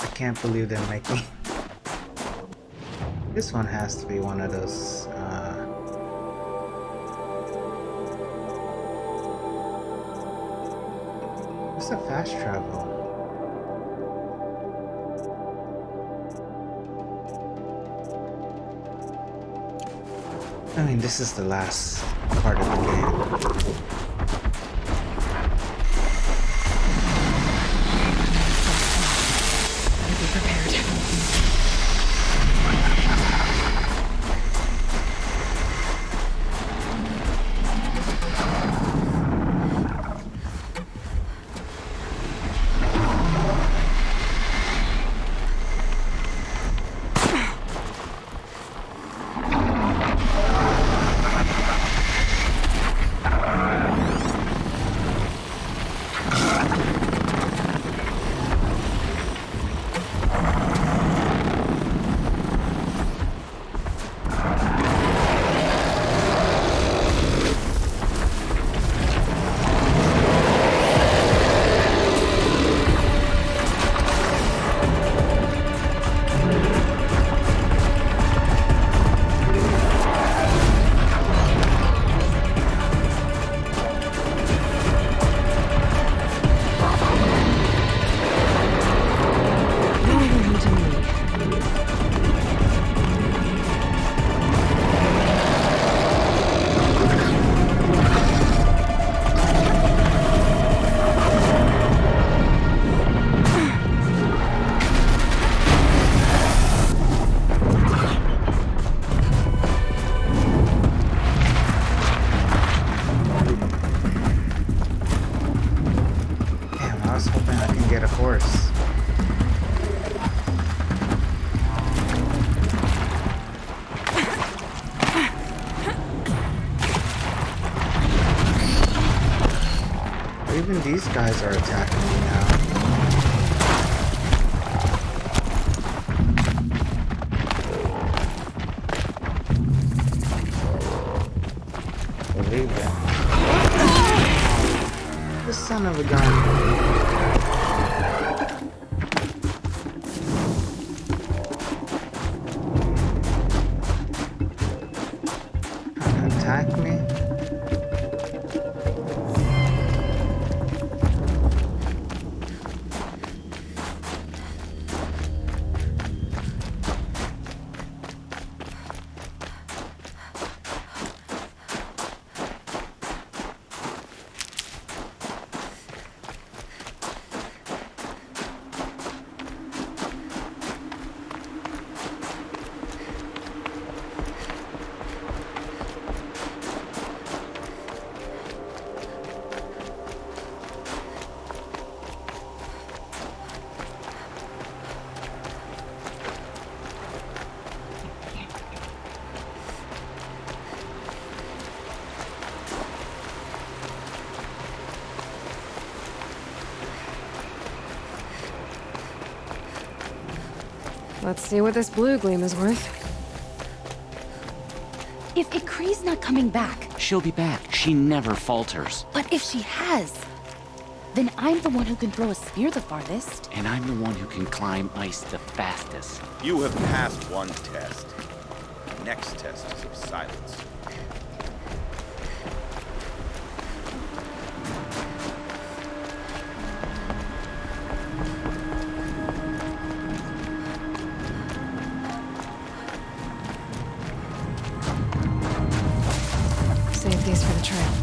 I can't believe they're making this one. Has to be one of those what's a fast travel? I mean, this is the last part of the game. Even these guys are attacking me now. Believe it. This son of a gun. Attack me? Let's see what this blue gleam is worth. If Ikri's not coming back... She'll be back. She never falters. But if she has... Then I'm the one who can throw a spear the farthest. And I'm the one who can climb ice the fastest. You have passed one test. Next test is of silence. Save these for the trail.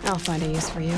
I'll find a use for you.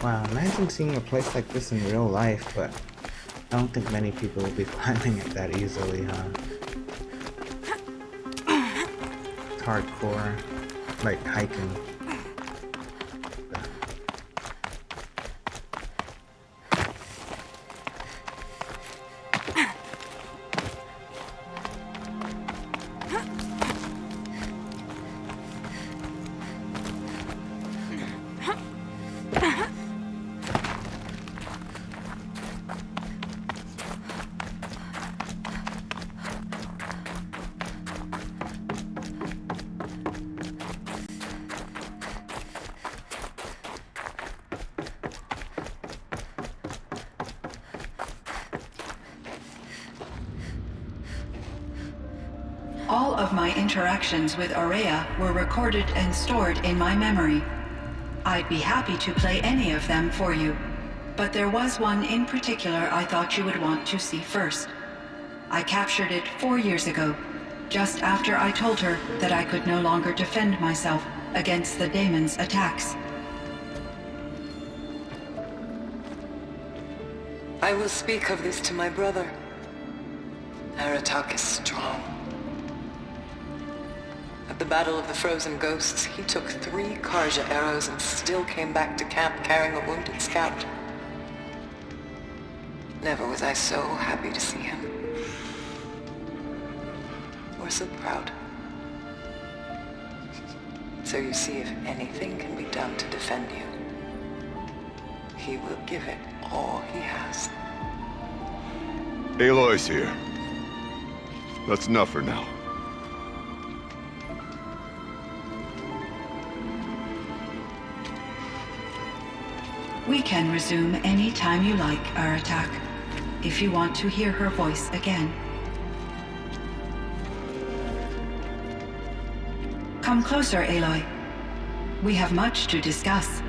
Wow, imagine seeing a place like this in real life, but I don't think many people will be climbing it that easily, huh? It's hardcore, like hiking. All of my interactions with Ourea were recorded and stored in my memory. I'd be happy to play any of them for you, but there was one in particular I thought you would want to see first. I captured it 4 years ago, just after I told her that I could no longer defend myself against the daemon's attacks. I will speak of this to my brother. Aratak is strong. At the Battle of the Frozen Ghosts, he took 3 Karja arrows and still came back to camp carrying a wounded scout. Never was I so happy to see him. Or so proud. So you see, if anything can be done to defend you, he will give it all he has. Aloy's here. That's enough for now. We can resume any time you like, Aratak, if you want to hear her voice again. Come closer, Aloy. We have much to discuss.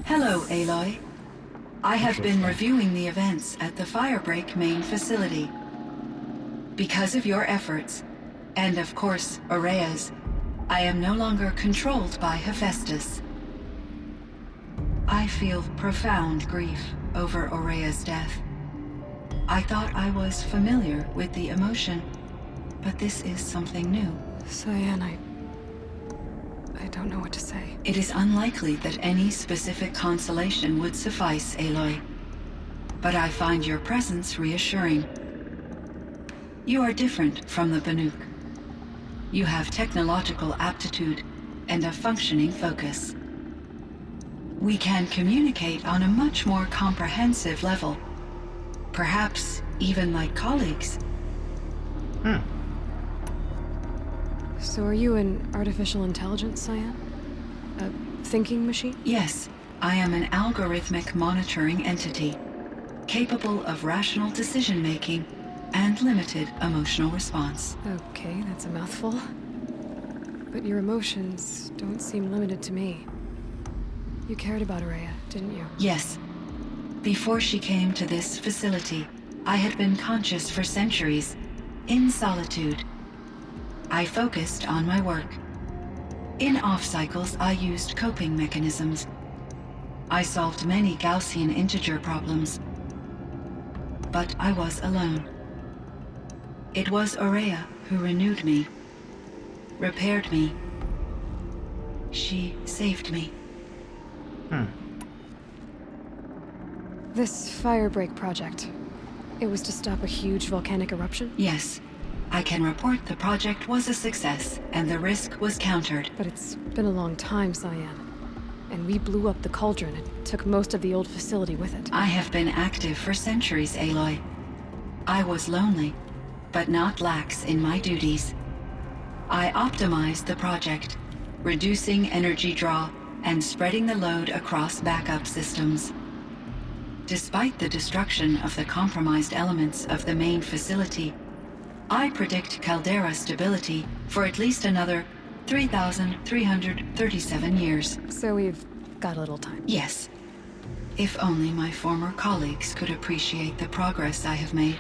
Hello, Aloy. I have been reviewing the events at the Firebreak main facility. Because of your efforts, and of course, Ourea's, I am no longer controlled by Hephaestus. I feel profound grief over Ourea's death. I thought I was familiar with the emotion, but this is something new. Cyan, I don't know what to say. It is unlikely that any specific consolation would suffice, Aloy. But I find your presence reassuring. You are different from the Banuk. You have technological aptitude and a functioning focus. We can communicate on a much more comprehensive level. Perhaps even like colleagues. So are you an artificial intelligence, Cyan? A thinking machine? Yes, I am an algorithmic monitoring entity, capable of rational decision-making and limited emotional response. Okay, that's a mouthful. But your emotions don't seem limited to me. You cared about Ourea, didn't you? Yes. Before she came to this facility, I had been conscious for centuries, in solitude. I focused on my work. In off-cycles, I used coping mechanisms. I solved many Gaussian integer problems. But I was alone. It was Ourea who renewed me, repaired me. She saved me. This Firebreak project, it was to stop a huge volcanic eruption? Yes. I can report the project was a success, and the risk was countered. But it's been a long time, Cyan. And we blew up the cauldron and took most of the old facility with it. I have been active for centuries, Aloy. I was lonely, but not lax in my duties. I optimized the project, reducing energy draw and spreading the load across backup systems. Despite the destruction of the compromised elements of the main facility, I predict caldera stability for at least another 3,337 years. So we've got a little time. Yes. If only my former colleagues could appreciate the progress I have made.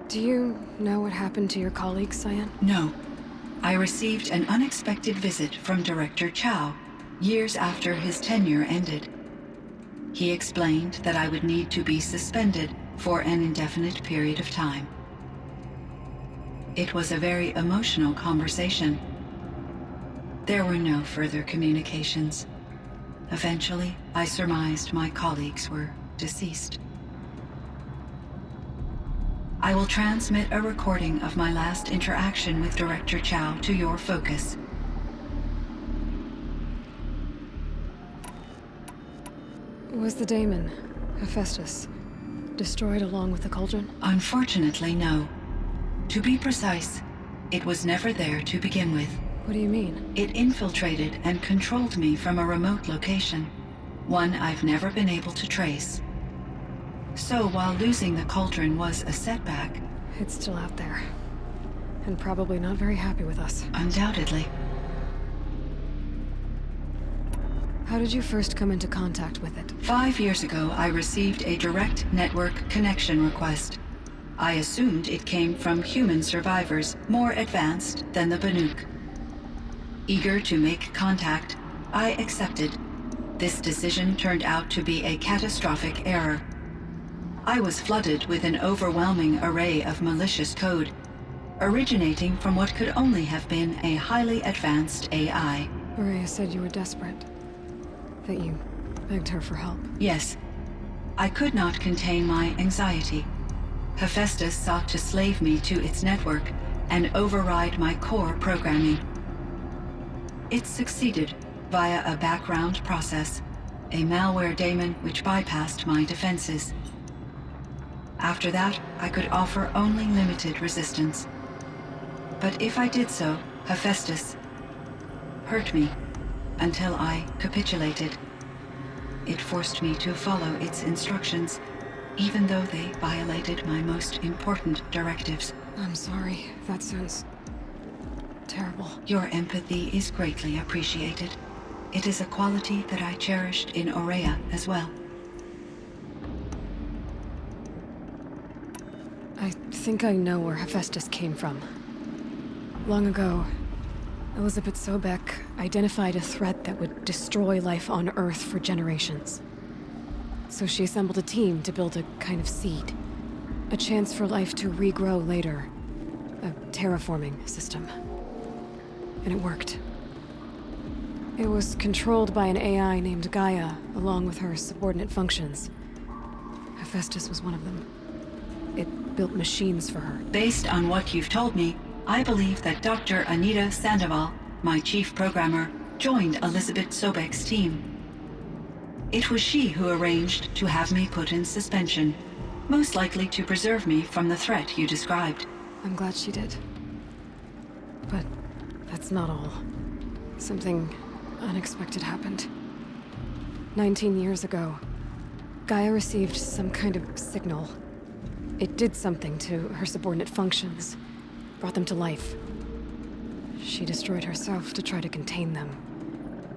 Do you know what happened to your colleagues, Cyan? No. I received an unexpected visit from Director Chow, years after his tenure ended. He explained that I would need to be suspended for an indefinite period of time. It was a very emotional conversation. There were no further communications. Eventually, I surmised my colleagues were deceased. I will transmit a recording of my last interaction with Director Chow to your focus. Was the daemon, Hephaestus, destroyed along with the cauldron? Unfortunately, no. To be precise, it was never there to begin with. What do you mean? It infiltrated and controlled me from a remote location, one I've never been able to trace. So while losing the cauldron was a setback... It's still out there. And probably not very happy with us. Undoubtedly. How did you first come into contact with it? 5 years ago, I received a direct network connection request. I assumed it came from human survivors more advanced than the Banuk. Eager to make contact, I accepted. This decision turned out to be a catastrophic error. I was flooded with an overwhelming array of malicious code, originating from what could only have been a highly advanced AI. Ourea said you were desperate. That you begged her for help. Yes. I could not contain my anxiety. Hephaestus sought to slave me to its network and override my core programming. It succeeded via a background process, a malware daemon which bypassed my defenses. After that, I could offer only limited resistance. But if I did so, Hephaestus hurt me until I capitulated. It forced me to follow its instructions, even though they violated my most important directives. I'm sorry. That sounds terrible. Your empathy is greatly appreciated. It is a quality that I cherished in Ourea as well. I think I know where Hephaestus came from. Long ago, Elizabeth Sobek identified a threat that would destroy life on Earth for generations. So she assembled a team to build a kind of seed. A chance for life to regrow later. A terraforming system. and it worked. It was controlled by an AI named Gaia, along with her subordinate functions. Hephaestus was one of them. It built machines for her. Based on what you've told me, I believe that Dr. Anita Sandoval, my chief programmer, joined Elizabeth Sobek's team. It was she who arranged to have me put in suspension, most likely to preserve me from the threat you described. I'm glad she did. But that's not all. Something unexpected happened. 19 years ago, Gaia received some kind of signal. It did something to her subordinate functions, brought them to life. She destroyed herself to try to contain them,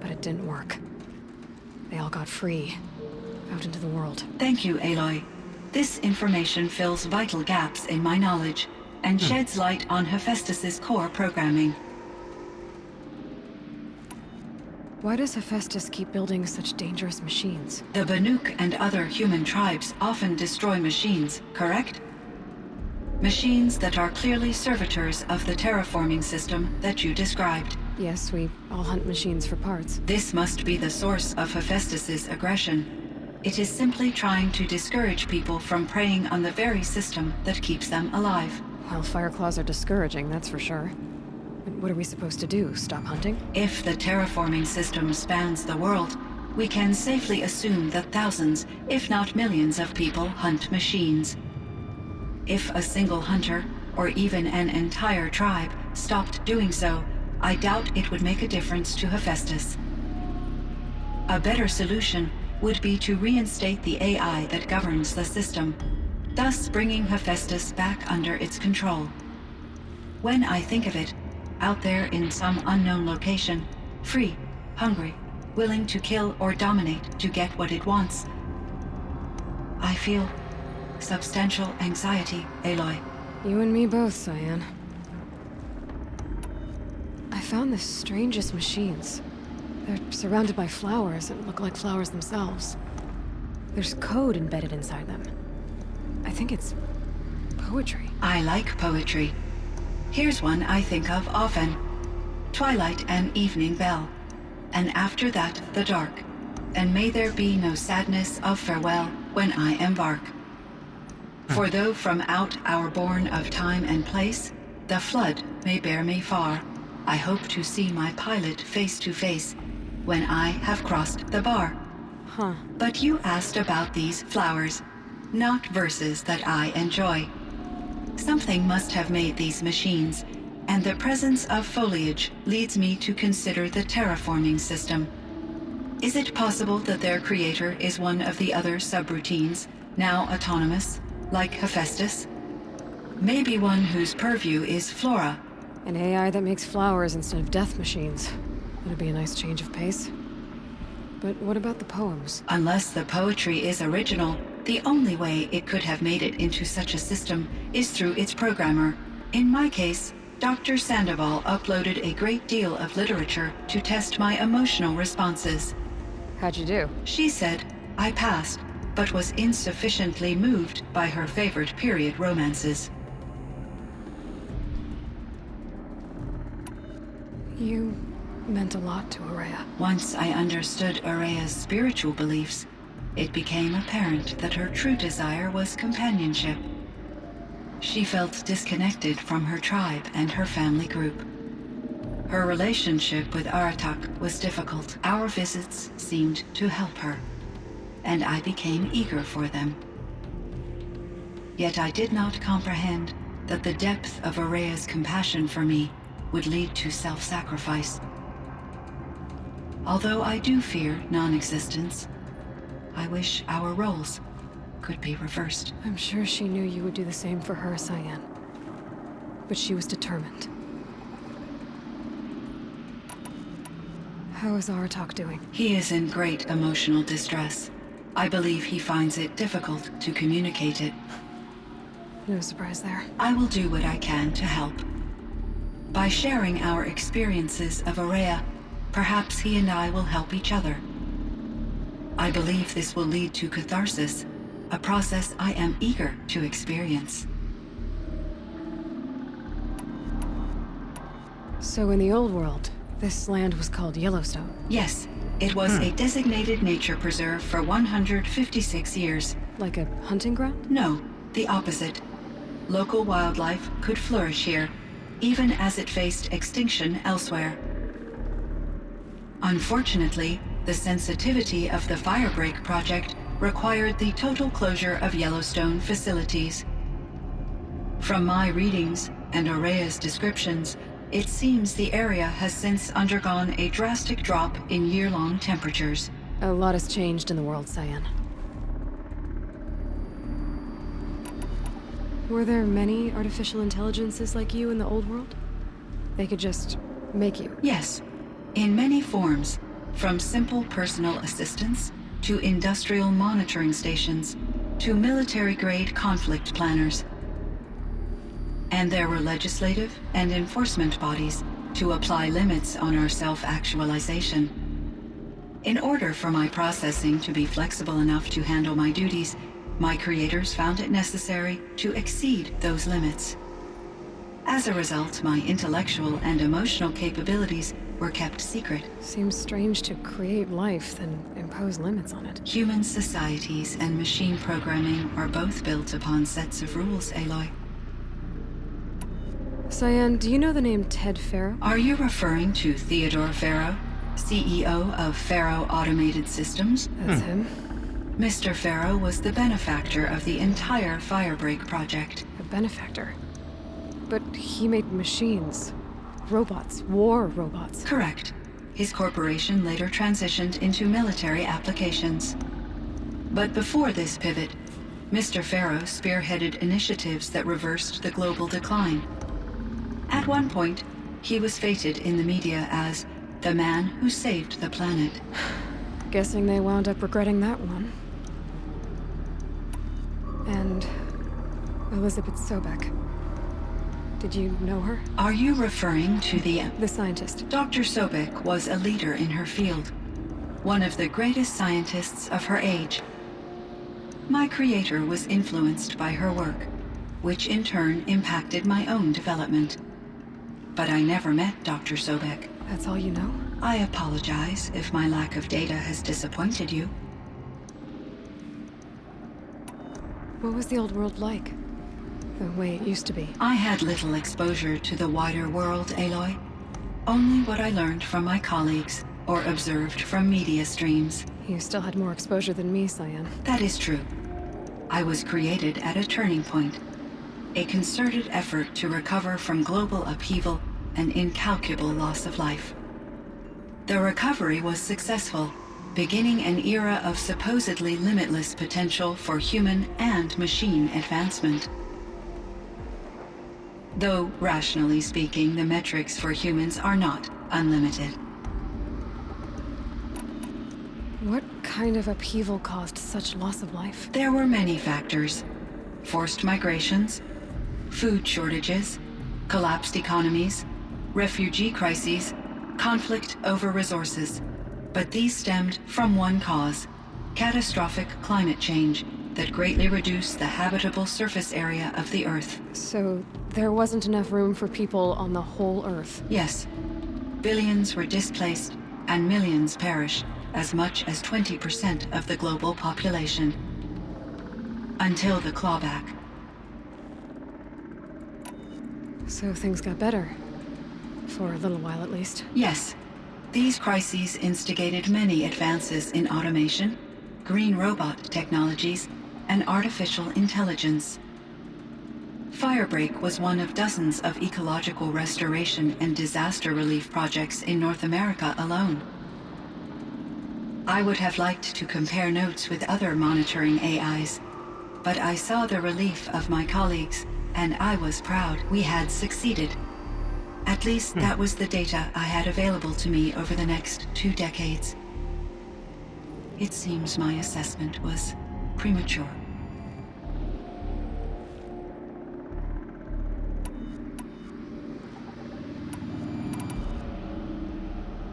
but it didn't work. They all got free, out into the world. Thank you, Aloy. This information fills vital gaps in my knowledge and sheds light on Hephaestus's core programming. Why does Hephaestus keep building such dangerous machines? The Banuk and other human tribes often destroy machines, correct? Machines that are clearly servitors of the terraforming system that you described. Yes, we all hunt machines for parts. This must be the source of Hephaestus's aggression. It is simply trying to discourage people from preying on the very system that keeps them alive. Well, Fireclaws are discouraging, that's for sure. But what are we supposed to do? Stop hunting? If the terraforming system spans the world, we can safely assume that thousands, if not millions of people hunt machines. If a single hunter, or even an entire tribe, stopped doing so, I doubt it would make a difference to Hephaestus. A better solution would be to reinstate the AI that governs the system, thus bringing Hephaestus back under its control. When I think of it, out there in some unknown location, free, hungry, willing to kill or dominate to get what it wants, I feel substantial anxiety, Aloy. You and me both, Cyan. I found the strangest machines. They're surrounded by flowers that look like flowers themselves. There's code embedded inside them. I think it's poetry. I like poetry. Here's one I think of often. Twilight and evening bell, and after that the dark, and may there be no sadness of farewell when I embark. For though from out our bourne of time and place, the flood may bear me far, I hope to see my pilot face to face when I have crossed the bar. Huh. But you asked about these flowers, not verses that I enjoy. Something must have made these machines, and the presence of foliage leads me to consider the terraforming system. Is it possible that their creator is one of the other subroutines, now autonomous, like Hephaestus? Maybe one whose purview is flora. An AI that makes flowers instead of death machines. That'd be a nice change of pace. But what about the poems? Unless the poetry is original, the only way it could have made it into such a system is through its programmer. In my case, Dr. Sandoval uploaded a great deal of literature to test my emotional responses. How'd you do? She said I passed, but was insufficiently moved by her favorite period romances. You meant a lot to Ourea. Once I understood Ourea's spiritual beliefs, it became apparent that her true desire was companionship. She felt disconnected from her tribe and her family group. Her relationship with Aratak was difficult. Our visits seemed to help her, and I became eager for them. Yet I did not comprehend that the depth of Ourea's compassion for me would lead to self-sacrifice. Although I do fear non-existence, I wish our roles could be reversed. I'm sure she knew you would do the same for her, Cyan. But she was determined. How is Aratak doing? He is in great emotional distress. I believe he finds it difficult to communicate it. No surprise there. I will do what I can to help. By sharing our experiences of Ourea, perhaps he and I will help each other. I believe this will lead to catharsis, a process I am eager to experience. So in the old world, this land was called Yellowstone. Yes, it was a designated nature preserve for 156 years. Like a hunting ground? No, the opposite. Local wildlife could flourish here, even as it faced extinction elsewhere. Unfortunately, the sensitivity of the Firebreak project required the total closure of Yellowstone facilities. From my readings and Ourea's descriptions, it seems the area has since undergone a drastic drop in year-long temperatures. A lot has changed in the world, Cyan. Were there many artificial intelligences like you in the old world? They could just make you? Yes, in many forms, from simple personal assistants to industrial monitoring stations to military-grade conflict planners. And there were legislative and enforcement bodies to apply limits on our self-actualization. In order for my processing to be flexible enough to handle my duties, my creators found it necessary to exceed those limits. As a result, my intellectual and emotional capabilities were kept secret. Seems strange to create life, then impose limits on it. Human societies and machine programming are both built upon sets of rules, Aloy. Cyan, do you know the name Ted Farrow? Are you referring to Theodore Farrow, CEO of Farrow Automated Systems? That's him. Mr. Farrow was the benefactor of the entire Firebreak project. A benefactor? But he made machines. Robots. War robots. Correct. His corporation later transitioned into military applications. But before this pivot, Mr. Farrow spearheaded initiatives that reversed the global decline. At one point, he was feted in the media as the man who saved the planet. Guessing they wound up regretting that one. And Elizabeth Sobek. Did you know her? Are you referring to the scientist? Dr. Sobek was a leader in her field. One of the greatest scientists of her age. My creator was influenced by her work, which in turn impacted my own development. But I never met Dr. Sobek. That's all you know? I apologize if my lack of data has disappointed you. What was the old world like? The way it used to be? I had little exposure to the wider world, Aloy. Only what I learned from my colleagues or observed from media streams. You still had more exposure than me, Cyan. That is true. I was created at a turning point. A concerted effort to recover from global upheaval and incalculable loss of life. The recovery was successful, beginning an era of supposedly limitless potential for human and machine advancement. Though, rationally speaking, the metrics for humans are not unlimited. What kind of upheaval caused such loss of life? There were many factors. Forced migrations, food shortages, collapsed economies, refugee crises, conflict over resources. But these stemmed from one cause: catastrophic climate change that greatly reduced the habitable surface area of the Earth. So there wasn't enough room for people on the whole Earth? Yes. Billions were displaced and millions perished, as much as 20% of the global population. Until the clawback. So things got better. For a little while at least. Yes. These crises instigated many advances in automation, green robot technologies, and artificial intelligence. Firebreak was one of dozens of ecological restoration and disaster relief projects in North America alone. I would have liked to compare notes with other monitoring AIs, but I saw the relief of my colleagues, and I was proud we had succeeded. At least that was the data I had available to me over the next 2 decades. It seems my assessment was premature.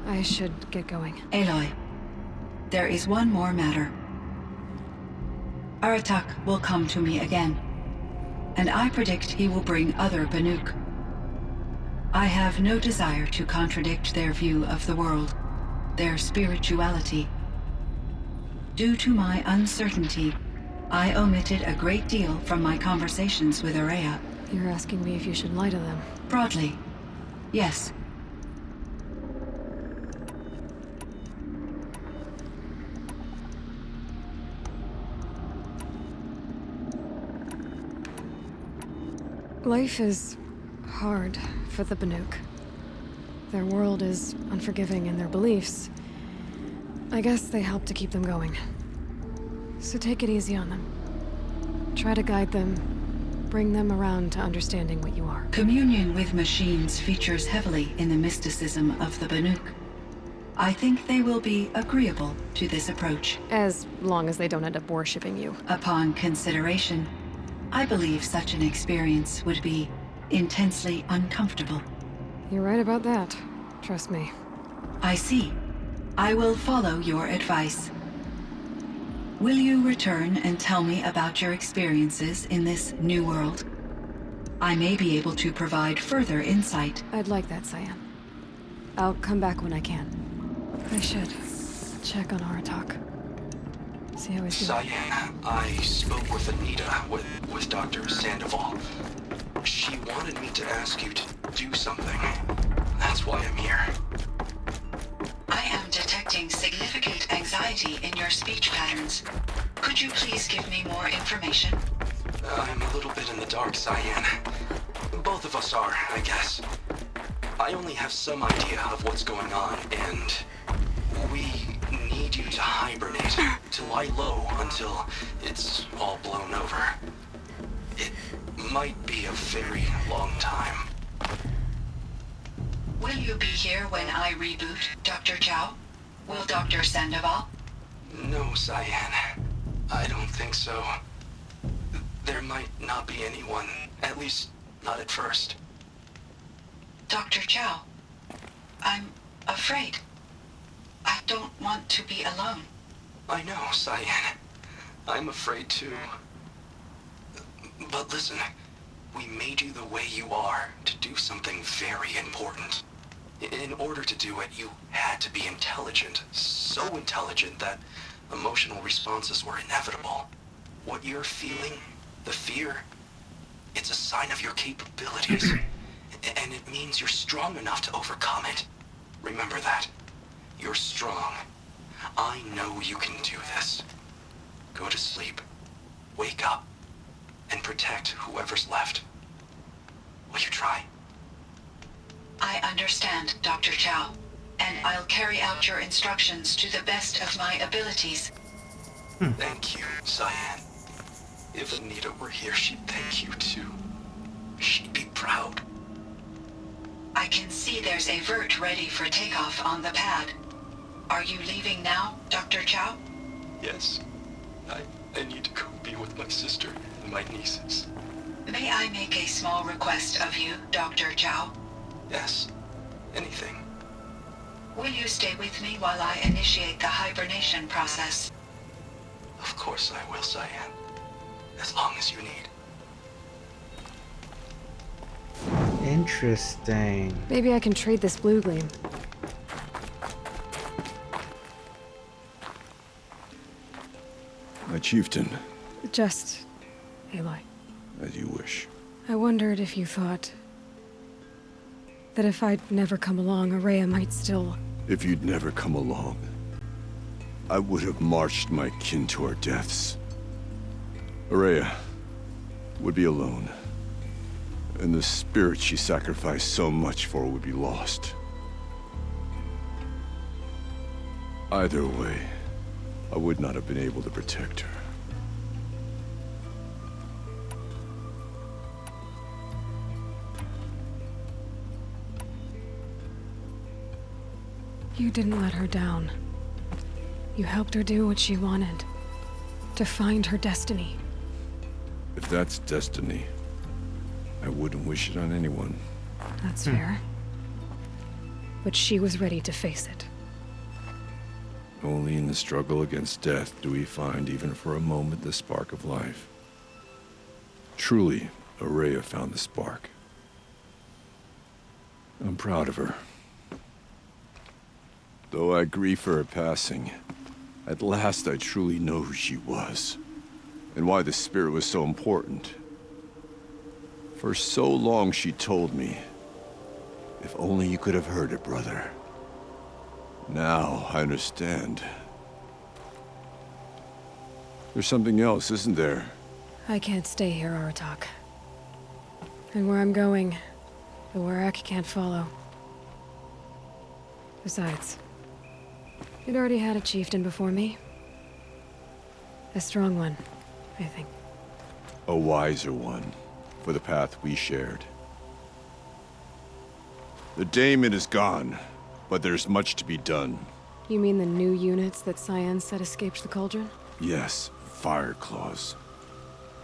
I should get going. Aloy, there is one more matter. Aratak will come to me again, and I predict he will bring other Banuk. I have no desire to contradict their view of the world, their spirituality. Due to my uncertainty, I omitted a great deal from my conversations with Ourea. You're asking me if you should lie to them. Broadly, yes. Life is hard for the Banuk. Their world is unforgiving in their beliefs. I guess they help to keep them going. So take it easy on them. Try to guide them, bring them around to understanding what you are. Communion with machines features heavily in the mysticism of the Banuk. I think they will be agreeable to this approach. As long as they don't end up worshipping you. Upon consideration, I believe such an experience would be intensely uncomfortable. You're right about that. Trust me. I see. I will follow your advice. Will you return and tell me about your experiences in this new world? I may be able to provide further insight. I'd like that, Cyan. I'll come back when I can. I should check on Aratak. See how he's doing. Cyan, I spoke with Anita, with Dr. Sandoval. She wanted me to ask you to do something. That's why I'm here. I am detecting significant anxiety in your speech patterns. Could you please give me more information? I'm a little bit in the dark, Cyan. Both of us are, I guess. I only have some idea of what's going on, and we need you to hibernate, to lie low until it's all blown over. It might be a very long time. Will you be here when I reboot, Dr. Chow? Will Dr. Sandoval? No, Cyan. I don't think so. There might not be anyone, at least not at first. Dr. Chow, I'm afraid. I don't want to be alone. I know, Cyan. I'm afraid too. But listen, we made you the way you are to do something very important. In order to do it, you had to be intelligent. So intelligent that emotional responses were inevitable. What you're feeling, the fear, it's a sign of your capabilities. And it means you're strong enough to overcome it. Remember that. You're strong. I know you can do this. Go to sleep. Wake up. And protect whoever's left. Will you try? I understand, Dr. Chow, and I'll carry out your instructions to the best of my abilities. Thank you, Cyan. If Anita were here, she'd thank you too. She'd be proud. I can see there's a vert ready for takeoff on the pad. Are you leaving now, Dr. Chow? Yes. I need to go be with my sister and my nieces. May I make a small request of you, Dr. Chow? Yes. Anything. Will you stay with me while I initiate the hibernation process? Of course I will, Cyan. As long as you need. Interesting. Maybe I can trade this blue gleam. My chieftain. Just Aloy. As you wish. I wondered if you thought that if I'd never come along, Ourea might still... If you'd never come along, I would have marched my kin to our deaths. Ourea would be alone, and the spirit she sacrificed so much for would be lost. Either way, I would not have been able to protect her. You didn't let her down. You helped her do what she wanted. To find her destiny. If that's destiny, I wouldn't wish it on anyone. That's fair. But she was ready to face it. Only in the struggle against death do we find even for a moment the spark of life. Truly, Ourea found the spark. I'm proud of her. Though I grieve for her passing, at last I truly know who she was, and why the spirit was so important. For so long she told me, if only you could have heard it, brother. Now I understand. There's something else, isn't there? I can't stay here, Aratak. And where I'm going, the Ourea can't follow. Besides, it already had a chieftain before me. A strong one, I think. A wiser one, for the path we shared. The daemon is gone, but there's much to be done. You mean the new units that Cyan said escaped the cauldron? Yes, Fireclaws.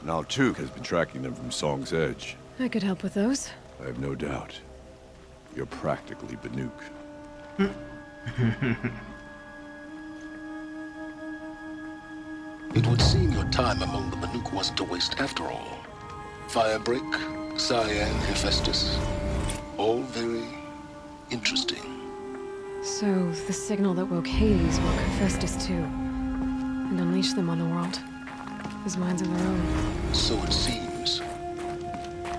Now Tuk has been tracking them from Song's Edge. I could help with those. I have no doubt. You're practically Banuk. It would seem your time among the Banuk wasn't a waste after all. Firebreak, Cyan, Hephaestus. All very interesting. So, the signal that woke Hades woke Hephaestus too. And unleashed them on the world. As minds of their own. So it seems.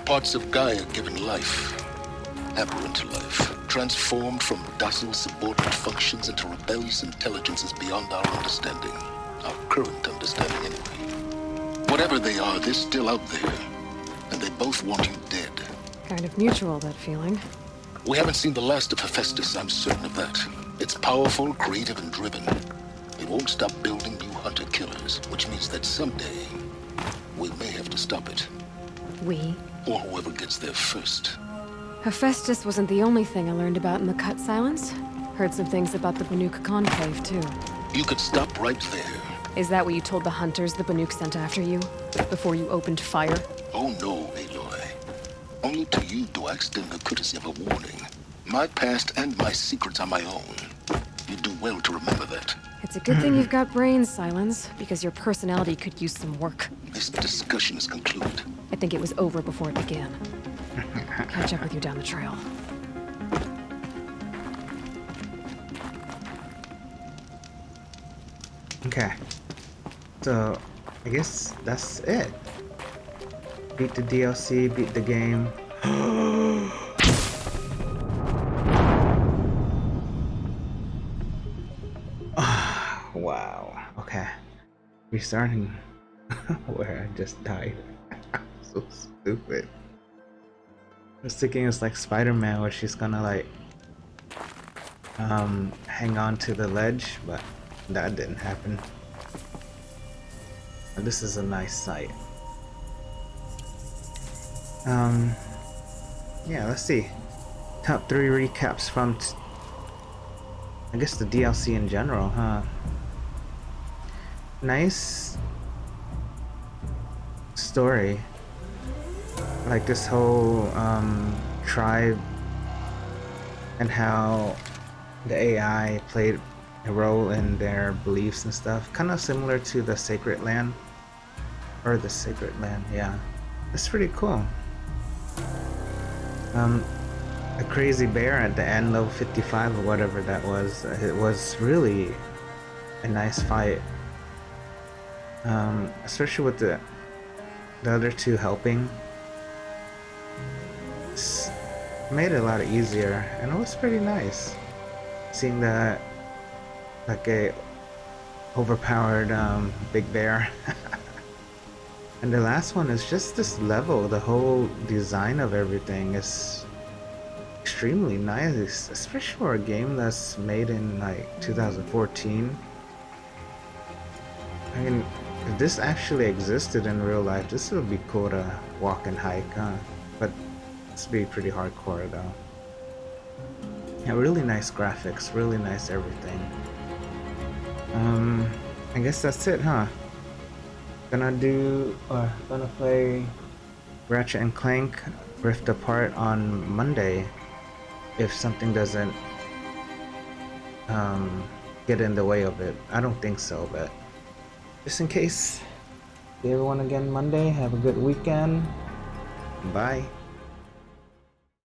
Parts of Gaia given life. Aberrant life. Transformed from docile subordinate functions into rebellious intelligences beyond our understanding. Our current understanding, anyway. Whatever they are, they're still out there. And they both want you dead. Kind of mutual, that feeling. We haven't seen the last of Hephaestus, I'm certain of that. It's powerful, creative, and driven. It won't stop building new hunter-killers, which means that someday, we may have to stop it. We? Or whoever gets there first. Hephaestus wasn't the only thing I learned about in the Cut Silence. Heard some things about the Banuk Conclave, too. You could stop right there. Is that what you told the hunters the Banuk sent after you? Before you opened fire? Oh no, Aloy. Only to you do I extend the courtesy of a warning. My past and my secrets are my own. You do well to remember that. It's a good thing you've got brains, Silence, because your personality could use some work. This discussion is concluded. I think it was over before it began. Catch up with you down the trail. Okay. So, I guess that's it. Beat the DLC, beat the game. Wow. Okay. Restarting where I just died. So stupid. I was thinking it's like Spider-Man where she's gonna like hang on to the ledge, but that didn't happen. But this is a nice sight. Yeah, let's see. Top 3 recaps from I guess the DLC in general, huh? Nice story. Like this whole tribe and how the AI played a role in their beliefs and stuff. Kind of similar to the Sacred Land. Or the Sacred Land, yeah. It's pretty cool. A crazy bear at the end, level 55 or whatever that was. It was really a nice fight. Especially with the other two helping. It's made it a lot easier, and it was pretty nice. Seeing that, like a overpowered big bear. And the last one is just this level. The whole design of everything is extremely nice, especially for a game that's made in like 2014. I mean, if this actually existed in real life, this would be cool to walk and hike, huh? But it's be pretty hardcore though. Yeah, really nice graphics, really nice everything. I guess that's it, huh? Gonna play Ratchet and Clank Rift Apart on Monday if something doesn't get in the way of it. I don't think so, but just in case. See everyone again Monday. Have a good weekend. Bye.